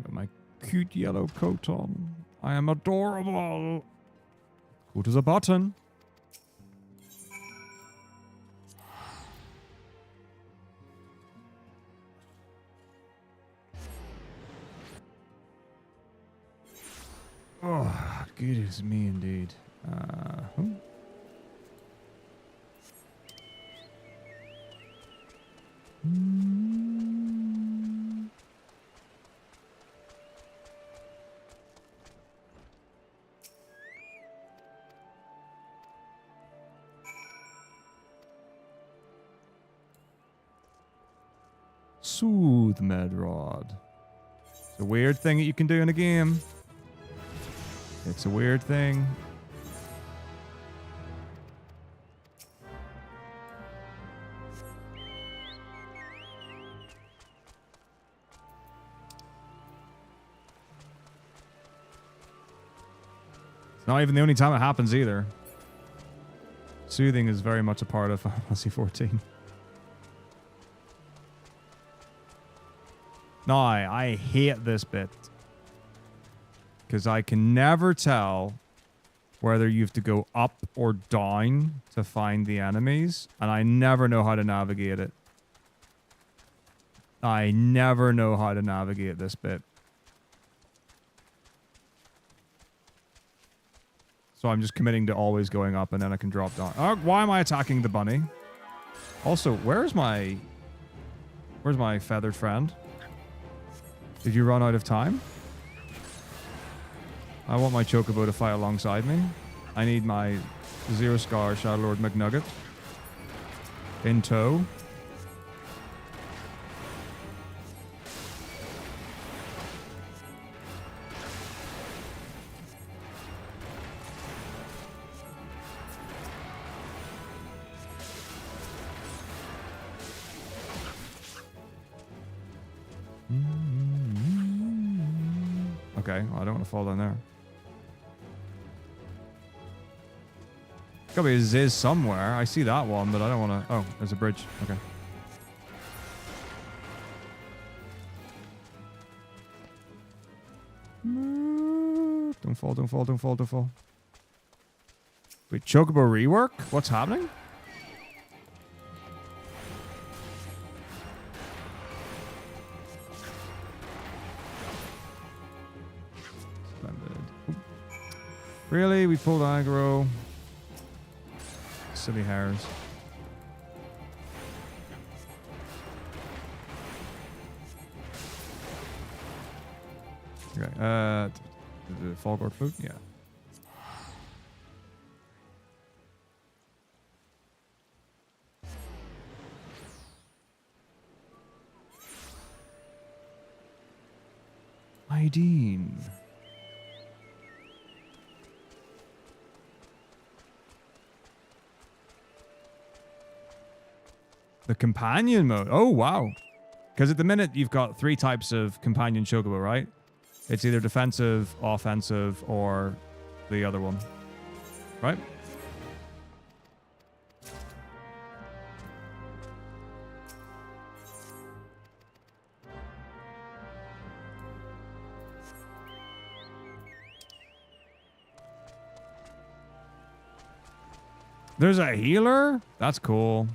Got my cute yellow coat on. I am adorable. Cool as a button. Oh, good as me indeed. Soothe med rod. It's a weird thing that you can do in a game. It's a weird thing. It's not even the only time it happens either. Soothing is very much a part of Final Fantasy 14. No, I hate this bit. Because I can never tell whether you have to go up or down to find the enemies. And I never know how to navigate it. I never know how to navigate this bit. So I'm just committing to always going up and then I can drop down. Why am I attacking the bunny? Also, where's my feathered friend? Did you run out of time? I want my chocobo to fight alongside me. I need my Zero Scar Shadowlord McNugget in tow. Okay, well, I don't want to fall down there. Gotta be a Ziz somewhere. I see that one, but I don't want to... Oh, there's a bridge. Okay. Don't fall, don't fall, don't fall, don't fall. Wait, Chocobo rework? What's happening? Splendid. Oop. Really? We pulled aggro? Silly hairs. Okay. The Fall Guard Flute? Yeah. Ideen. The companion mode. Oh, wow. Because at the minute, you've got 3 types of companion chocobo, right? It's either defensive, offensive, or the other one. Right? There's a healer? That's cool.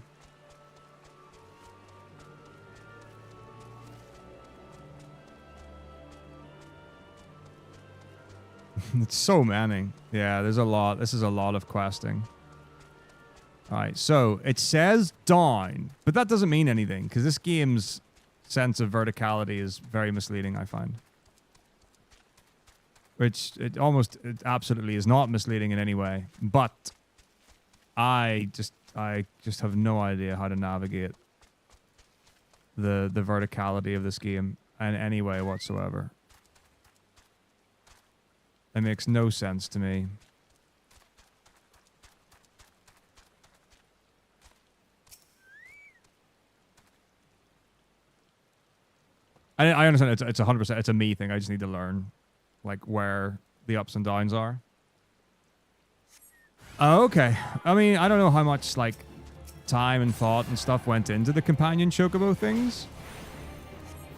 It's so many. Yeah, there's a lot. This is a lot of questing. All right, so it says down, but that doesn't mean anything because this game's sense of verticality is very misleading, I find. Which it absolutely is not misleading in any way, but I just have no idea how to navigate the verticality of this game in any way whatsoever. It makes no sense to me. I understand it's 100%. It's a me thing. I just need to learn, like, where the ups and downs are. Oh, okay. I mean, I don't know how much, like, time and thought and stuff went into the companion chocobo things.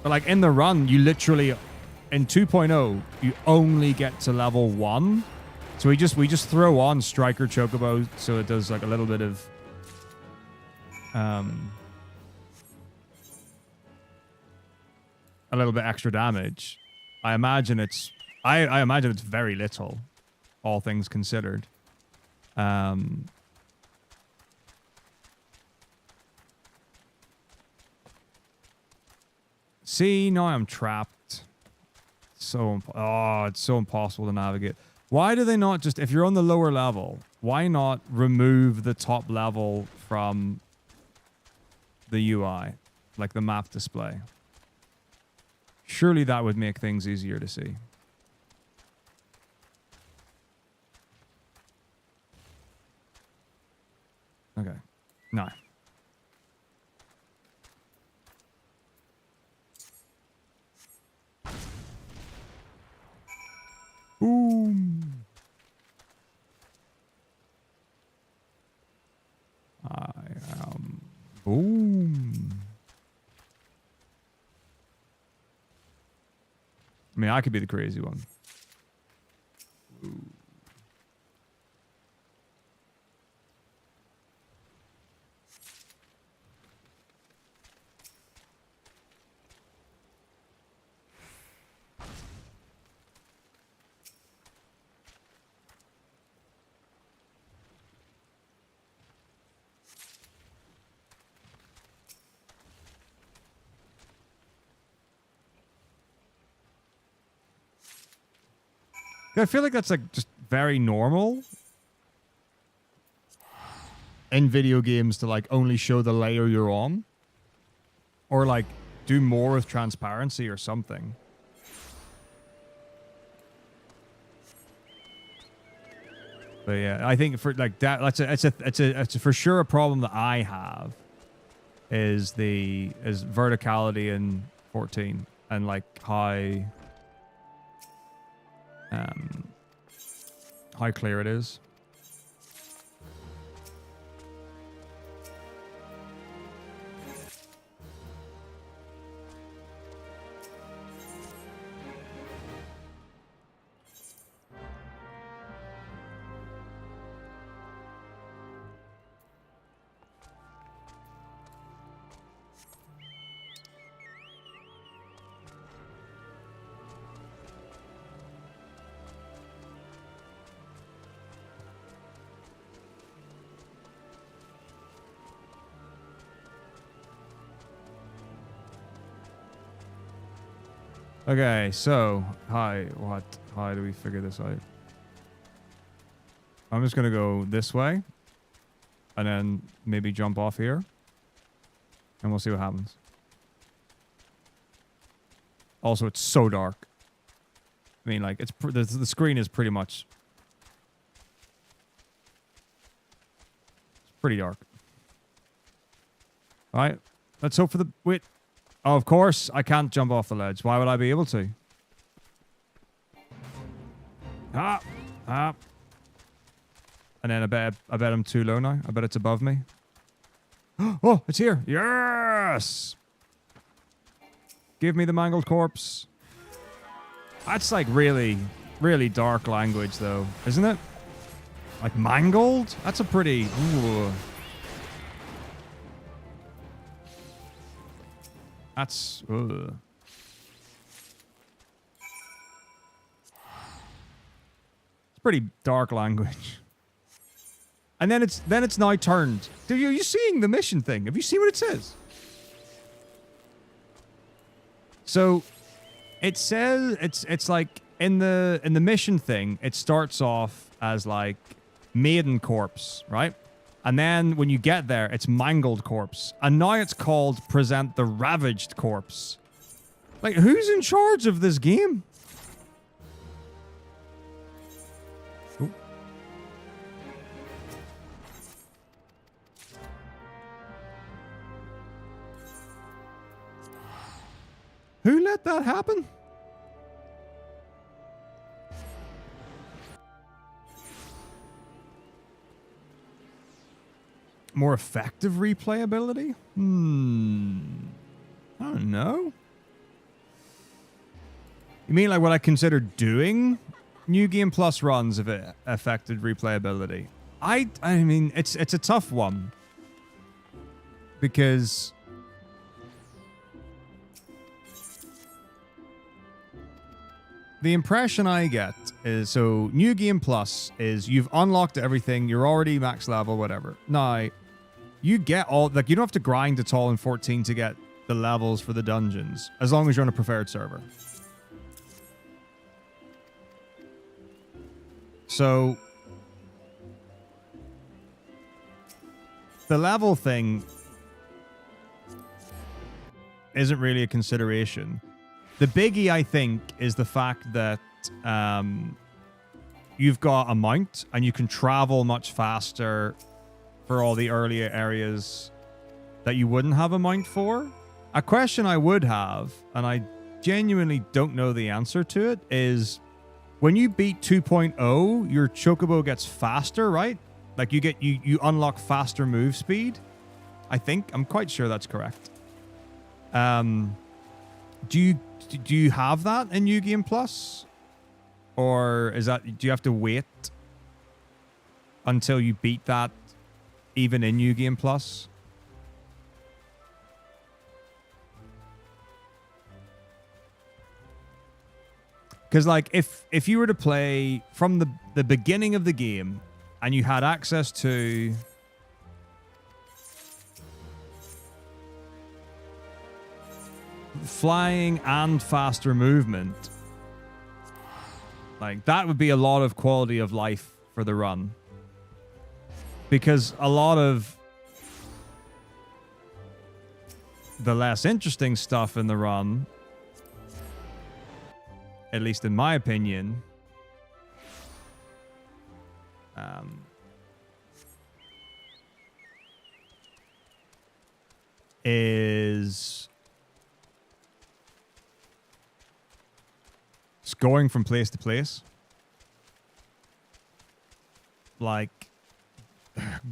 But, like, in the run, you literally, in 2.0, you only get to level 1. So we just throw on Striker Chocobo so it does, like, a little bit of... a little bit extra damage. I imagine it's... I imagine it's very little, all things considered. See, now I'm trapped. So, it's so impossible to navigate. Why do they not just, if you're on the lower level, why not remove the top level from the UI, like the map display? Surely that would make things easier to see. Okay. No. Boom. I am... Boom. I mean, I could be the crazy one. Ooh. I feel like that's like just very normal in video games to like only show the layer you're on, or like do more with transparency or something. But yeah, I think for like that, it's for sure a problem that I have is verticality in 14 and like how clear it is. Okay, so how do we figure this out? I'm just gonna go this way, and then maybe jump off here, and we'll see what happens. Also, it's so dark. I mean, like, the screen is pretty much... It's pretty dark. Alright, let's hope for the... Wait. Oh, of course, I can't jump off the ledge. Why would I be able to? Ah! Ah! And then I bet I'm too low now. I bet it's above me. Oh, it's here. Yes! Give me the mangled corpse. That's like really, really dark language though, isn't it? Like mangled? That's a pretty... Ooh. That's... Ugh. It's pretty dark language. And then it's now turned. Are you seeing the mission thing? Have you seen what it says? So it says it's like in the mission thing, it starts off as like maiden corpse, right? And then when you get there, it's mangled corpse. And now it's called present the ravaged corpse. Like, who's in charge of this game? Ooh. Who let that happen? More effective replayability? I don't know. You mean like what I consider doing New Game Plus runs if it affected replayability? I mean, it's a tough one. Because... the impression I get is, so New Game Plus is you've unlocked everything, you're already max level, whatever. Now, you get all, like, you don't have to grind at all in 14 to get the levels for the dungeons, as long as you're on a preferred server. So, the level thing isn't really a consideration. The biggie, I think, is the fact that you've got a mount and you can travel much faster for all the earlier areas that you wouldn't have a mount for. A question I would have, and I genuinely don't know the answer to it, is when you beat 2.0, your chocobo gets faster, right? Like you unlock faster move speed. I'm quite sure that's correct. Do you have that in New Game Plus? Or do you have to wait until you beat that even in New Game Plus? Because like if you were to play from the beginning of the game and you had access to flying and faster movement, like that would be a lot of quality of life for the run, because a lot of the less interesting stuff in the run, at least in my opinion, is just going from place to place. Like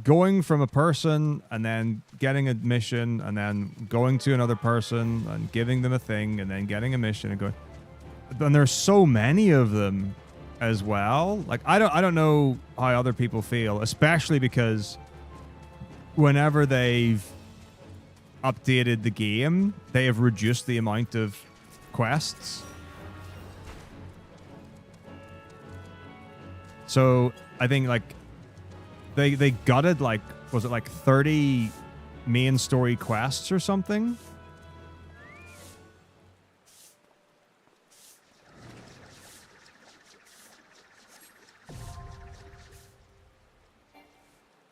going from a person and then getting a mission and then going to another person and giving them a thing and then getting a mission and going. And there's so many of them as well. Like I don't know how other people feel, especially because whenever they've updated the game, they have reduced the amount of quests. So I think like they gutted like, was it like 30 main story quests or something?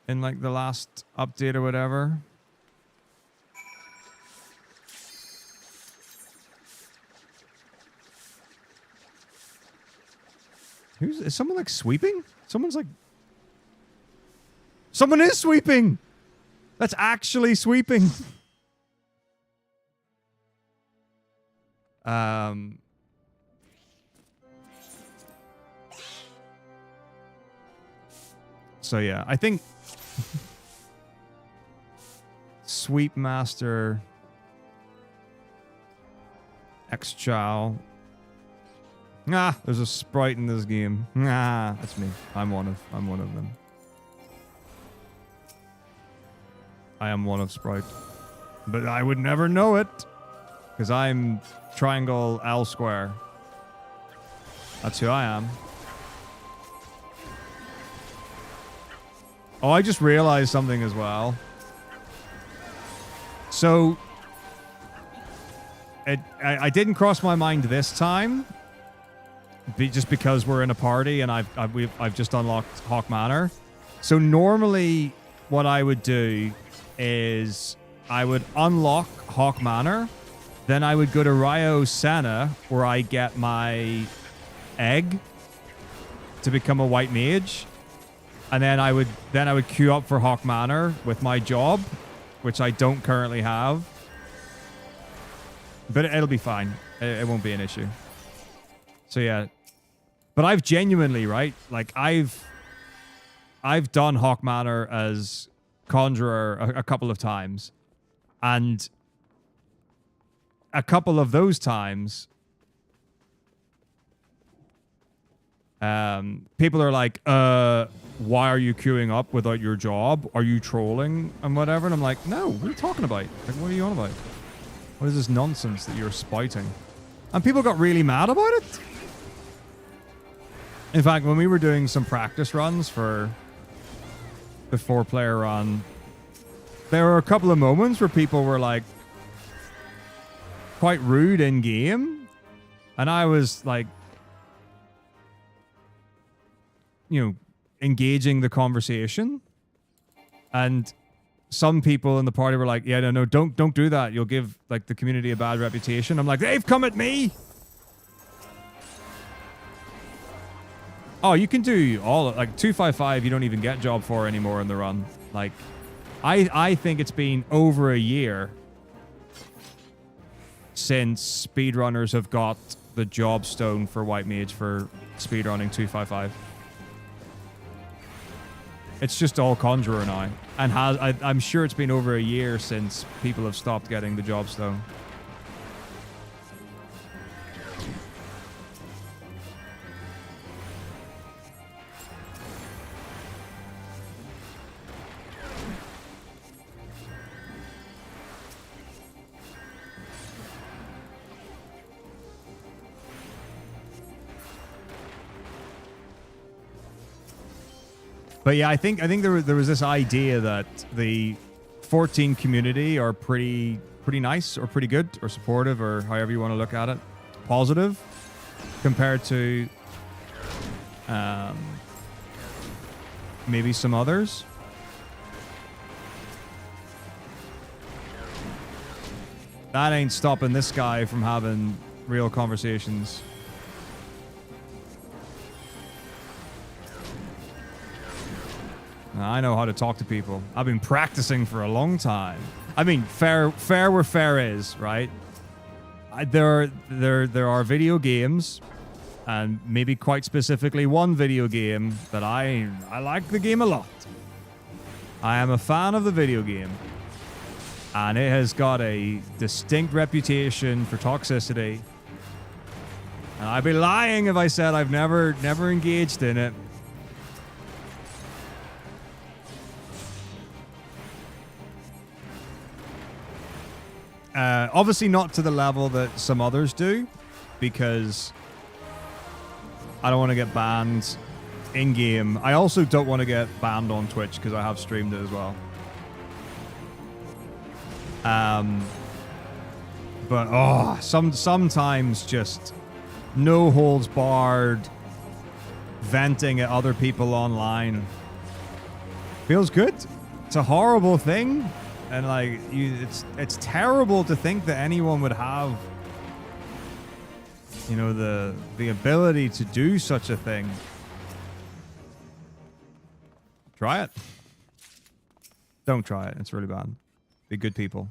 in like the last update or whatever. Is someone like sweeping? Someone is sweeping. That's actually sweeping. So yeah, I think Sweep Master X-Chow. Ah, there's a sprite in this game. Ah, that's me. I'm one of them. I am one of Sprite. But I would never know it. Because I'm Triangle L Square. That's who I am. Oh, I just realized something as well. So, I didn't cross my mind this time. Just because we're in a party and I've just unlocked Hawk Manor. So normally what I would do is I would unlock Hawk Manor, then I would go to Ryo Senna where I get my egg to become a white mage, and then I would queue up for Hawk Manor with my job, which I don't currently have, but it'll be fine. It won't be an issue. So yeah, but I've genuinely, right, like I've done Hawk Manor as Conjurer a couple of times, and a couple of those times people are like, why are you queuing up without your job? Are you trolling and whatever? And I'm like, no, what are you talking about? Like, what are you on about? What is this nonsense that you're spouting? And people got really mad about it. In fact, when we were doing some practice runs for the 4-player run, there were a couple of moments where people were like quite rude in game, and I was like, you know, engaging the conversation, and some people in the party were like, yeah, no, don't do that. You'll give like the community a bad reputation. I'm like, they've come at me. Oh, you can do all like 255. You don't even get job for anymore in the run. Like, I think it's been over a year since speedrunners have got the job stone for white mage for speedrunning 255. It's just all Conjurer now, and I'm sure it's been over a year since people have stopped getting the job stone. But yeah, I think there was this idea that the 14 community are pretty nice or pretty good or supportive or however you want to look at it, positive compared to maybe some others. That ain't stopping this guy from having real conversations. I know how to talk to people. I've been practicing for a long time. I mean, fair where fair is, right? There are video games, and maybe quite specifically one video game that I like the game a lot. I am a fan of the video game, and it has got a distinct reputation for toxicity. And I'd be lying if I said I've never engaged in it. Obviously not to the level that some others do, because I don't want to get banned in-game. I also don't want to get banned on Twitch because I have streamed it as well. But sometimes just no holds barred venting at other people online Feels good. It's a horrible thing. And like it's terrible to think that anyone would have, you know, the ability to do such a thing. Try it. Don't try it. It's really bad. Be good people.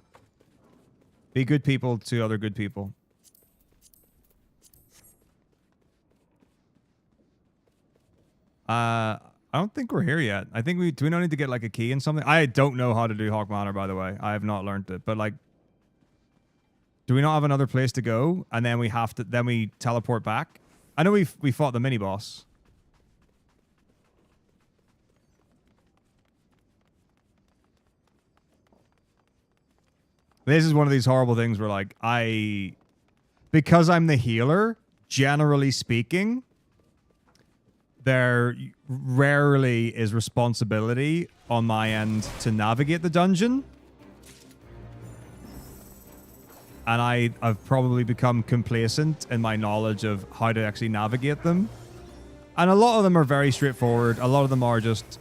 Be good people to other good people. I don't think we're here yet. I think do we not need to get like a key and something? I don't know how to do Hawk Manor, by the way. I have not learned it. But like, do we not have another place to go? And then we teleport back? I know we fought the mini boss. This is one of these horrible things where like because I'm the healer, generally speaking, there rarely is responsibility on my end to navigate the dungeon. And I've probably become complacent in my knowledge of how to actually navigate them. And a lot of them are very straightforward. A lot of them are just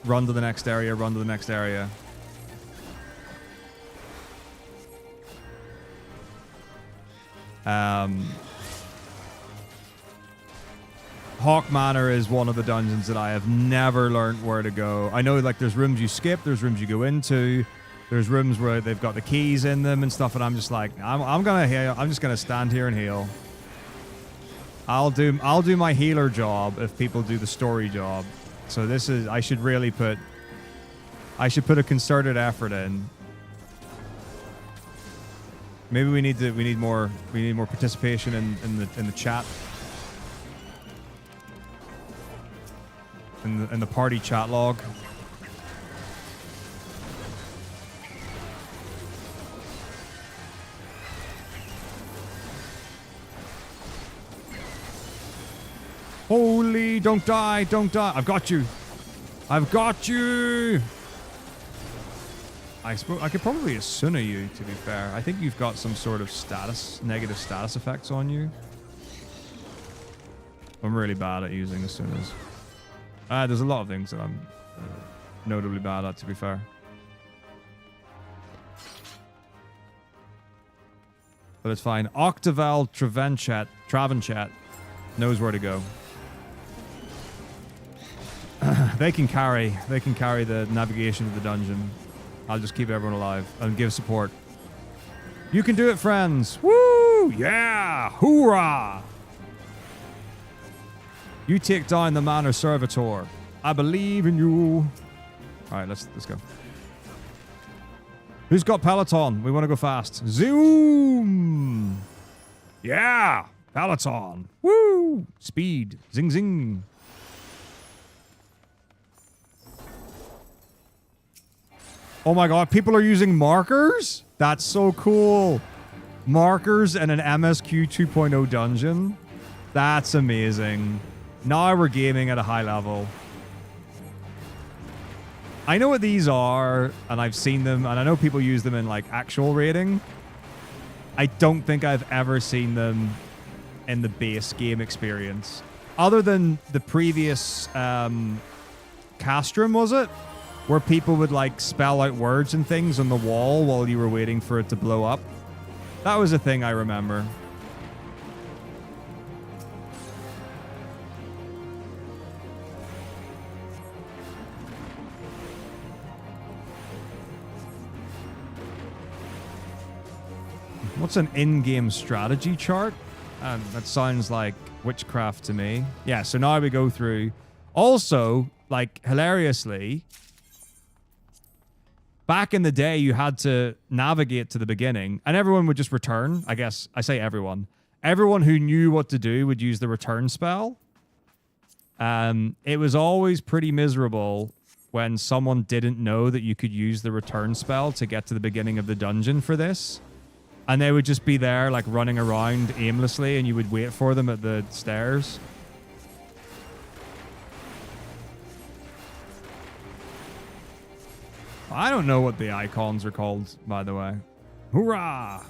run to the next area, run to the next area. Hawk Manor is one of the dungeons that I have never learned where to go. I know like there's rooms you skip, there's rooms you go into, there's rooms where they've got the keys in them and stuff, and I'm just like, I'm just gonna stand here and heal. I'll do my healer job if people do the story job. So this is I should put a concerted effort in. Maybe we need more participation in the chat. In the party chat log. Holy, don't die, don't die. I've got you. I've got you. I suppose I could probably Asuna you, to be fair. I think you've got some sort of negative status effects on you. I'm really bad at using Asunas. There's a lot of things that I'm notably bad at, to be fair. But it's fine. Octavel Travenchat knows where to go. They can carry the navigation of the dungeon. I'll just keep everyone alive and give support. You can do it, friends. Woo! Yeah! Hoorah! You take down the Manor Servitor. I believe in you. All right, let's go. Who's got Peloton? We want to go fast. Zoom! Yeah! Peloton. Woo! Speed. Zing, zing. Oh my god, people are using markers? That's so cool. Markers in an MSQ 2.0 dungeon? That's amazing. Now we're gaming at a high level. I know what these are, and I've seen them, and I know people use them in like actual raiding. I don't think I've ever seen them in the base game experience. Other than the previous Castrum, was it? Where people would like spell out words and things on the wall while you were waiting for it to blow up. That was a thing I remember. What's an in-game strategy chart? That sounds like witchcraft to me. Yeah, so now we go through. Also, like, hilariously, back in the day, you had to navigate to the beginning, and everyone would just return. I guess I say everyone. Everyone who knew what to do would use the return spell. It was always pretty miserable when someone didn't know that you could use the return spell to get to the beginning of the dungeon for this. And they would just be there, like, running around aimlessly, and you would wait for them at the stairs. I don't know what the icons are called, by the way. Hoorah!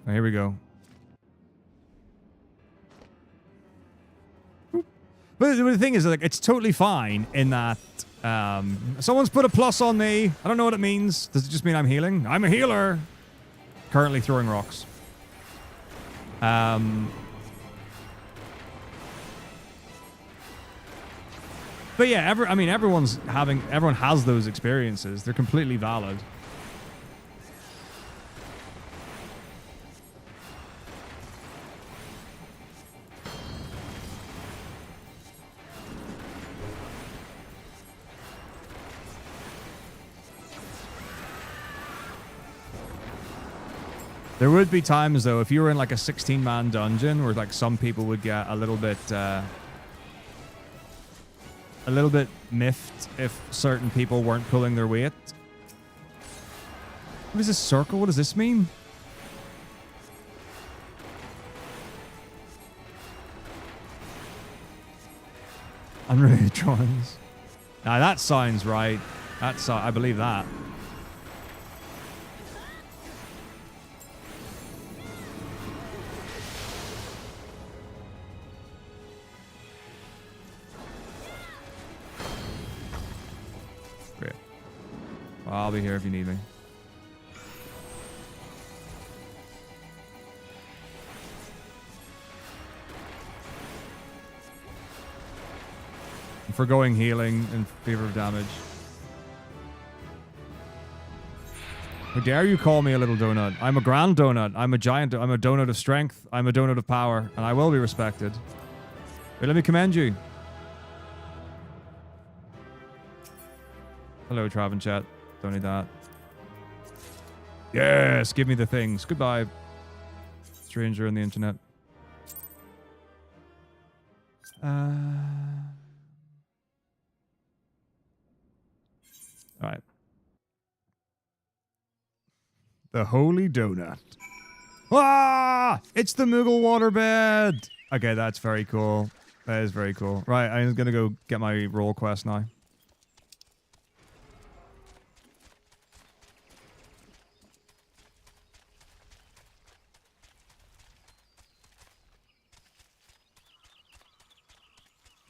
Oh, here we go. But the thing is, like, it's totally fine in that someone's put a plus on me. I don't know what it means. Does it just mean I'm healing? I'm a healer. Currently throwing rocks. But yeah, everyone has those experiences. They're completely valid. There would be times, though, if you were in like a 16-man dungeon where like some people would get a little bit miffed if certain people weren't pulling their weight. What is this circle? What does this mean? Unrelated drawings. Now that sounds right. I believe that. I'll be here if you need me. I'm forgoing healing in favor of damage. How dare you call me a little donut? I'm a grand donut. I'm a giant. I'm a donut of strength. I'm a donut of power, and I will be respected. Wait, let me commend you. Hello, Trav and chat. Don't need that. Yes, give me the things. Goodbye, stranger on the internet. All right. The Holy Donut. Ah! It's the Moogle waterbed! Okay, that's very cool. That is very cool. Right, I'm gonna go get my role quest now.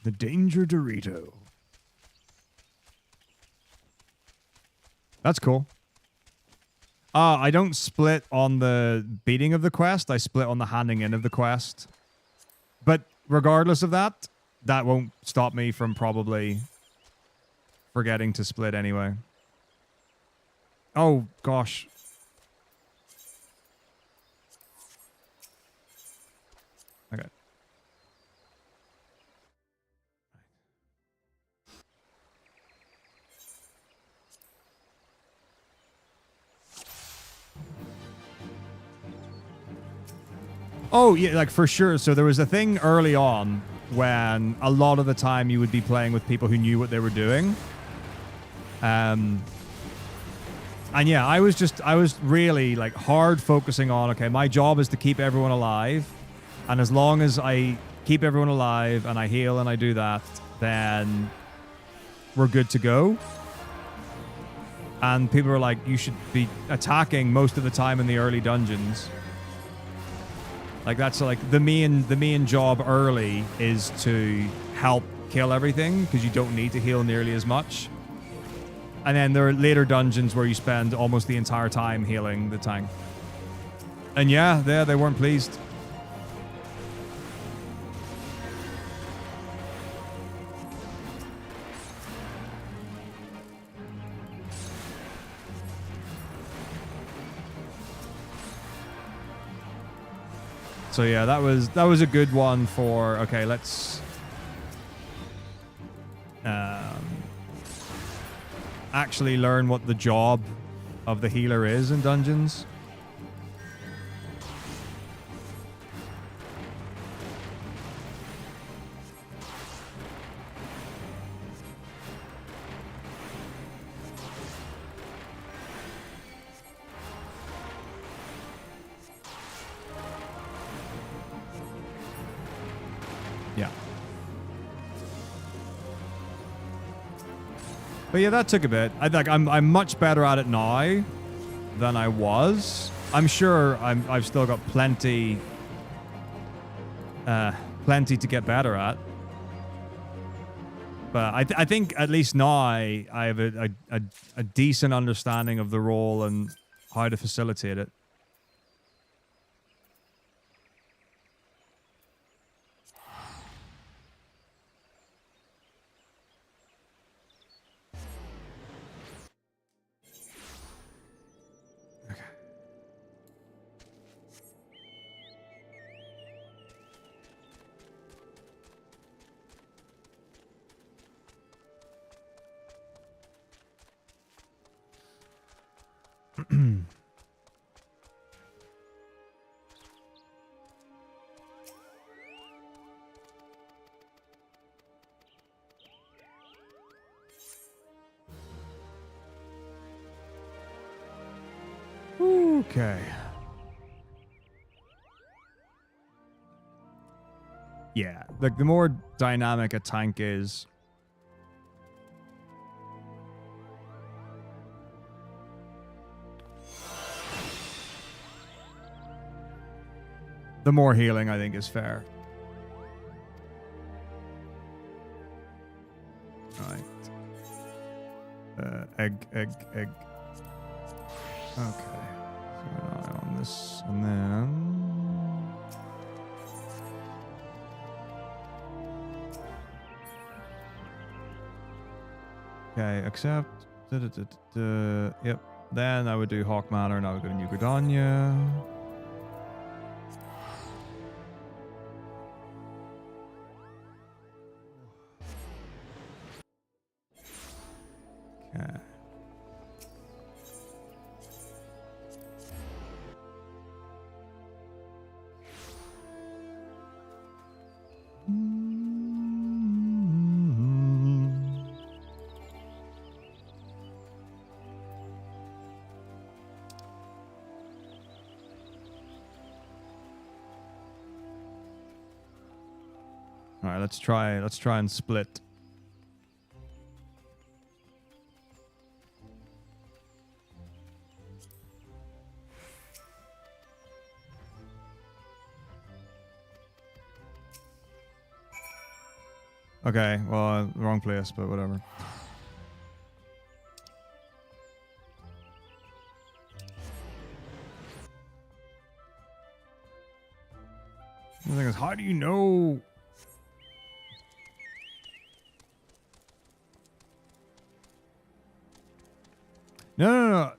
The Danger Dorito. That's cool. I don't split on the beating of the quest. I split on the handing in of the quest. But regardless of that, that won't stop me from probably forgetting to split anyway. Oh, gosh. Okay. Oh, yeah, like for sure. So there was a thing early on when a lot of the time you would be playing with people who knew what they were doing. And yeah, I was really like hard focusing on, okay, my job is to keep everyone alive. And as long as I keep everyone alive and I heal and I do that, then we're good to go. And people were like, you should be attacking most of the time in the early dungeons. Like that's like the main job early is to help kill everything because you don't need to heal nearly as much. And then there are later dungeons where you spend almost the entire time healing the tank. And yeah, they weren't pleased. So yeah, that was a good one for, okay, let's actually learn what the job of the healer is in dungeons. But yeah, that took a bit. I'm much better at it now than I was. I'm sure I've still got plenty to get better at. But I think at least now I have a decent understanding of the role and how to facilitate it. Okay. Yeah, like the more dynamic a tank is, the more healing I think is fair. Right. Egg. Okay. So on this, and then okay, accept. Yep. Then I would do Hawk Manor, and I would go to New Gridania. Okay. All right, let's try and split. Okay, well, wrong place, but whatever. The thing is, how do you know? No.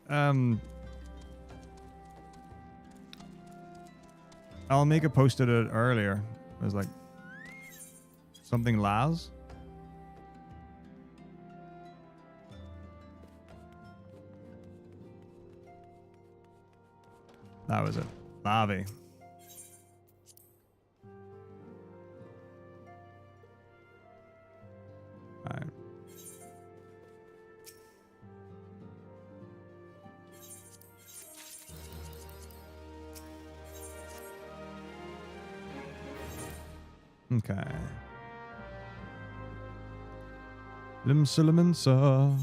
I'll make a posted it earlier. It was like something Laz. That was it. Lavi. Alright. Okay. Limsa.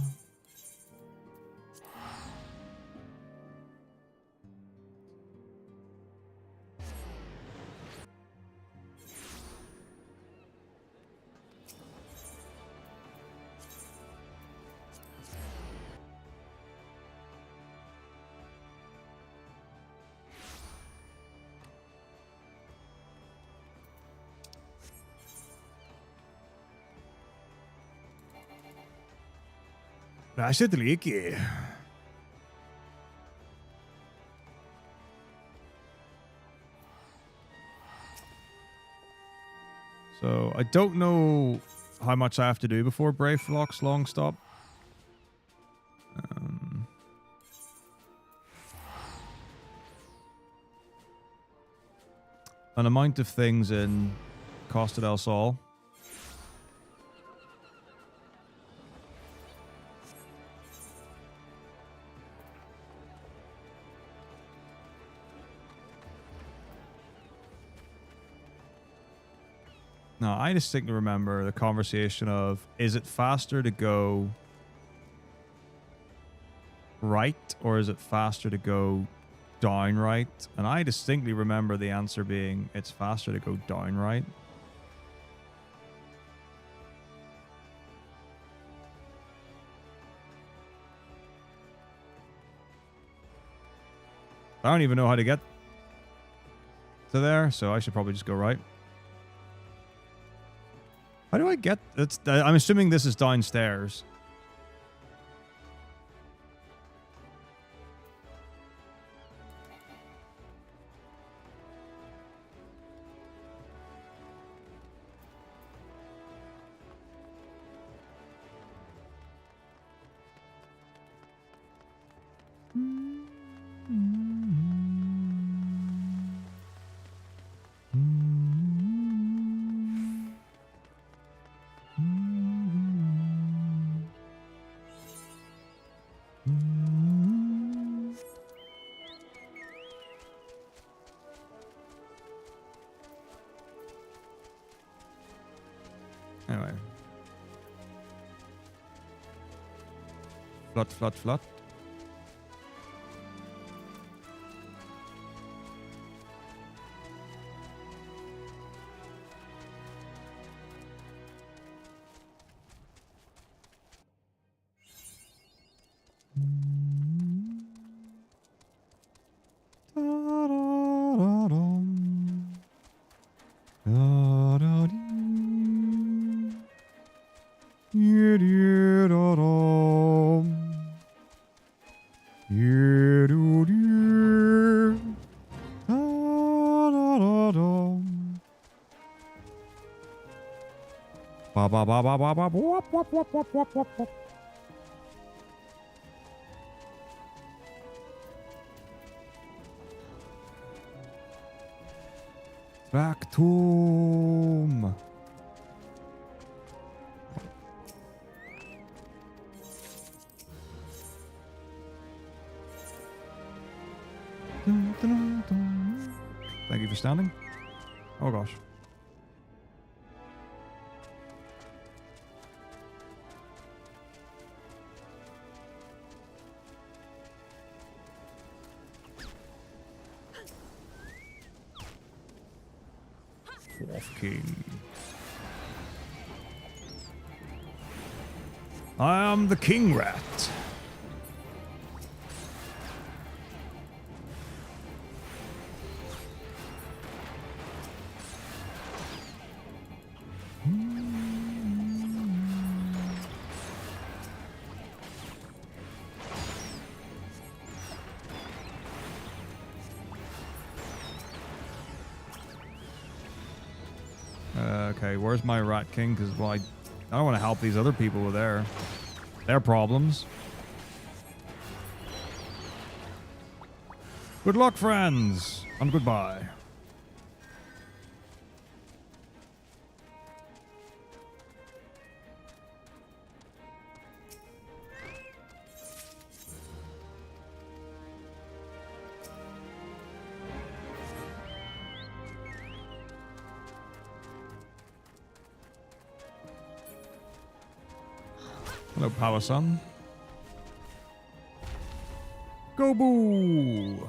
Lascia tricky. So I don't know how much I have to do before Brave Flock's long stop. An amount of things in Costa del Sol. No, I distinctly remember the conversation of, is it faster to go right or is it faster to go down right? And I distinctly remember the answer being, it's faster to go down right. I don't even know how to get to there, so I should probably just go right. How do I get... I'm assuming this is downstairs. Anyway. Flott, flott, flott. Ba ba ba ba ba ba wop wop wop wop wop wop wop. Backtomb. Thank you for standing. Oh gosh. Dwarf King. I am the King Rat. Okay, where's my Rat King? Because, well, I don't want to help these other people with their problems. Good luck, friends, and goodbye. Hello, Power Sun. Go boo!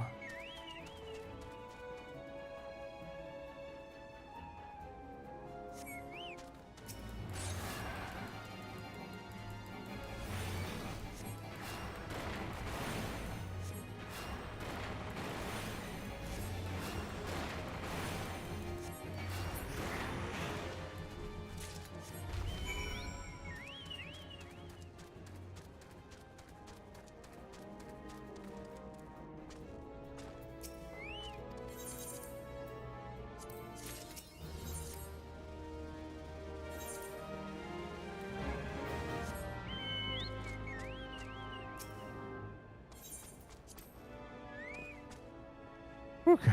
Okay.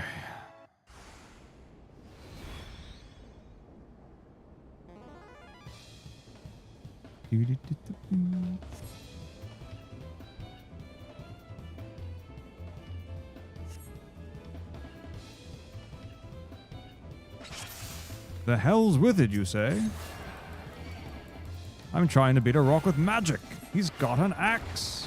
The hell's with it, you say? I'm trying to beat a rock with magic. He's got an axe.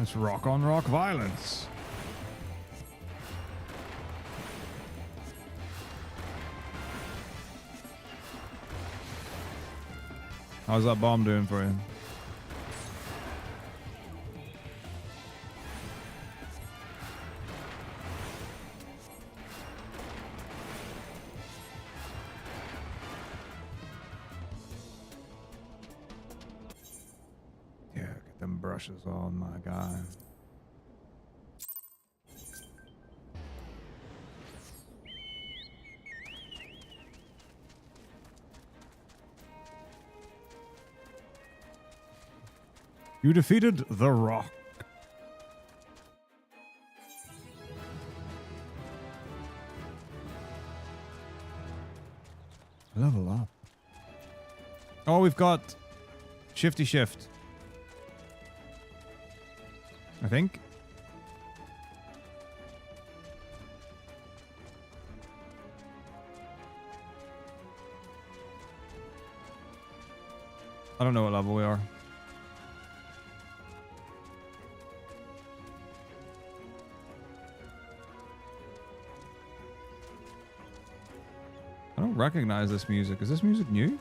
It's rock on rock violence. How's that bomb doing for you? Yeah, get them brushes on, my guy. You defeated the Rock. Level up. Oh, we've got Shifty Shift. I think. I don't know what level we are. I don't recognize this music. Is this music new?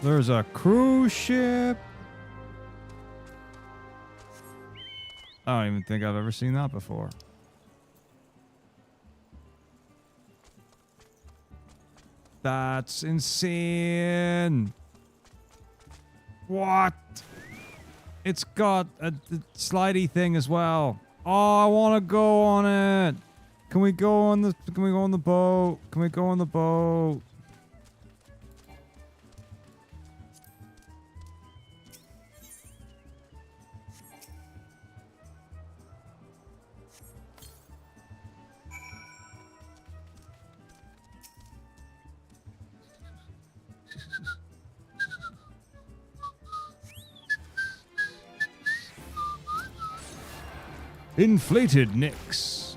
There's a cruise ship. I don't even think I've ever seen that before. That's insane. What? It's got a slidey thing as well. Oh, I want to go on it. Can we go on the boat? Can we go on the boat? Inflated Nicks.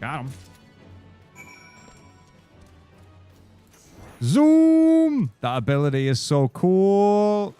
Got him. Zoom! That ability is so cool.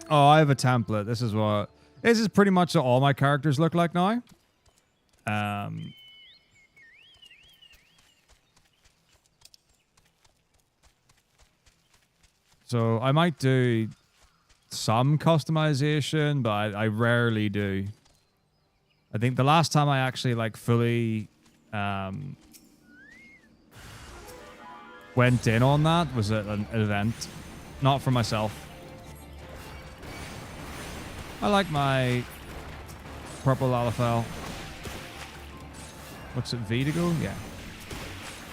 Oh, I have a template. This is pretty much what all my characters look like now. So I might do some customization, but I rarely do. I think the last time I actually like fully went in on that was at an event, not for myself. I like my purple Lalafell. What's it, V to go? Yeah.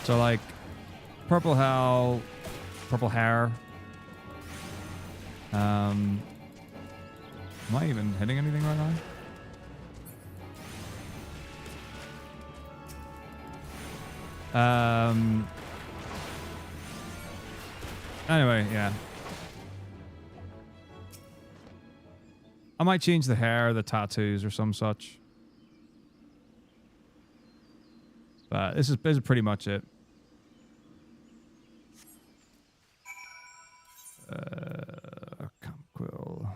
So like purple hell, purple hair. Am I even hitting anything right now? Anyway, yeah. I might change the hair, the tattoos, or some such. But this is pretty much it. Camp Quill.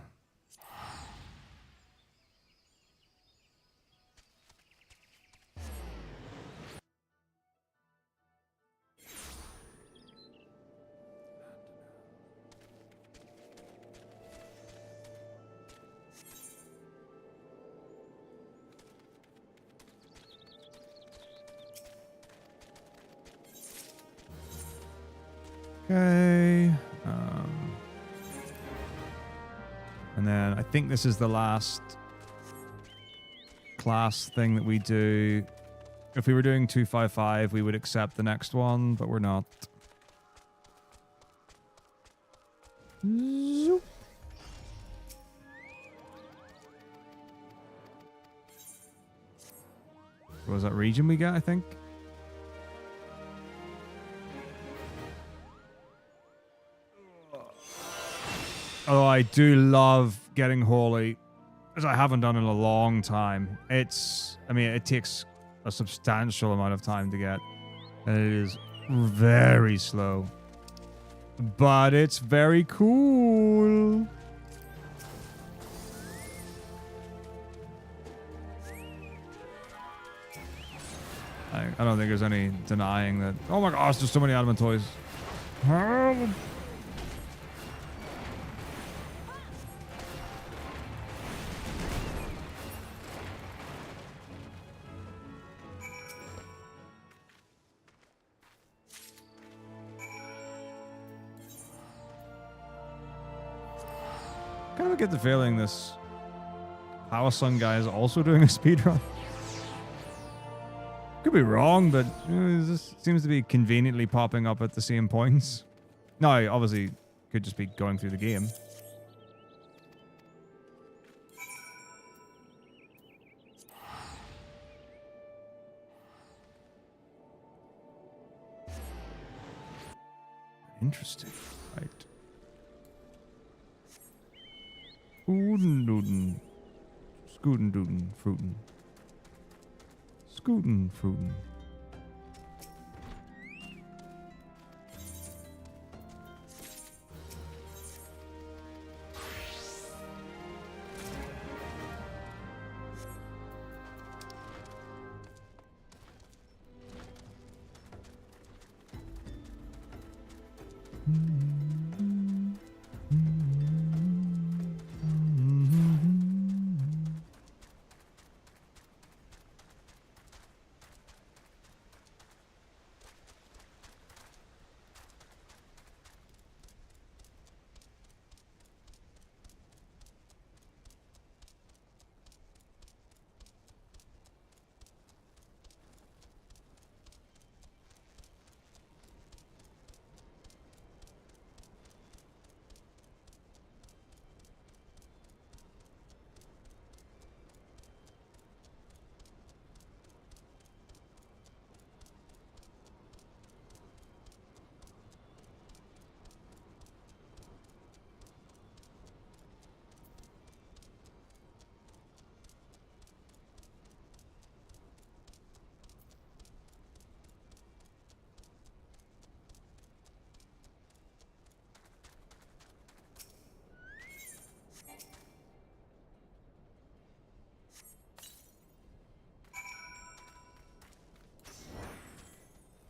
Okay. And then I think this is the last class thing that we do. If we were doing 255, we would accept the next one, but we're not. Zoop. What was that region we get, I think? Oh, I do love getting Holy, as I haven't done in a long time. I mean, it takes a substantial amount of time to get, and it is very slow. But it's very cool. I don't think there's any denying that. Oh my gosh, there's so many adamant toys. Help. Kind of get the feeling this Power Sun guy is also doing a speedrun. Could be wrong, but this seems to be conveniently popping up at the same points. No, obviously could just be going through the game. Interesting. Right. Ooden dooden. Scootin' dooden fruitin'. Scootin' fruitin'.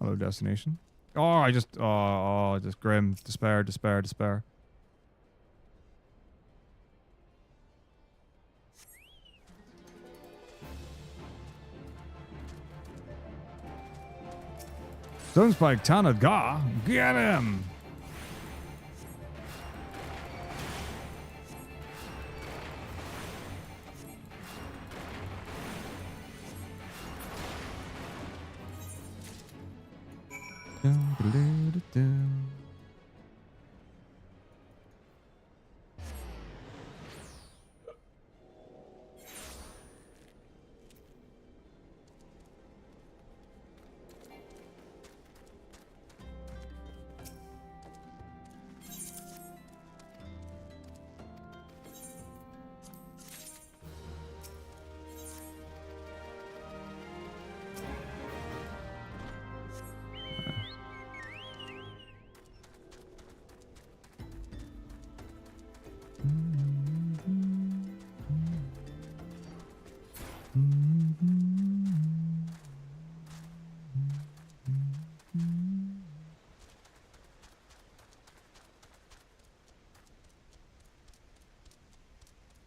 Hello, destination. Oh, just grim. Despair, despair, despair. Stone Spike Tanaga. Get him!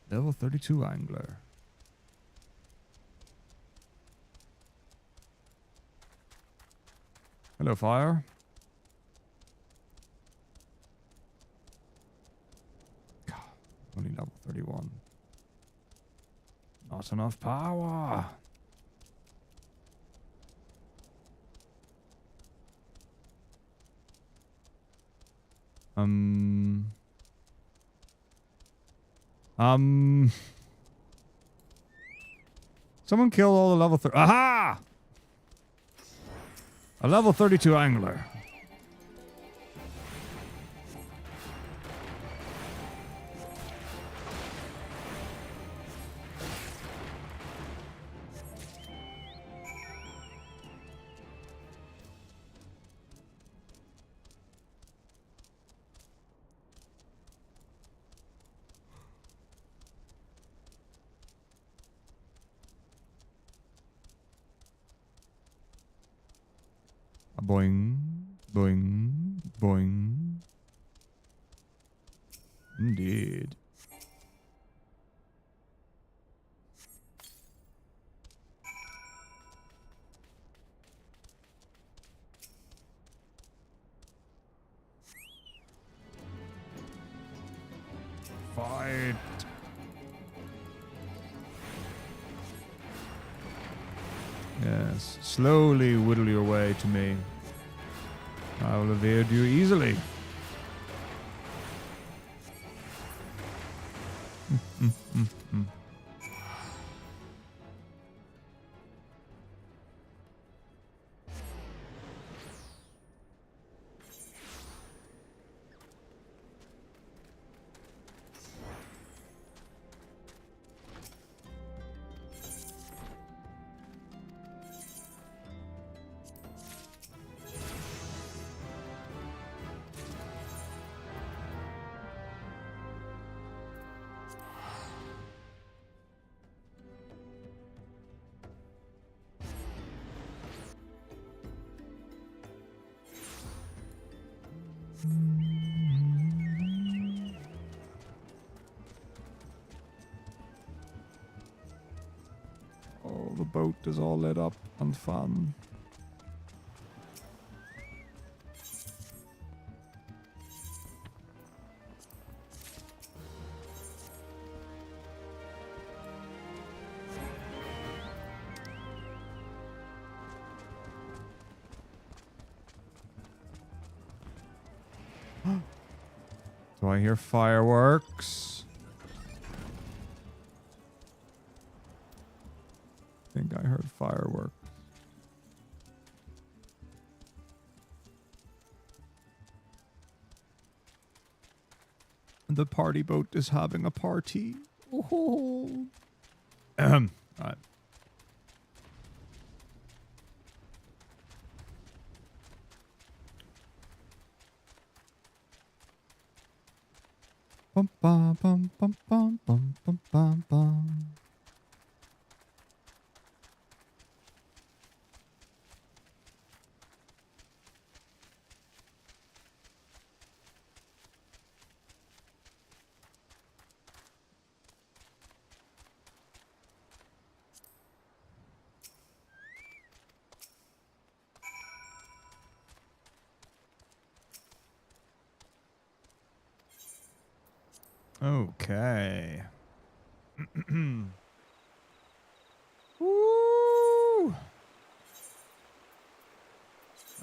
Level 32 angler. Hello, fire. God, only level 31. Not enough power. Someone killed all the level 30. Aha! A level 32 angler. Boing, boing, boing. Indeed. Fight. Yes, slowly whittle your way to me. I will evade you easily. Oh, the boat is all lit up and fun. Do I hear fireworks? I think I heard fireworks. The party boat is having a party. Oh. All right. Bum bum bum bum bum bum bum bum bum. Okay. Woo!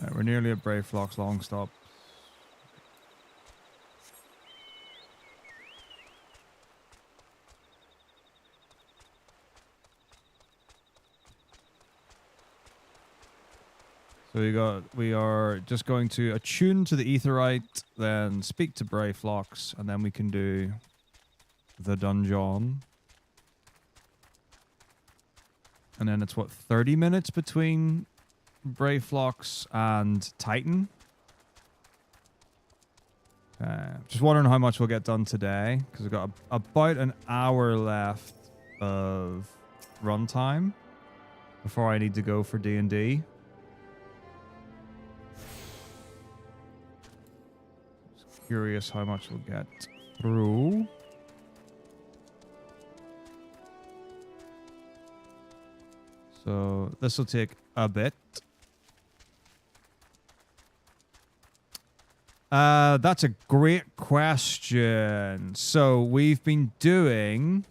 Right, we're nearly at Brave Flock's long stop. So we are just going to attune to the Aetheryte, then speak to Brave Flocks, and then we can do the dungeon. And then it's what, 30 minutes between Brave Flocks and Titan? Just wondering how much we'll get done today, because we've got about an hour left of runtime before I need to go for D&D. Just curious how much we'll get through. So this will take a bit. That's a great question. So we've been doing...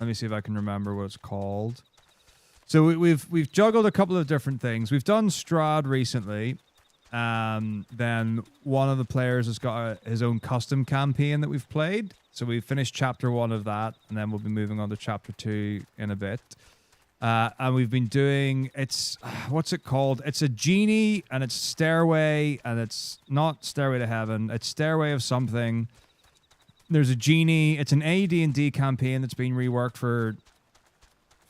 Let me see if I can remember what it's called. So we've juggled a couple of different things. We've done Strahd recently. Then one of the players has got his own custom campaign that we've played. So we've finished chapter 1 of that, and then we'll be moving on to chapter 2 in a bit. And we've been doing, it's, what's it called? It's a genie, and it's Stairway, and it's not Stairway to Heaven. It's Stairway of something. There's a genie. It's an AD&D campaign that's been reworked for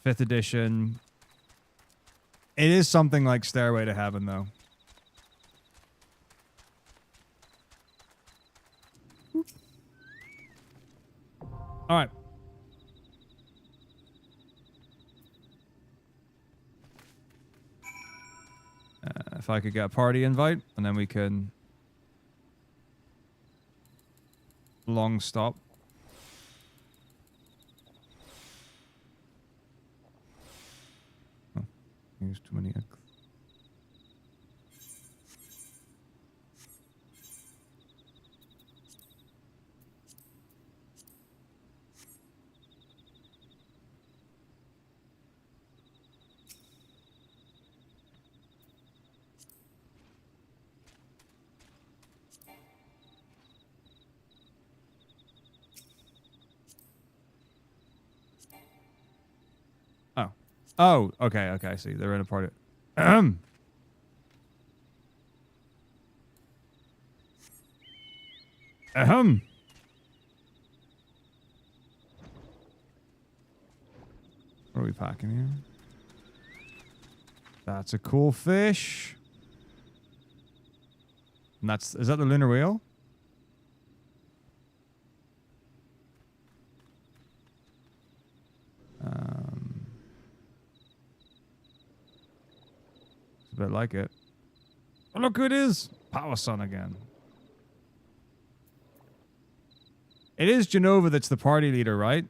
5th edition. It is something like Stairway to Heaven, though. All right. If I could get a party invite, and then we can long stop. Oh, use too many eggs. Oh, okay, okay, I see. They're in a party. Ahem. Ahem. What are we packing here? That's a cool fish. And is that the lunar whale? It's a bit like it. Oh, look who it is! Power Sun again. It is Genova that's the party leader, right?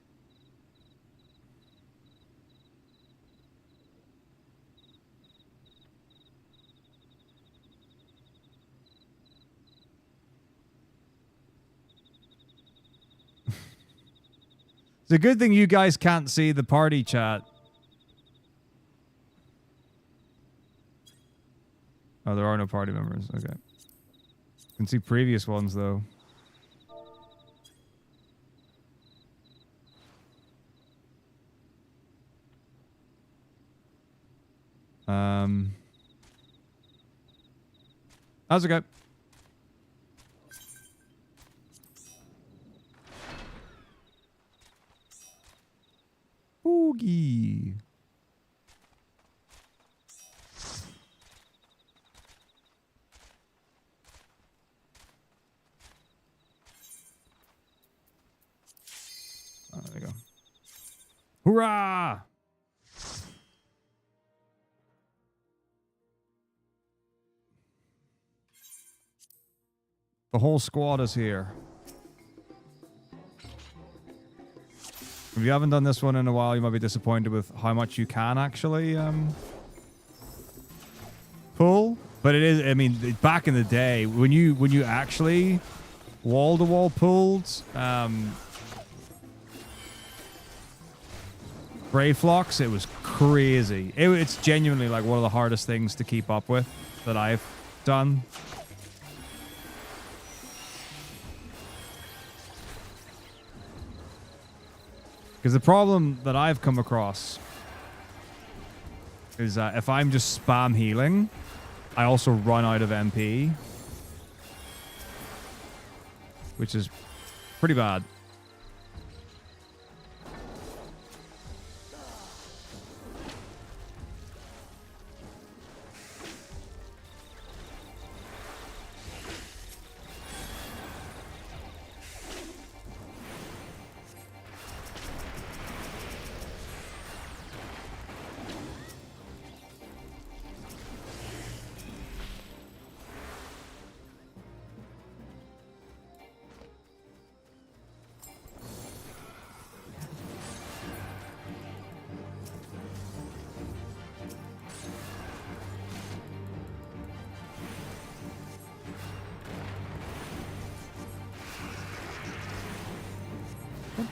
It's a good thing you guys can't see the party chat. Oh, there are no party members. Okay. You can see previous ones, though. How's it go? Oogie. Oh, there you go. Hoorah! The whole squad is here. If you haven't done this one in a while, you might be disappointed with how much you can actually pull. But it is, I mean, back in the day, when you actually wall-to-wall pulled Brave Flocks, it was crazy. It's genuinely like one of the hardest things to keep up with that I've done. Because the problem that I've come across is that if I'm just spam healing, I also run out of MP. Which is pretty bad. Bum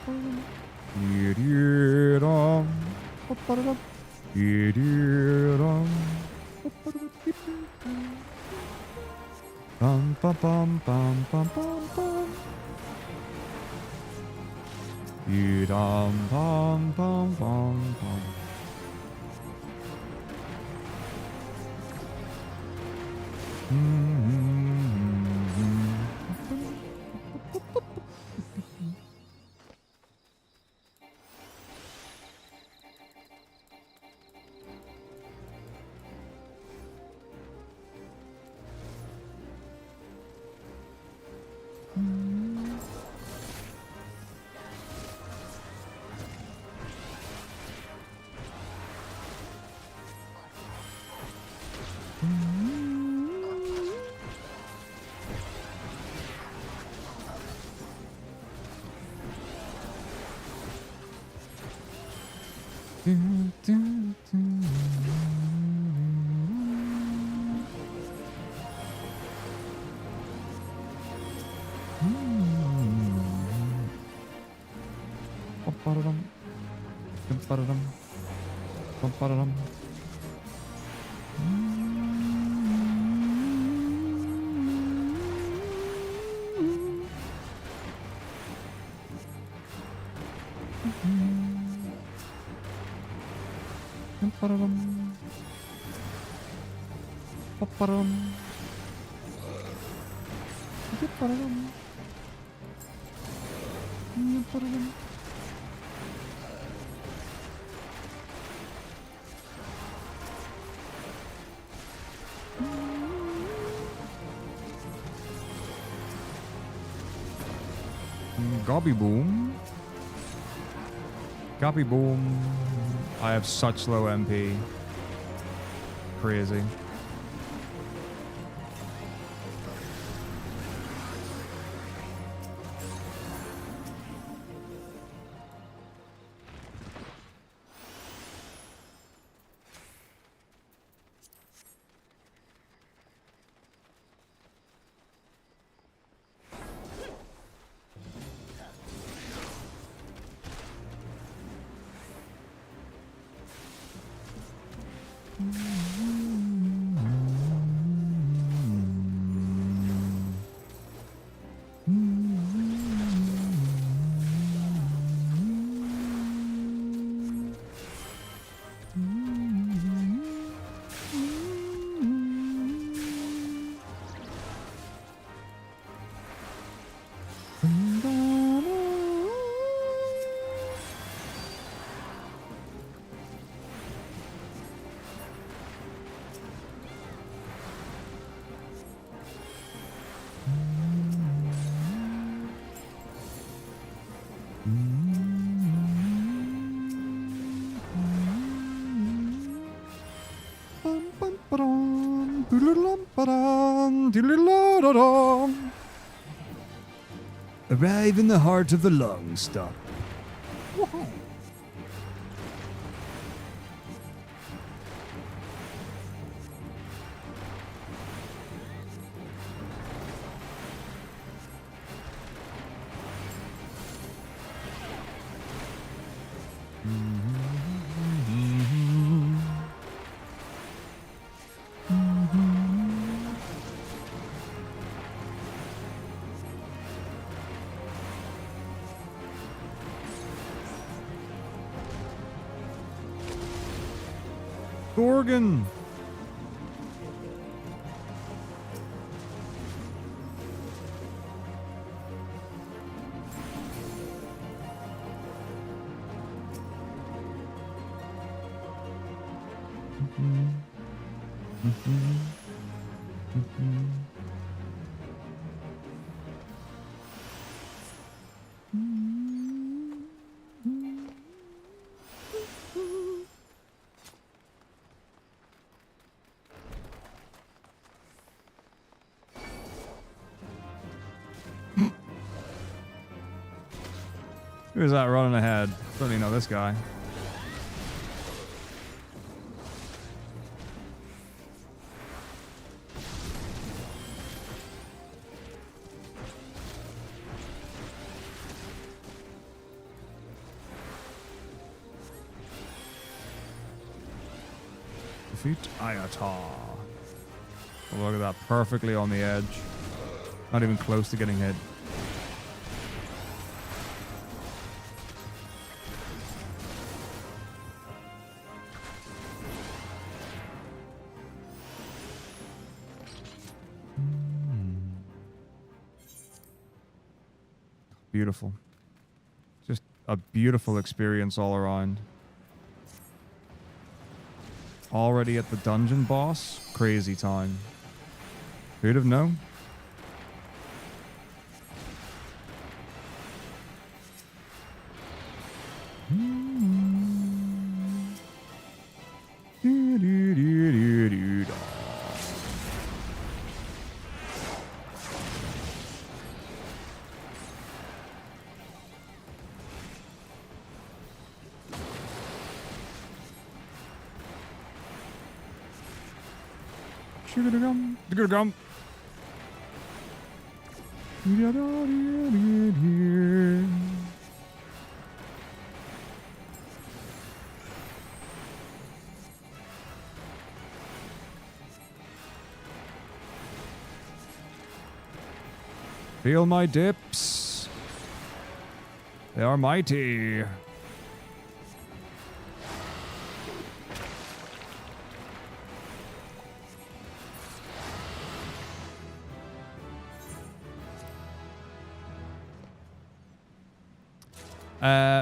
bum bum bum bum bum bum. Dum bum bum bum bum. Gobby boom. Gobby boom. I have such low MP. Crazy. Arrive in the heart of the long stop. Gorgon. Who's that running ahead? Certainly not this guy. Defeat Ayata. Oh, look at that. Perfectly on the edge. Not even close to getting hit. Beautiful. Just a beautiful experience all around. Already at the dungeon boss? Crazy time. Who'd have known? Gum. Feel my dips. They are mighty.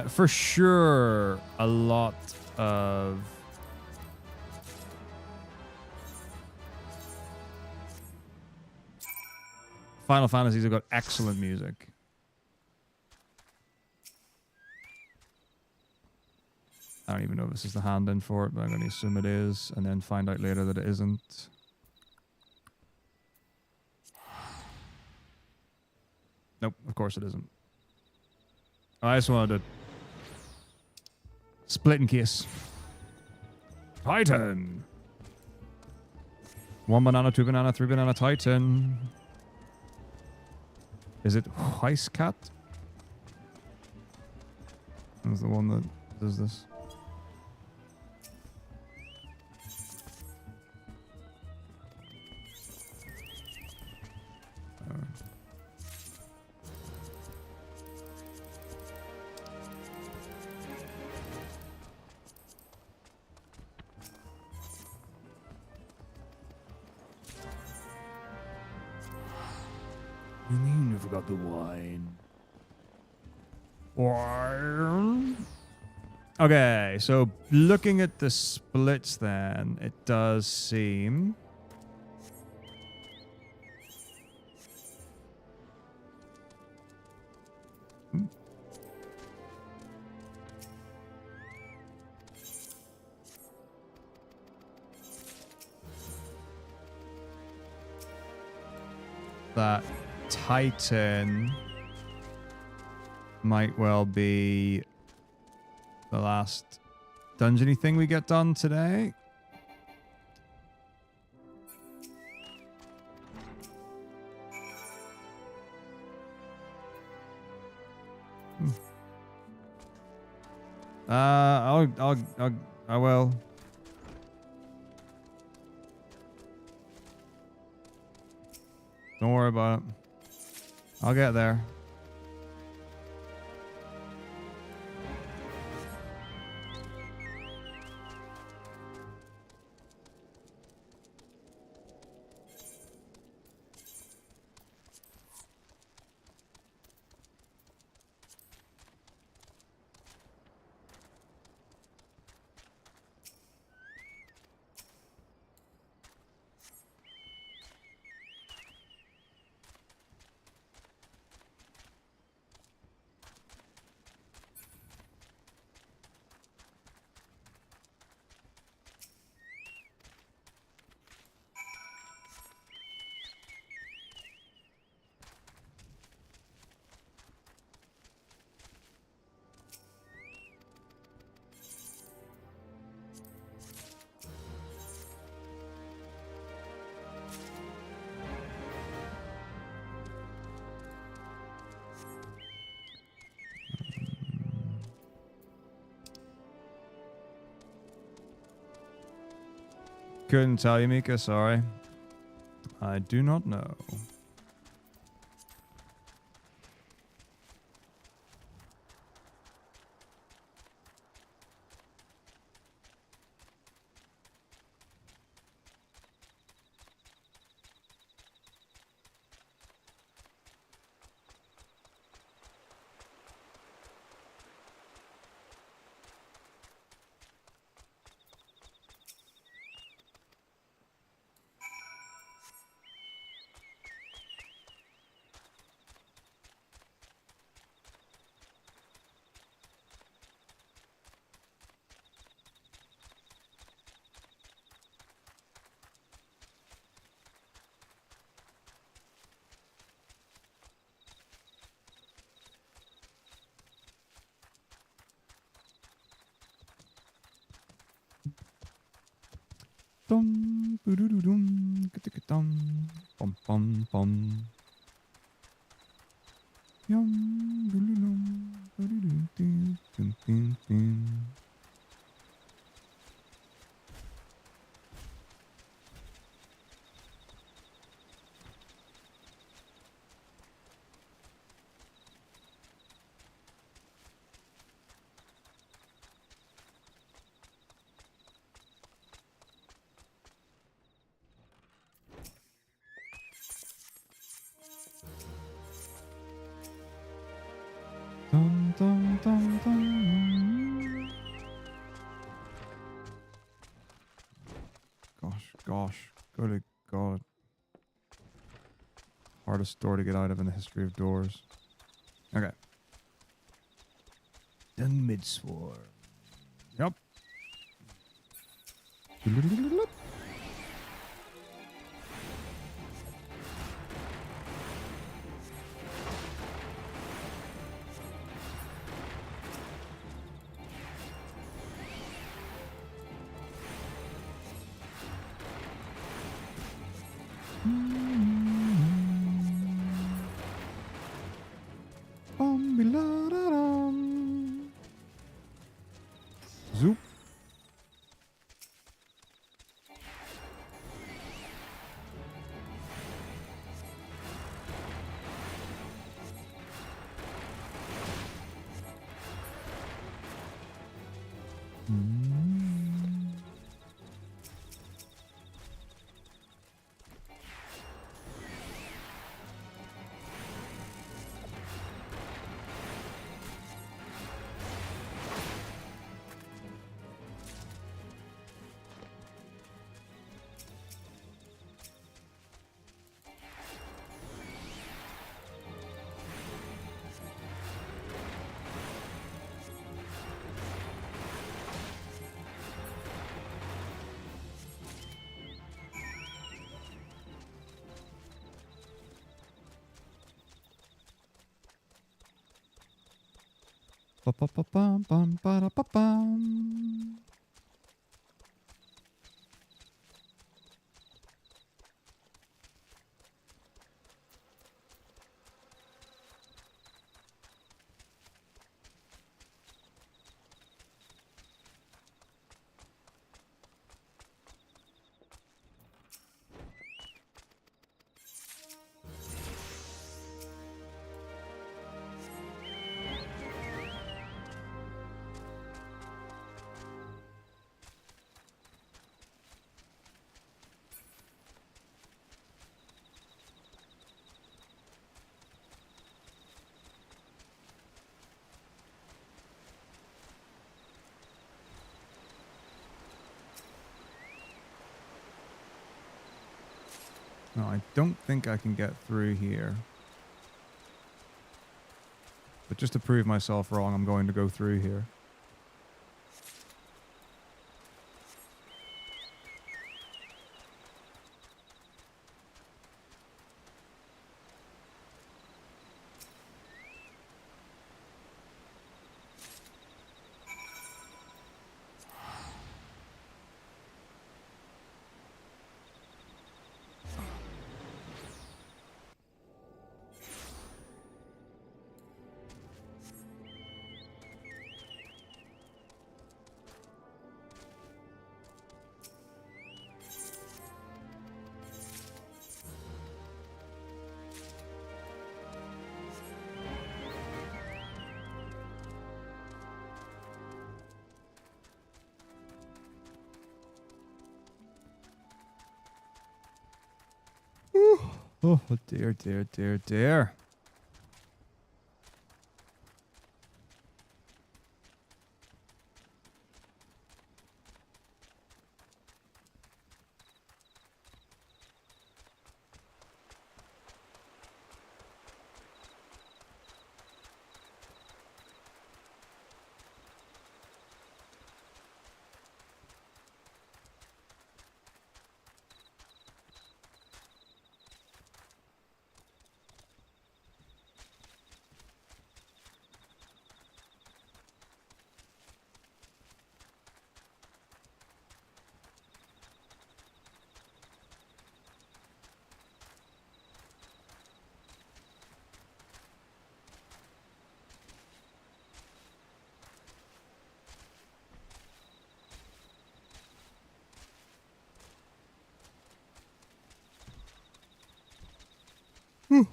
For sure, a lot of Final Fantasies have got excellent music. I don't even know if this is the hand in for it, but I'm going to assume it is, and then find out later that it isn't. Nope, of course it isn't. I just wanted to split in case. Titan! 1 banana, 2 banana, 3 banana, Titan. Is it Weisscat? That's the one that does this. You forgot the wine. Wine. Okay, so looking at the splits then, it does seem... that Titan might well be the last dungeony thing we get done today. I will. Don't worry about it. I'll get there. Couldn't tell you, Mika. Sorry. I do not know. Dum, dum, dum, bum, bum, bum. Yum, dum, dum, dum, dum. Dum, dum, dum, dum. Gosh, good God. Hardest door to get out of in the history of doors. Okay. Dung mid-swarm. Yep. Zoop. Ba-ba-ba-bum, bum, ba-da-ba-bum. No, I don't think I can get through here. But just to prove myself wrong, I'm going to go through here. Oh, dear, dear, dear, dear. Whew.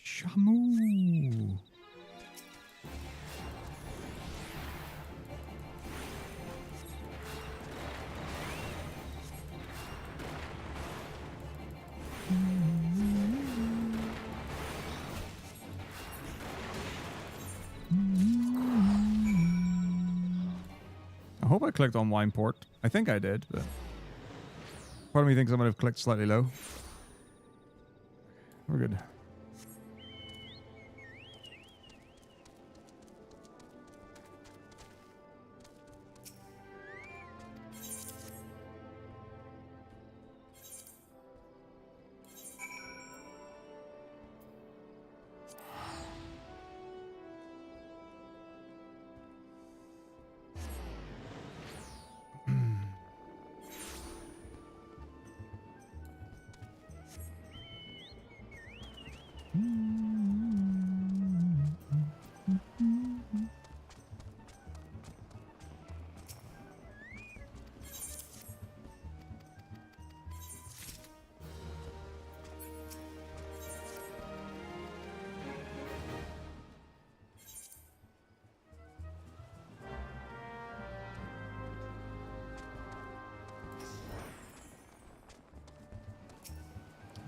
Shamu. I hope I clicked on wine port. I think I did, but part of me thinks I might have clicked slightly low. We're good.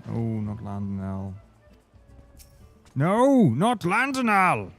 Oh, not Landonal. No, not Landonal!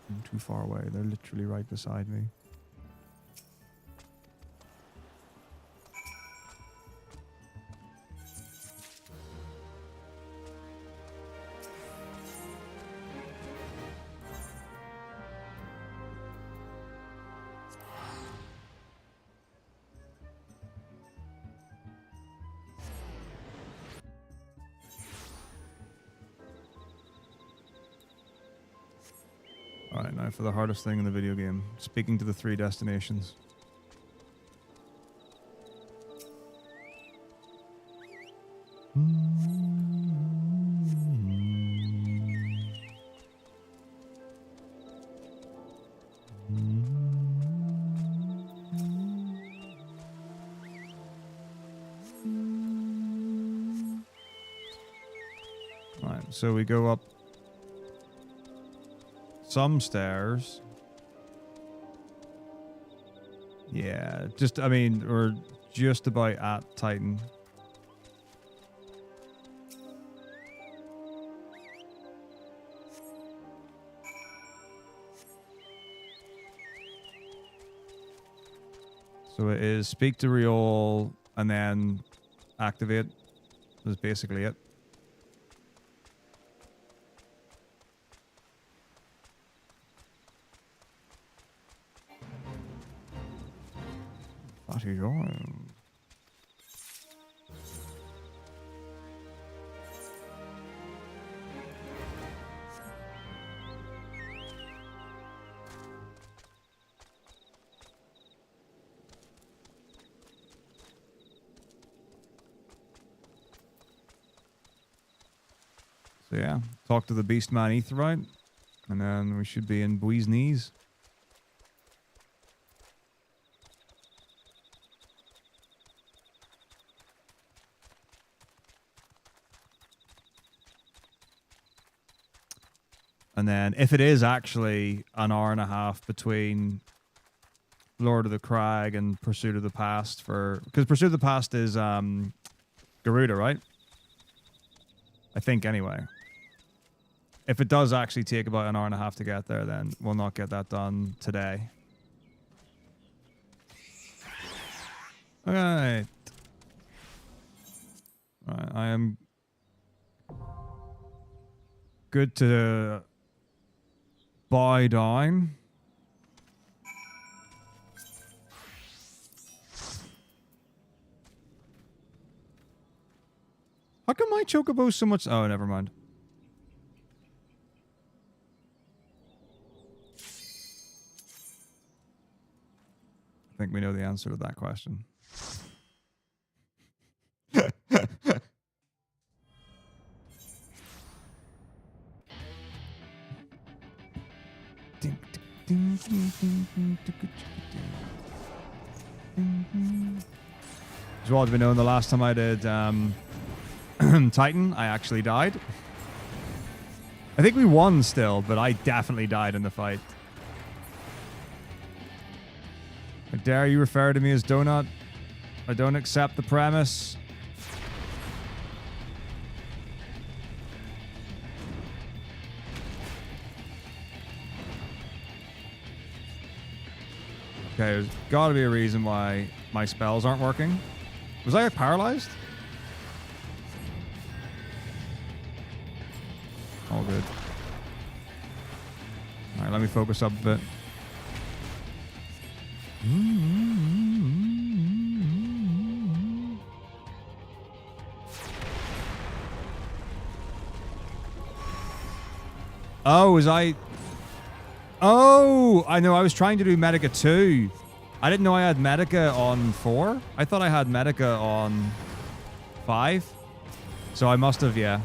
I'm too far away. They're literally right beside me. Alright, now for the hardest thing in the video game. Speaking to the 3 destinations. Right, so we go up some stairs. Yeah, just, I mean, we're just about at Titan. So it is speak to Riol and then activate. That's basically it. What are you doing? So yeah, talk to the Beastman Aetheryte, and then we should be in Bui's knees. And then if it is actually an hour and a half between Lord of the Crag and Pursuit of the Past because Pursuit of the Past is Garuda, right? I think anyway. If it does actually take about an hour and a half to get there, then we'll not get that done today. Alright. Right, I am good to buy down. How come my chocobo so much? Oh, never mind. I think we know the answer to that question. As well as we know, the last time I did Titan, I actually died. I think we won still, but I definitely died in the fight. How dare you refer to me as Donut? I don't accept the premise. Okay, there's got to be a reason why my spells aren't working. Was I paralyzed? All good. All right, let me focus up a bit. Oh, was I... Oh, I know. I was trying to do Metaka 2. I didn't know I had Metaka on 4. I thought I had Metaka on 5. So I must have, yeah.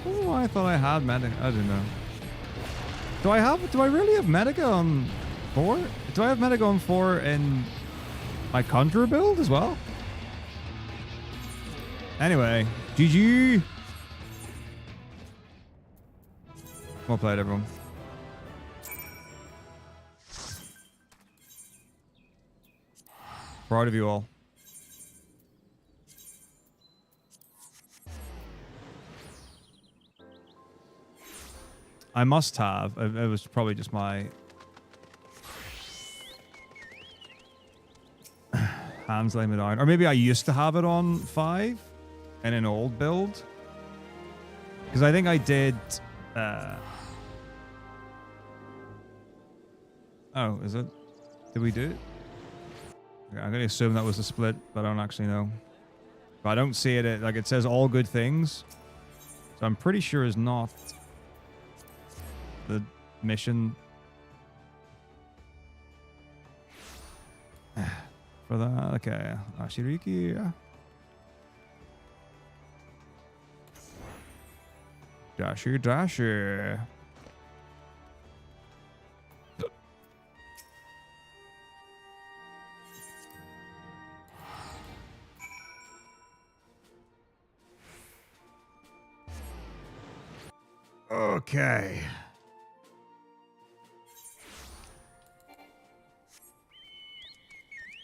Oh, I thought I had Metaka. I don't know. Do I really have Metaka on 4? Do I have Metaka on 4 in my Conjurer build as well? Anyway, GG. Well played, everyone. Proud of you all. I must have. It was probably just my hands laying me down. Or maybe I used to have it on 5 in an old build. Because I think I did... Oh, is it? Did we do it? Okay, I'm going to assume that was a split, but I don't actually know. But I don't see it. Like, it says all good things. So I'm pretty sure it's not... the mission for that. Okay, Ashiriki. Dasher. Okay.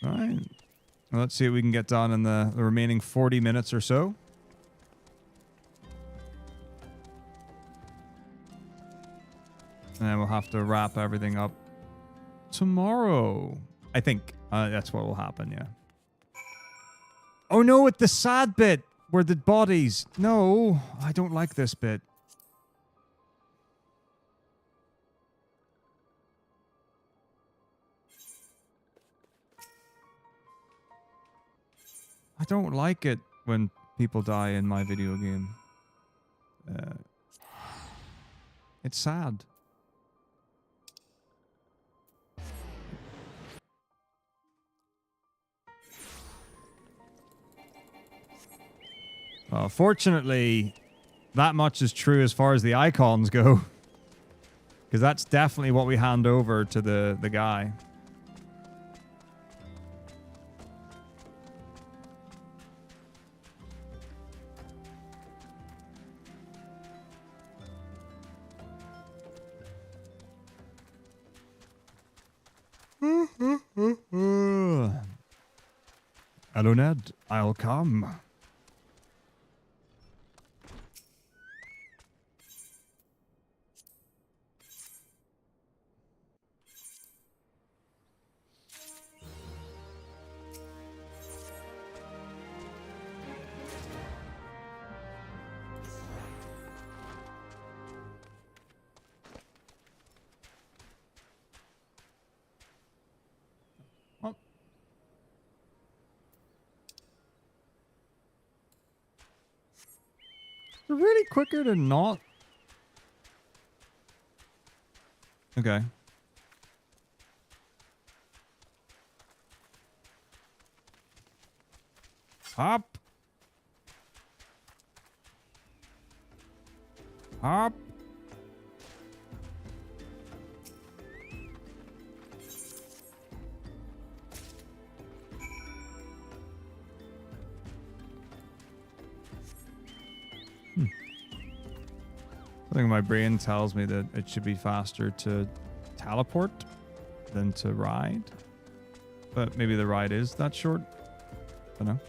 All right. Well, let's see what we can get done in the remaining 40 minutes or so. And then we'll have to wrap everything up tomorrow. I think that's what will happen, yeah. Oh no, it's the sad bit where the bodies. No, I don't like this bit. I don't like it when people die in my video game. It's sad. Well, fortunately, that much is true as far as the icons go. Because that's definitely what we hand over to the guy. Hello, Ned. I'll come. Oh. Is it really quicker to not? Okay. Hop. Hop. I think my brain tells me that it should be faster to teleport than to ride. But maybe the ride is that short. I don't know.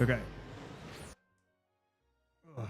Okay. Ugh.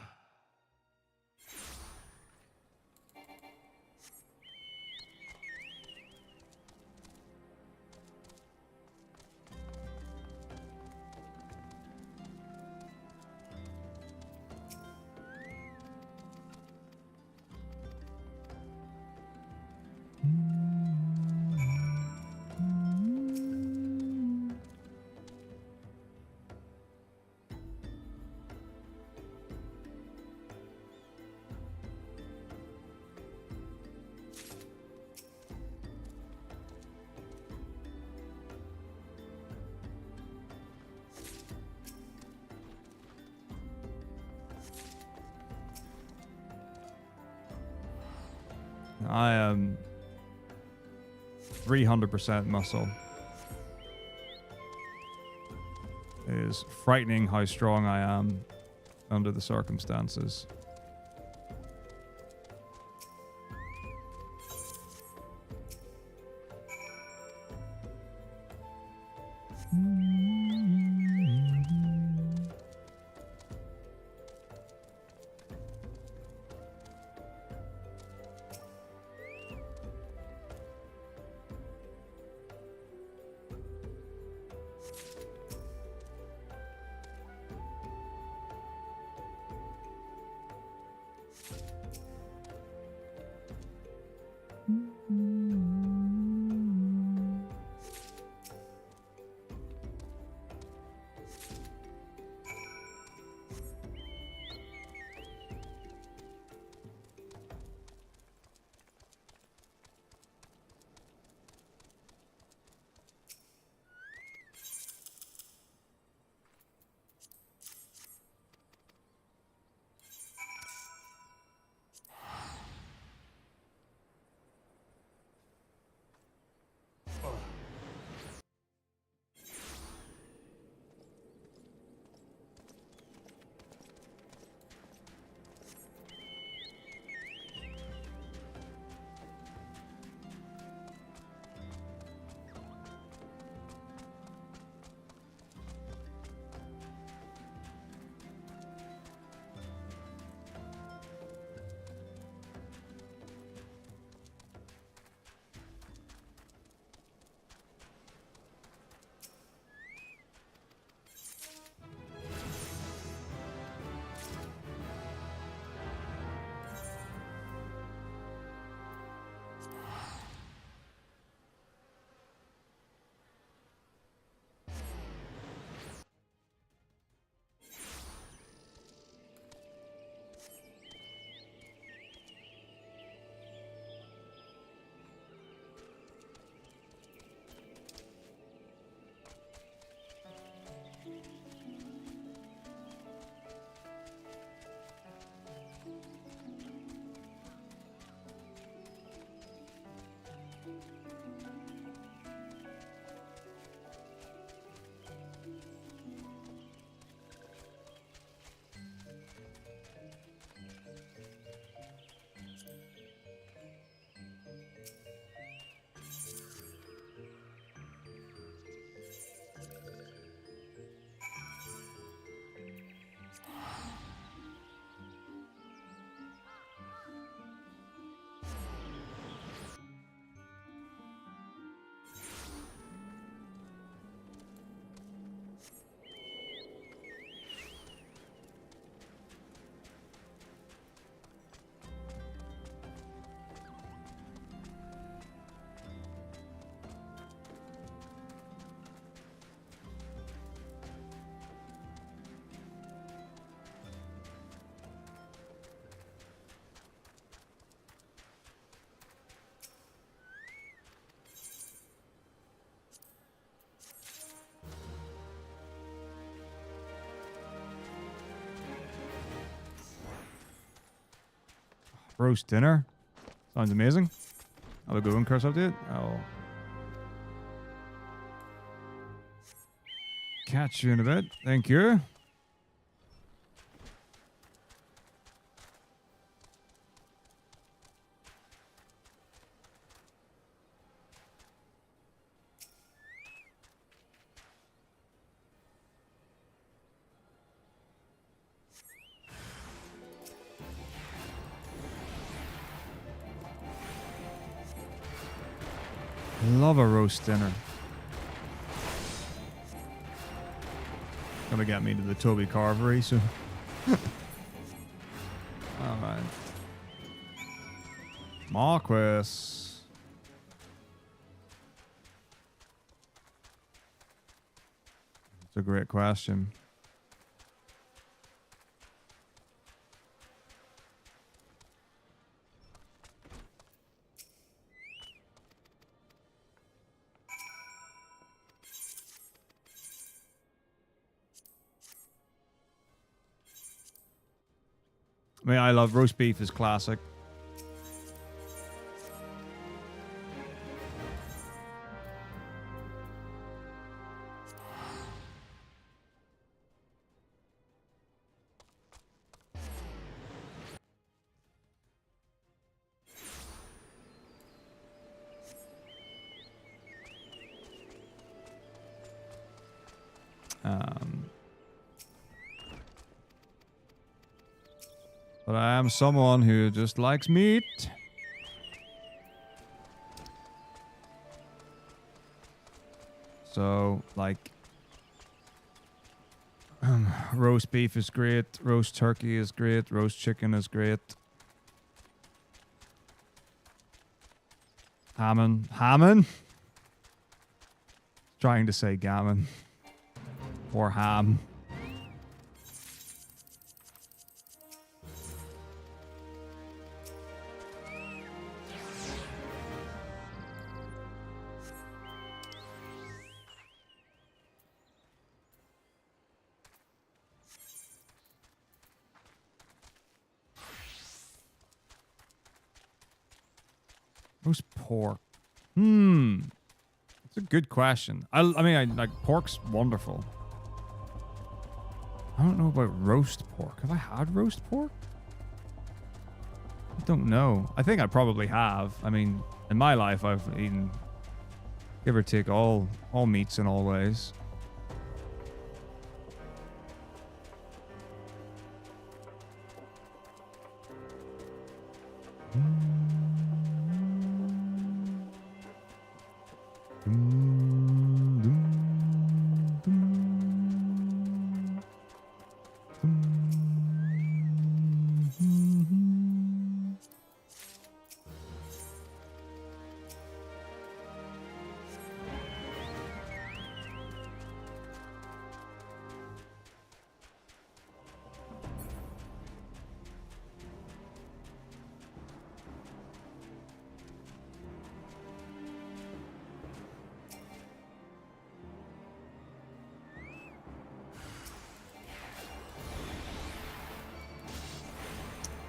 I am 300% muscle. It is frightening how strong I am under the circumstances. Roast dinner. Sounds amazing. Have a good one, curse update. I'll catch you in a bit. Thank you. Love a roast dinner. Gonna get me to the Toby Carvery soon. Alright. Marquis. It's a great question. I mean, I love roast beef is classic. But I am someone who just likes meat. So, like, roast beef is great, roast turkey is great, roast chicken is great. Hammond? Trying to say gammon. Or ham. Roast pork. It's a good question. I mean, like, pork's wonderful. I don't know about roast pork. Have I had roast pork? I don't know. I think I probably have. I mean, in my life, I've eaten, give or take, all meats in all ways.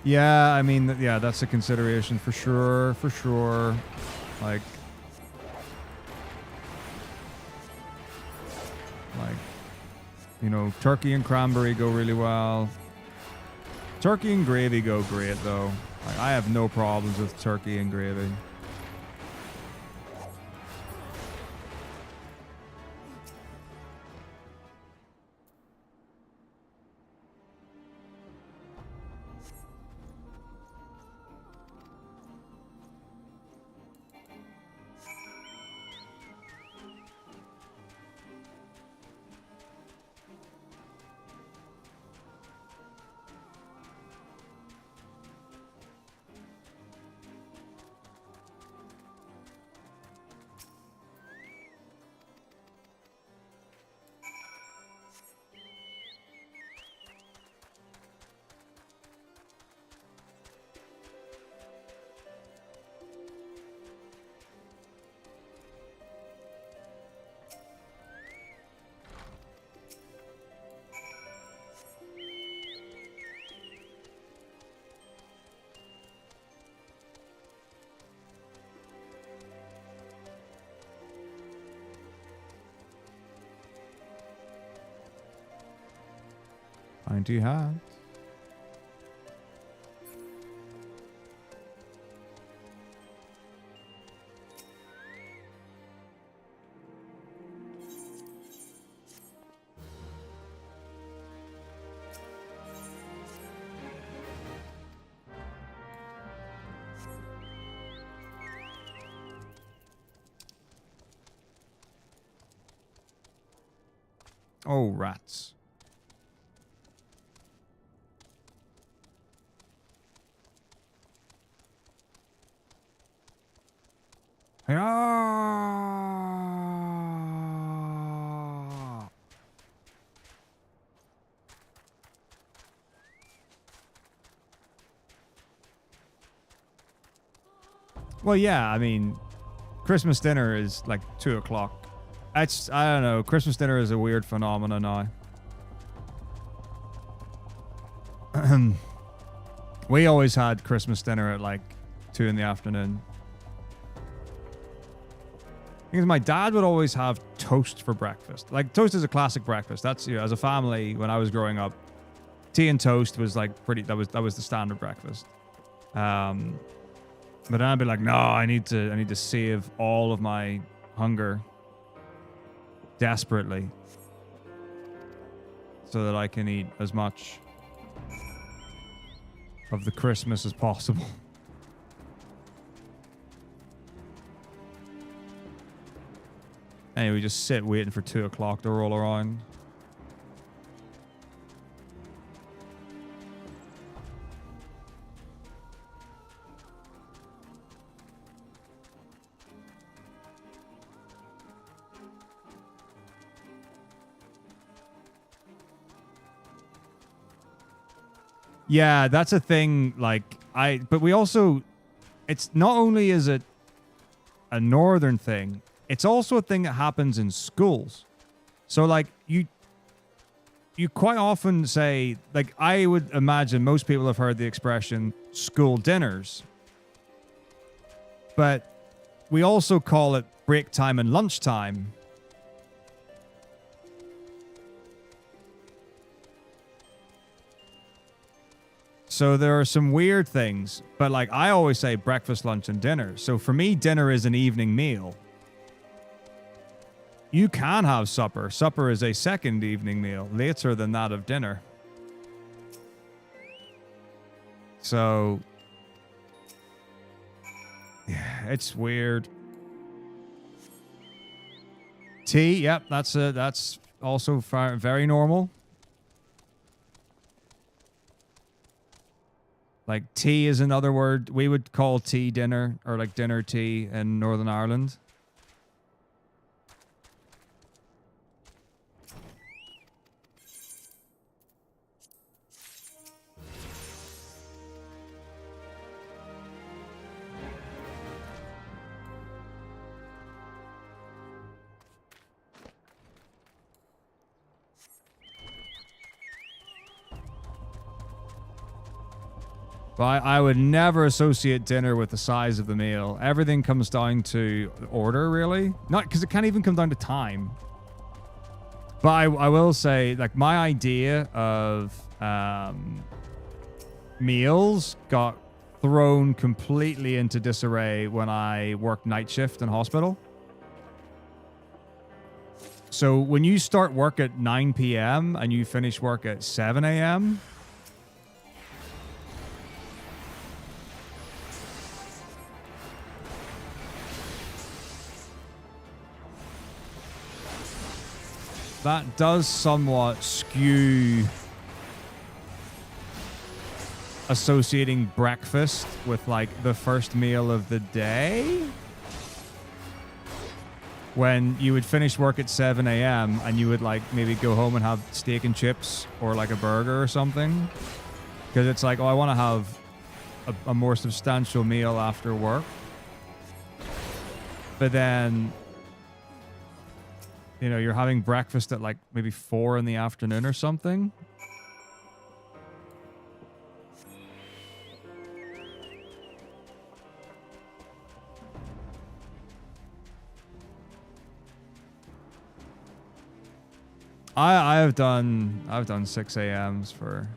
Yeah, I mean, yeah, that's a consideration for sure. Like, you know, turkey and cranberry go really well. Turkey and gravy go great, though. Like, I have no problems with turkey and gravy. 90 hats. Oh, rats. Ah! Well, yeah, I mean, Christmas dinner is like 2 o'clock. I don't know. Christmas dinner is a weird phenomenon now. We always had Christmas dinner at like 2 in the afternoon. Because my dad would always have toast for breakfast. Like, toast is a classic breakfast. That's, you know, as a family, when I was growing up, tea and toast was like that was the standard breakfast. But then I'd be like, no, I need to save all of my hunger desperately so that I can eat as much of the Christmas as possible. Anyway, we just sit waiting for 2 o'clock to roll around. Yeah, that's a thing. Like, but we also, it's not only is it a northern thing, it's also a thing that happens in schools. So, like, you quite often say, like, I would imagine most people have heard the expression school dinners, but we also call it break time and lunchtime. So there are some weird things, but like I always say breakfast, lunch, and dinner. So for me, dinner is an evening meal. You can have supper. Supper is a second evening meal, later than that of dinner. So, yeah, it's weird. Tea, yep, that's also very normal. Like, tea is another word. We would call tea dinner, or like dinner tea in Northern Ireland. But I would never associate dinner with the size of the meal. Everything comes down to order, really. Not because it can't even come down to time. But I will say, like, my idea of meals got thrown completely into disarray when I worked night shift in hospital. So when you start work at 9 p.m. and you finish work at 7 a.m., that does somewhat skew associating breakfast with, like, the first meal of the day. When you would finish work at 7 a.m. and you would, like, maybe go home and have steak and chips or, like, a burger or something. Because it's like, oh, I want to have a more substantial meal after work. But then, you know, you're having breakfast at like maybe 4 in the afternoon or something. I've done 6 a.m.s for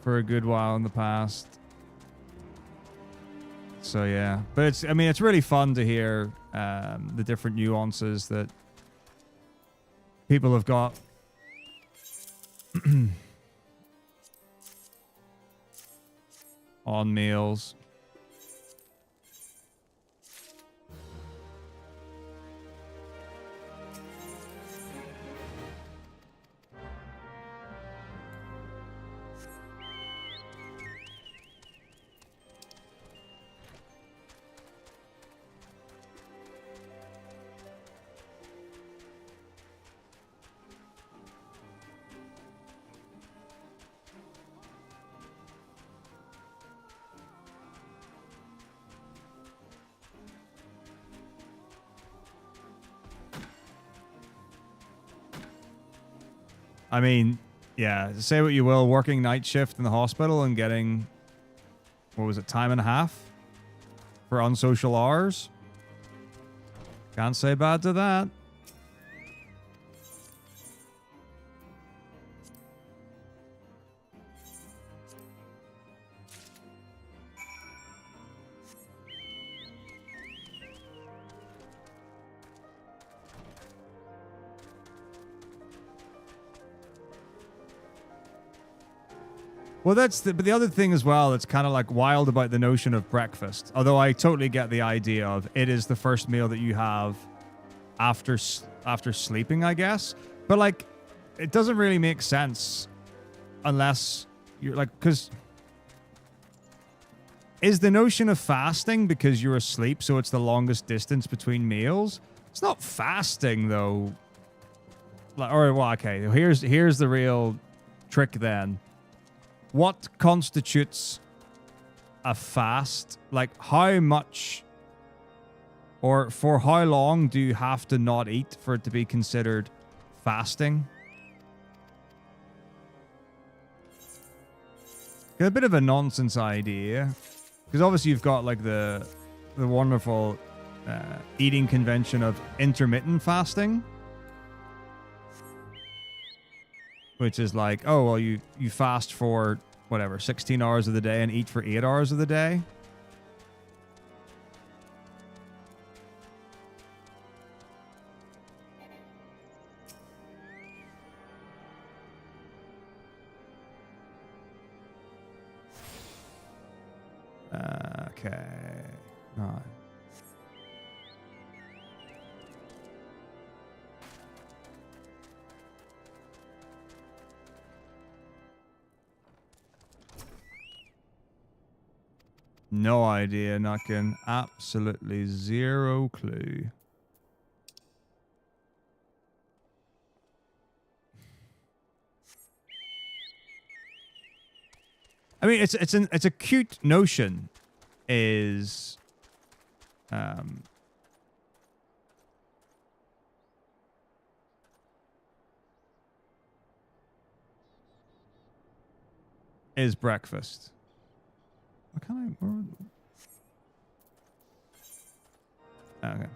a good while in the past. So yeah, but I mean, it's really fun to hear the different nuances that people have got. On meals. I mean, yeah, say what you will, working night shift in the hospital and getting, what was it, time and a half for unsocial hours? Can't say bad to that. Well, but the other thing as well that's kind of like wild about the notion of breakfast, although I totally get the idea of it is the first meal that you have after sleeping, I guess. But like, it doesn't really make sense unless you're like, because is the notion of fasting because you're asleep, so it's the longest distance between meals? It's not fasting though. Like, or well, okay, here's the real trick then. What constitutes a fast? Like, how much or for how long do you have to not eat for it to be considered fasting? A bit of a nonsense idea, because obviously you've got like the wonderful eating convention of intermittent fasting, which is like, oh, well, you fast for whatever 16 hours of the day and eat for 8 hours of the day. Okay. All right. No idea, Nuckin. Absolutely zero clue. I mean, it's a cute notion. Is breakfast. What kind of... Okay.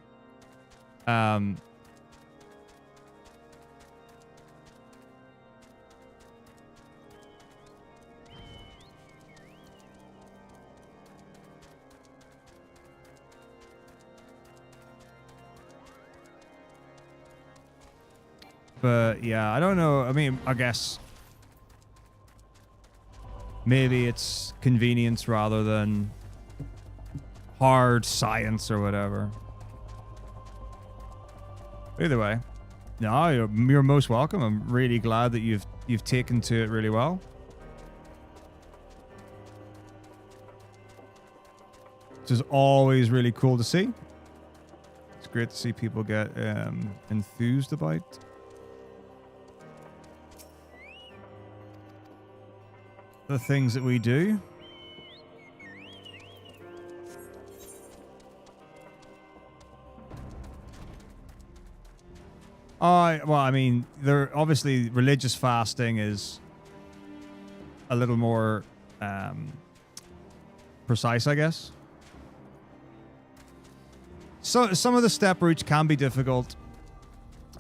But yeah, I don't know. I mean, I guess maybe it's convenience rather than hard science or whatever. Either way, no, you're most welcome. I'm really glad that you've taken to it really well. Which is always really cool to see. It's great to see people get enthused about the things that we do. Well, I mean, there obviously religious fasting is a little more precise, I guess. So some of the step routes can be difficult.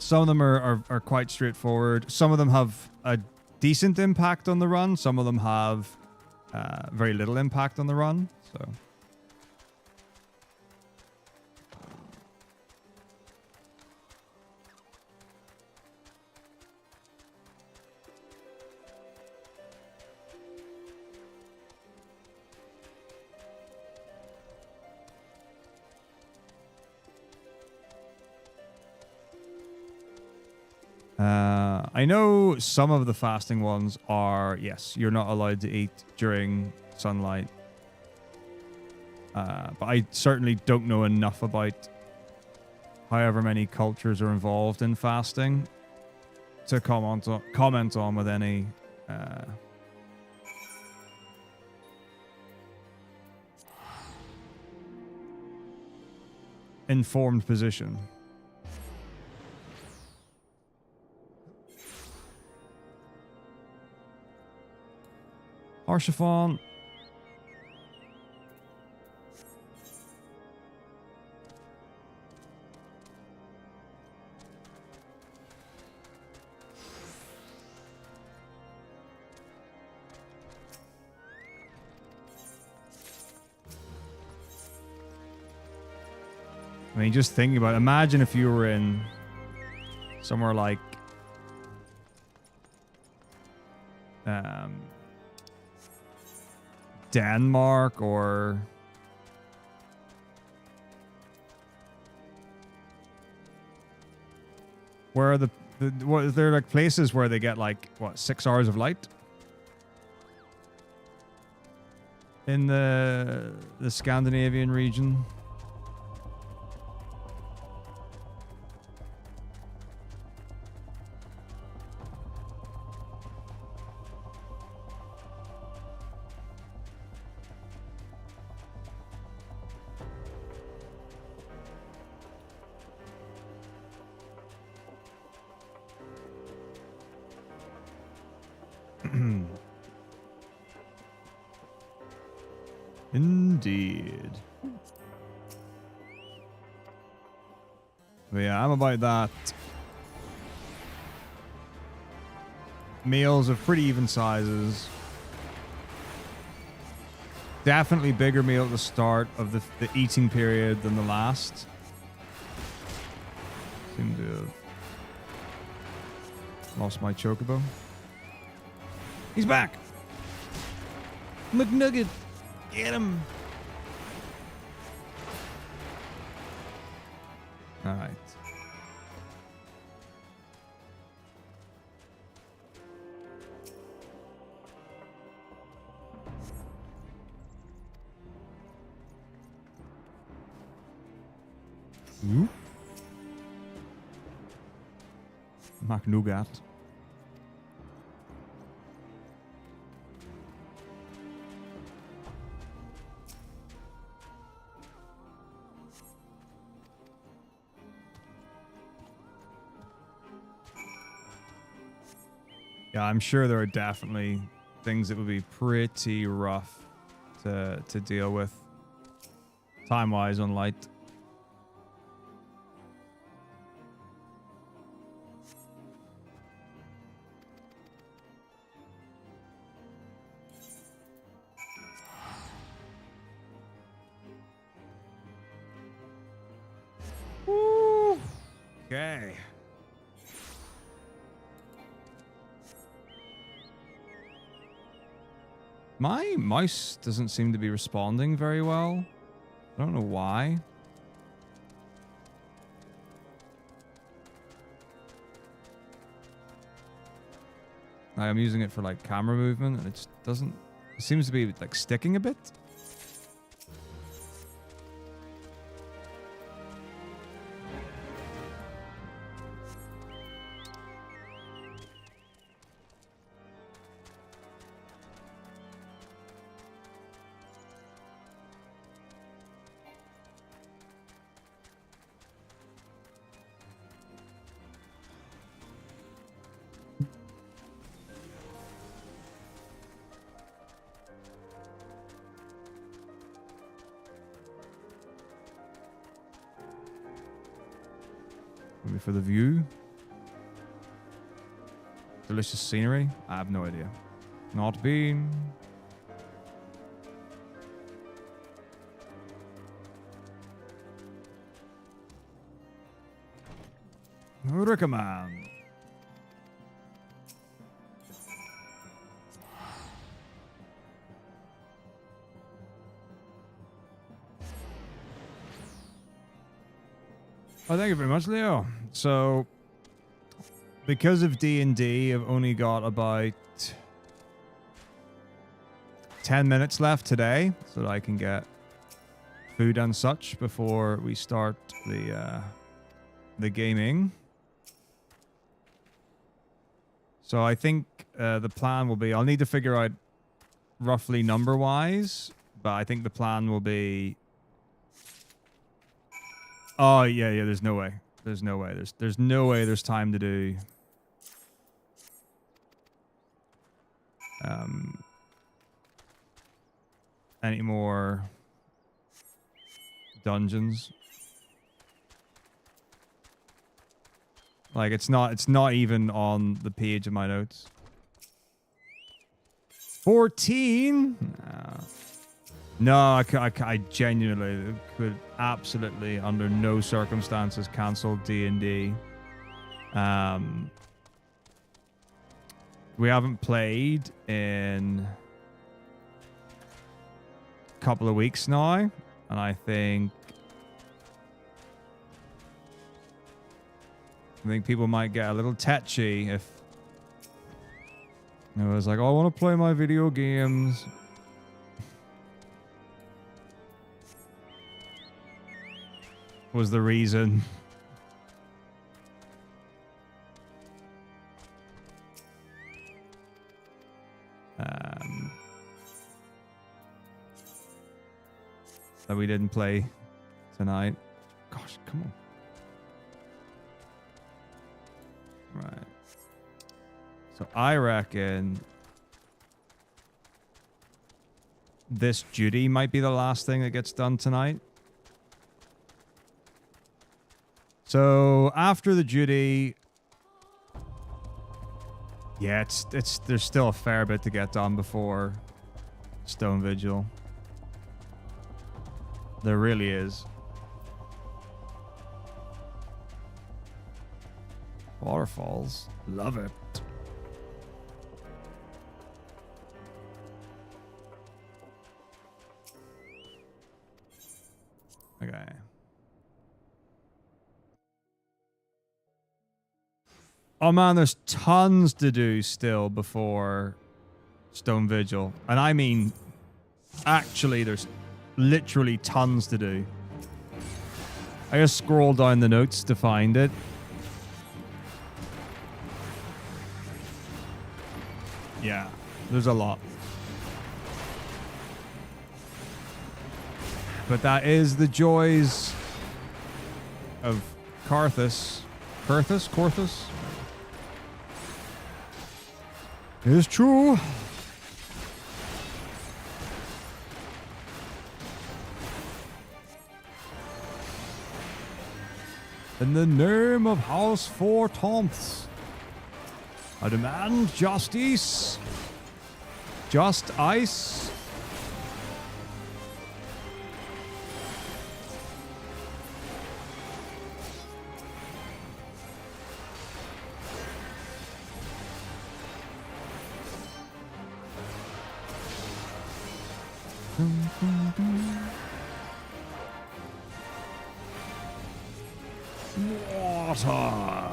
Some of them are quite straightforward. Some of them have a decent impact on the run. Some of them have very little impact on the run. So. I know some of the fasting ones are, yes, you're not allowed to eat during sunlight. But I certainly don't know enough about however many cultures are involved in fasting to comment on with any informed position. Archiphon. I mean, just thinking about it, imagine if you were in somewhere like Denmark or where are what is there like places where they get like what 6 hours of light in the Scandinavian region? Indeed. But yeah, I'm about that. Meals of pretty even sizes. Definitely bigger meal at the start of the eating period than the last. Seem to have lost my chocobo. He's back! McNugget! Get him! Alright. McNugget. Yeah, I'm sure there are definitely things that would be pretty rough to deal with time-wise on light. Woo. Okay. My mouse doesn't seem to be responding very well. I don't know why. I'm using it for like camera movement and it just doesn't, it seems to be like sticking a bit. Maybe for the view. Delicious scenery? I have no idea. Not been. Recommend. Oh, thank you very much, Leo. So, because of D&D, I've only got about 10 minutes left today, so that I can get food and such before we start the gaming. So I think the plan will be, I'll need to figure out roughly number-wise, but I think the plan will be... Oh, yeah, there's no way. There's no way. There's no way there's time to do... any more dungeons. Like, it's not even on the page of my notes. 14? No, I genuinely could absolutely, under no circumstances, cancel D&D. We haven't played in a couple of weeks now, and I think people might get a little tetchy if it was like, oh, I want to play my video games. Was the reason. That we didn't play tonight. Gosh, come on. Right. So I reckon this duty might be the last thing that gets done tonight. So after the duty, yeah, there's still a fair bit to get done before Stone Vigil. There really is. Waterfalls. Love it. Okay. Oh man, there's tons to do still before Stone Vigil. And I mean, actually, there's literally tons to do. I just scroll down the notes to find it. Yeah, there's a lot. But that is the joys of Carthus. Carthus? It is true. In the name of House Four Tomths, I demand justice. Just ice. Water.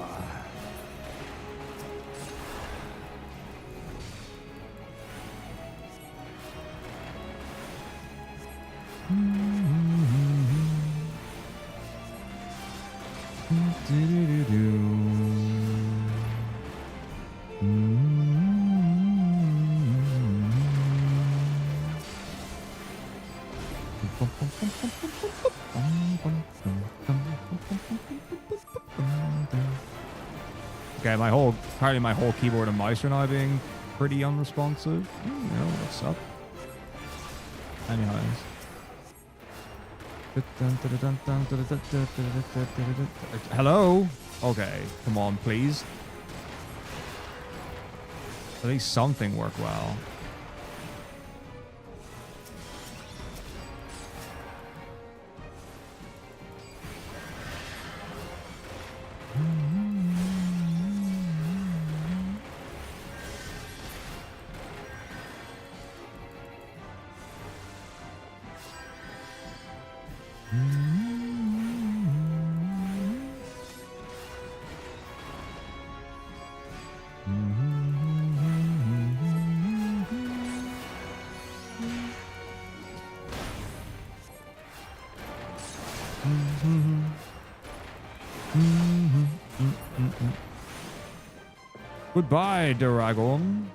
Okay, apparently my whole keyboard and mouse are now being pretty unresponsive. You know, what's up? Anyways. Hello? Okay, come on, please. At least something worked well. Goodbye, Dragon.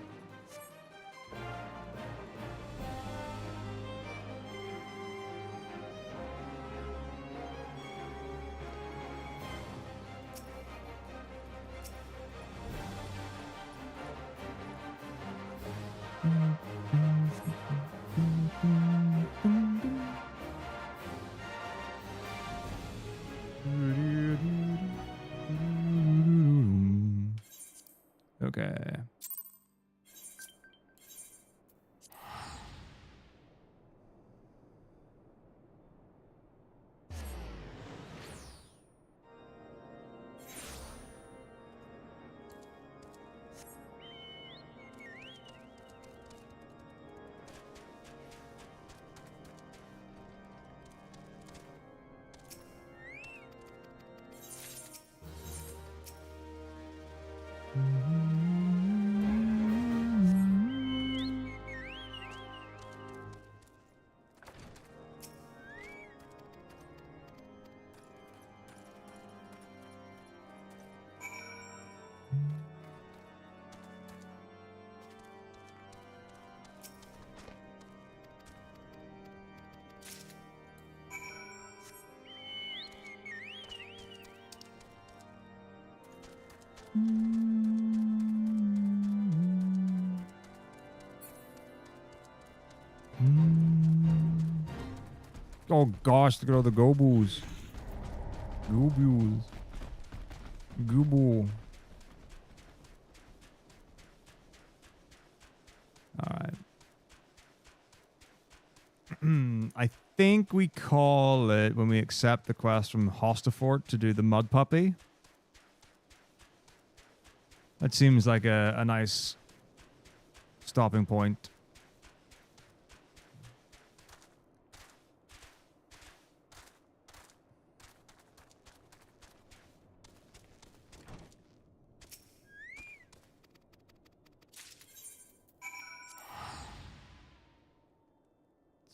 Okay. Oh gosh, look at all the Gobus. Gobus. Gubu. Alright. I think we call it when we accept the quest from Hostafort to do the Mud Puppy. That seems like a nice stopping point.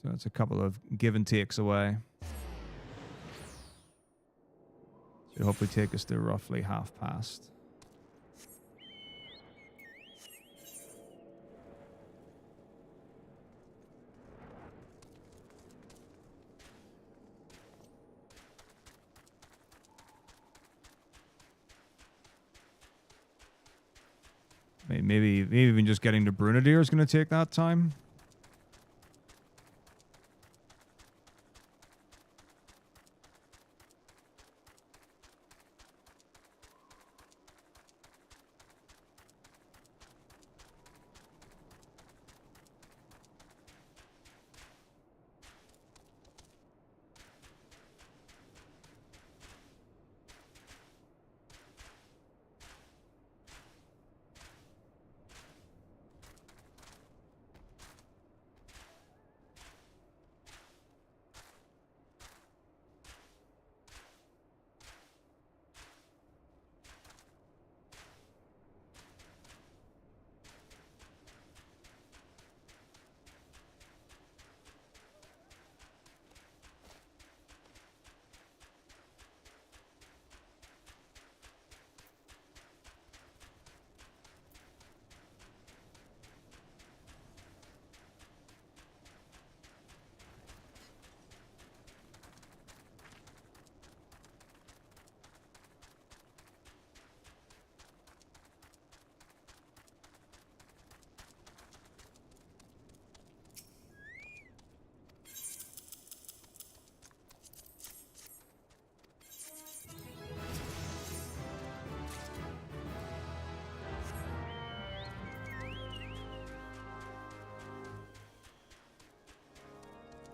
So it's a couple of give and takes away. Should hopefully take us to roughly half past. Maybe even just getting to Brunadier is going to take that time.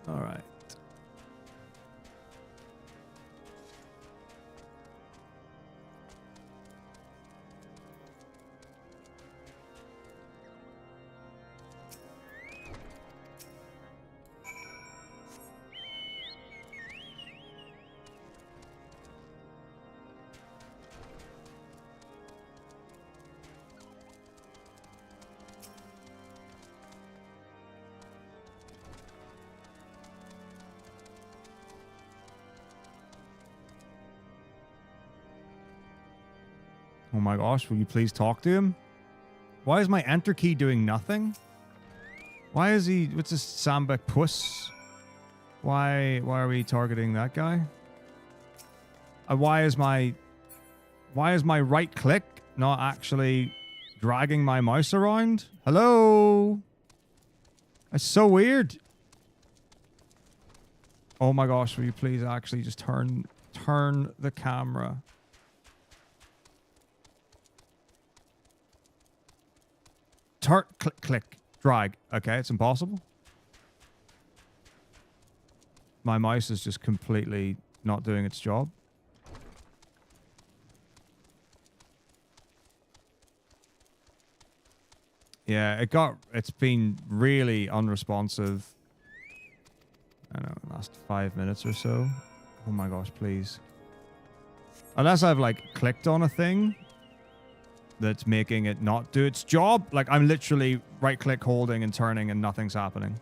All right. Oh my gosh, will you please talk to him? Why is my enter key doing nothing? Why is he... What's this Sambek puss? Why are we targeting that guy? Why is my right click not actually dragging my mouse around? Hello? That's so weird. Oh my gosh, will you please actually just turn the camera? Click, click, drag. Okay, it's impossible. My mouse is just completely not doing its job. Yeah, it's been really unresponsive. I don't know, the last 5 minutes or so. Oh my gosh, please. Unless I've like clicked on a thing that's making it not do its job. Like I'm literally right click holding and turning and nothing's happening.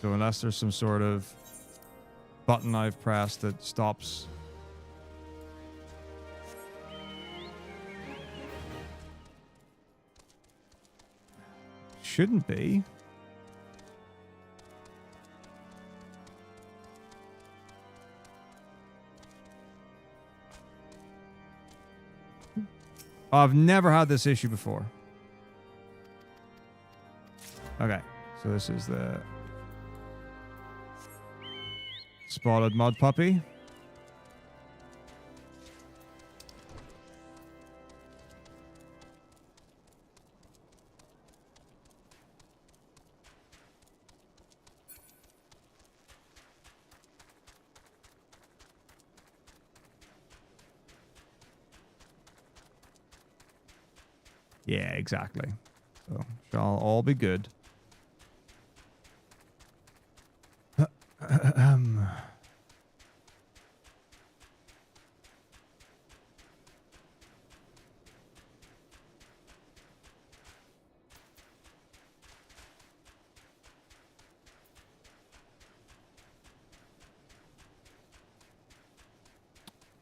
So unless there's some sort of button I've pressed that stops. Shouldn't be. I've never had this issue before. Okay, so this is the spotted mud puppy. Yeah, exactly. So, shall all be good.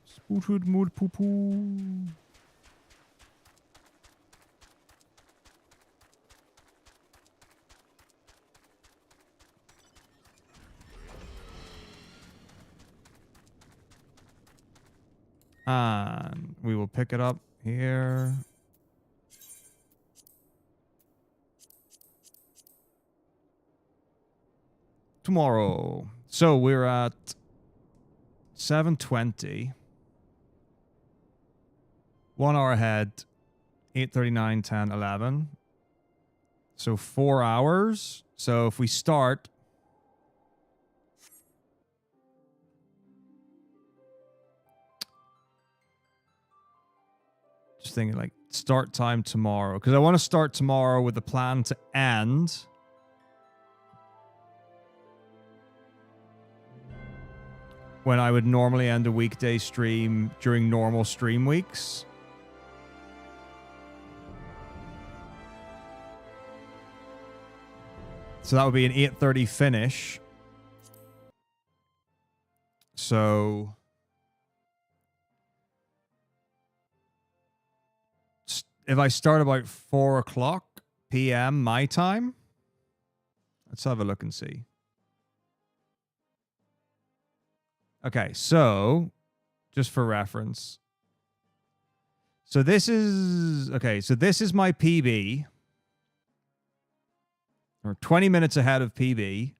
Spooted mud poo poo. And we will pick it up here. Tomorrow. So we're at 7:20. 1 hour ahead. 8:39, 10, 11. So 4 hours. So if we start... Just thinking like start time tomorrow. Because I want to start tomorrow with the plan to end... when I would normally end a weekday stream during normal stream weeks. So that would be an 8:30 finish. So if I start about 4 o'clock p.m. my time, let's have a look and see. Okay, so just for reference. So this is, okay, so this is my PB. Or 20 minutes ahead of PB.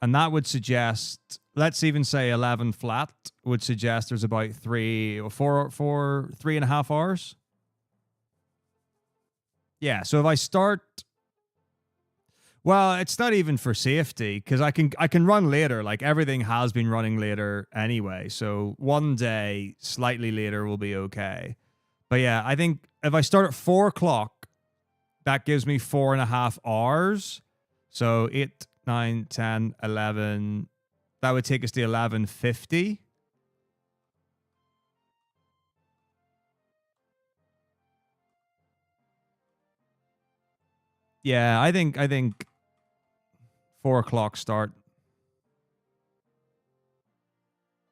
And that would suggest, let's even say 11 flat would suggest there's about 3.5 hours. Yeah, so if I start, well, it's not even for safety because I can run later. Like everything has been running later anyway. So one day slightly later will be okay. But yeah, I think if I start at 4 o'clock, that gives me 4.5 hours. So 8, 9, 10, 11. That would take us to 11:50. Yeah, I think 4 o'clock start.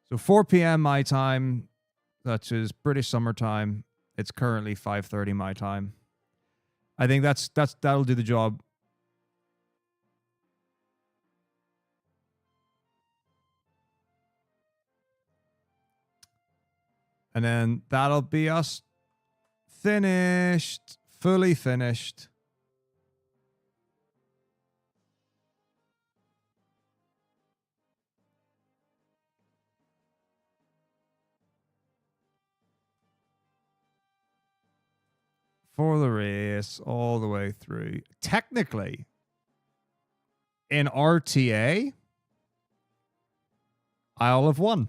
So 4 p.m. my time, that is British summertime. It's currently 5:30 my time. I think that'll do the job. And then that'll be us finished, fully finished. For the race, all the way through. Technically, in RTA, I'll have won.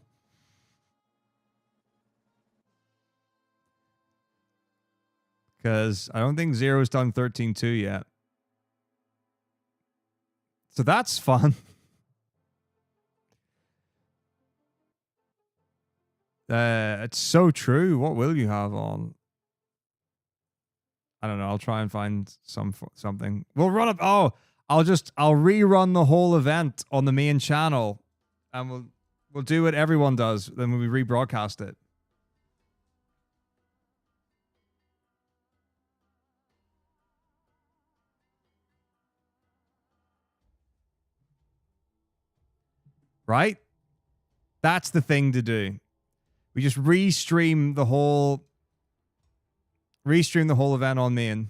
Because I don't think Zero's done 13-2 yet. So that's fun. It's so true. What will you have on? I don't know. I'll try and find something. We'll run up. Oh, I'll rerun the whole event on the main channel, and we'll do what everyone does. Then we rebroadcast it. Right? That's the thing to do. We just restream the whole event on main.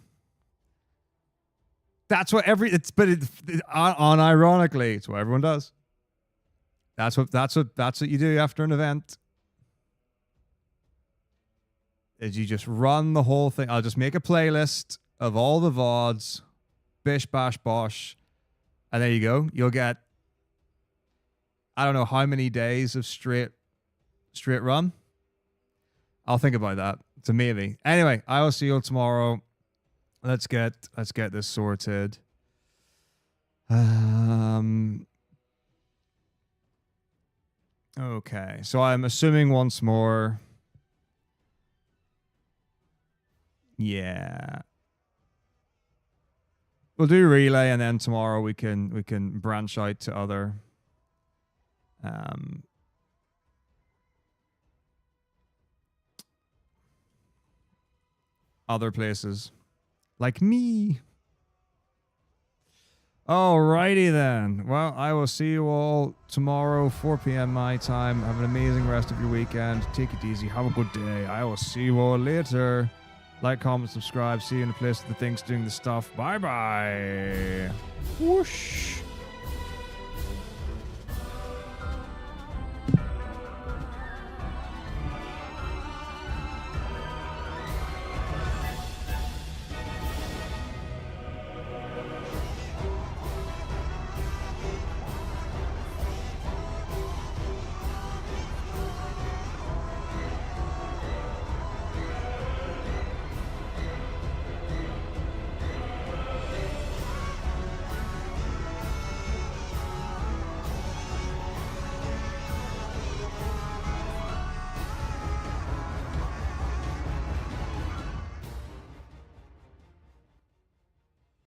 That's what unironically, it's what everyone does. That's what you do after an event. Is you just run the whole thing. I'll just make a playlist of all the VODs, bish bash bosh, and there you go. You'll get, I don't know how many days of straight run. I'll think about that. It's amazing. Anyway, I will see you all tomorrow. Let's get this sorted. Okay, so I'm assuming once more. Yeah. We'll do relay, and then tomorrow we can branch out to other other places. Like me. Alrighty then. Well, I will see you all tomorrow, 4 p.m. my time. Have an amazing rest of your weekend. Take it easy. Have a good day. I will see you all later. Like, comment, subscribe. See you in the place of the things doing the stuff. Bye-bye. Whoosh.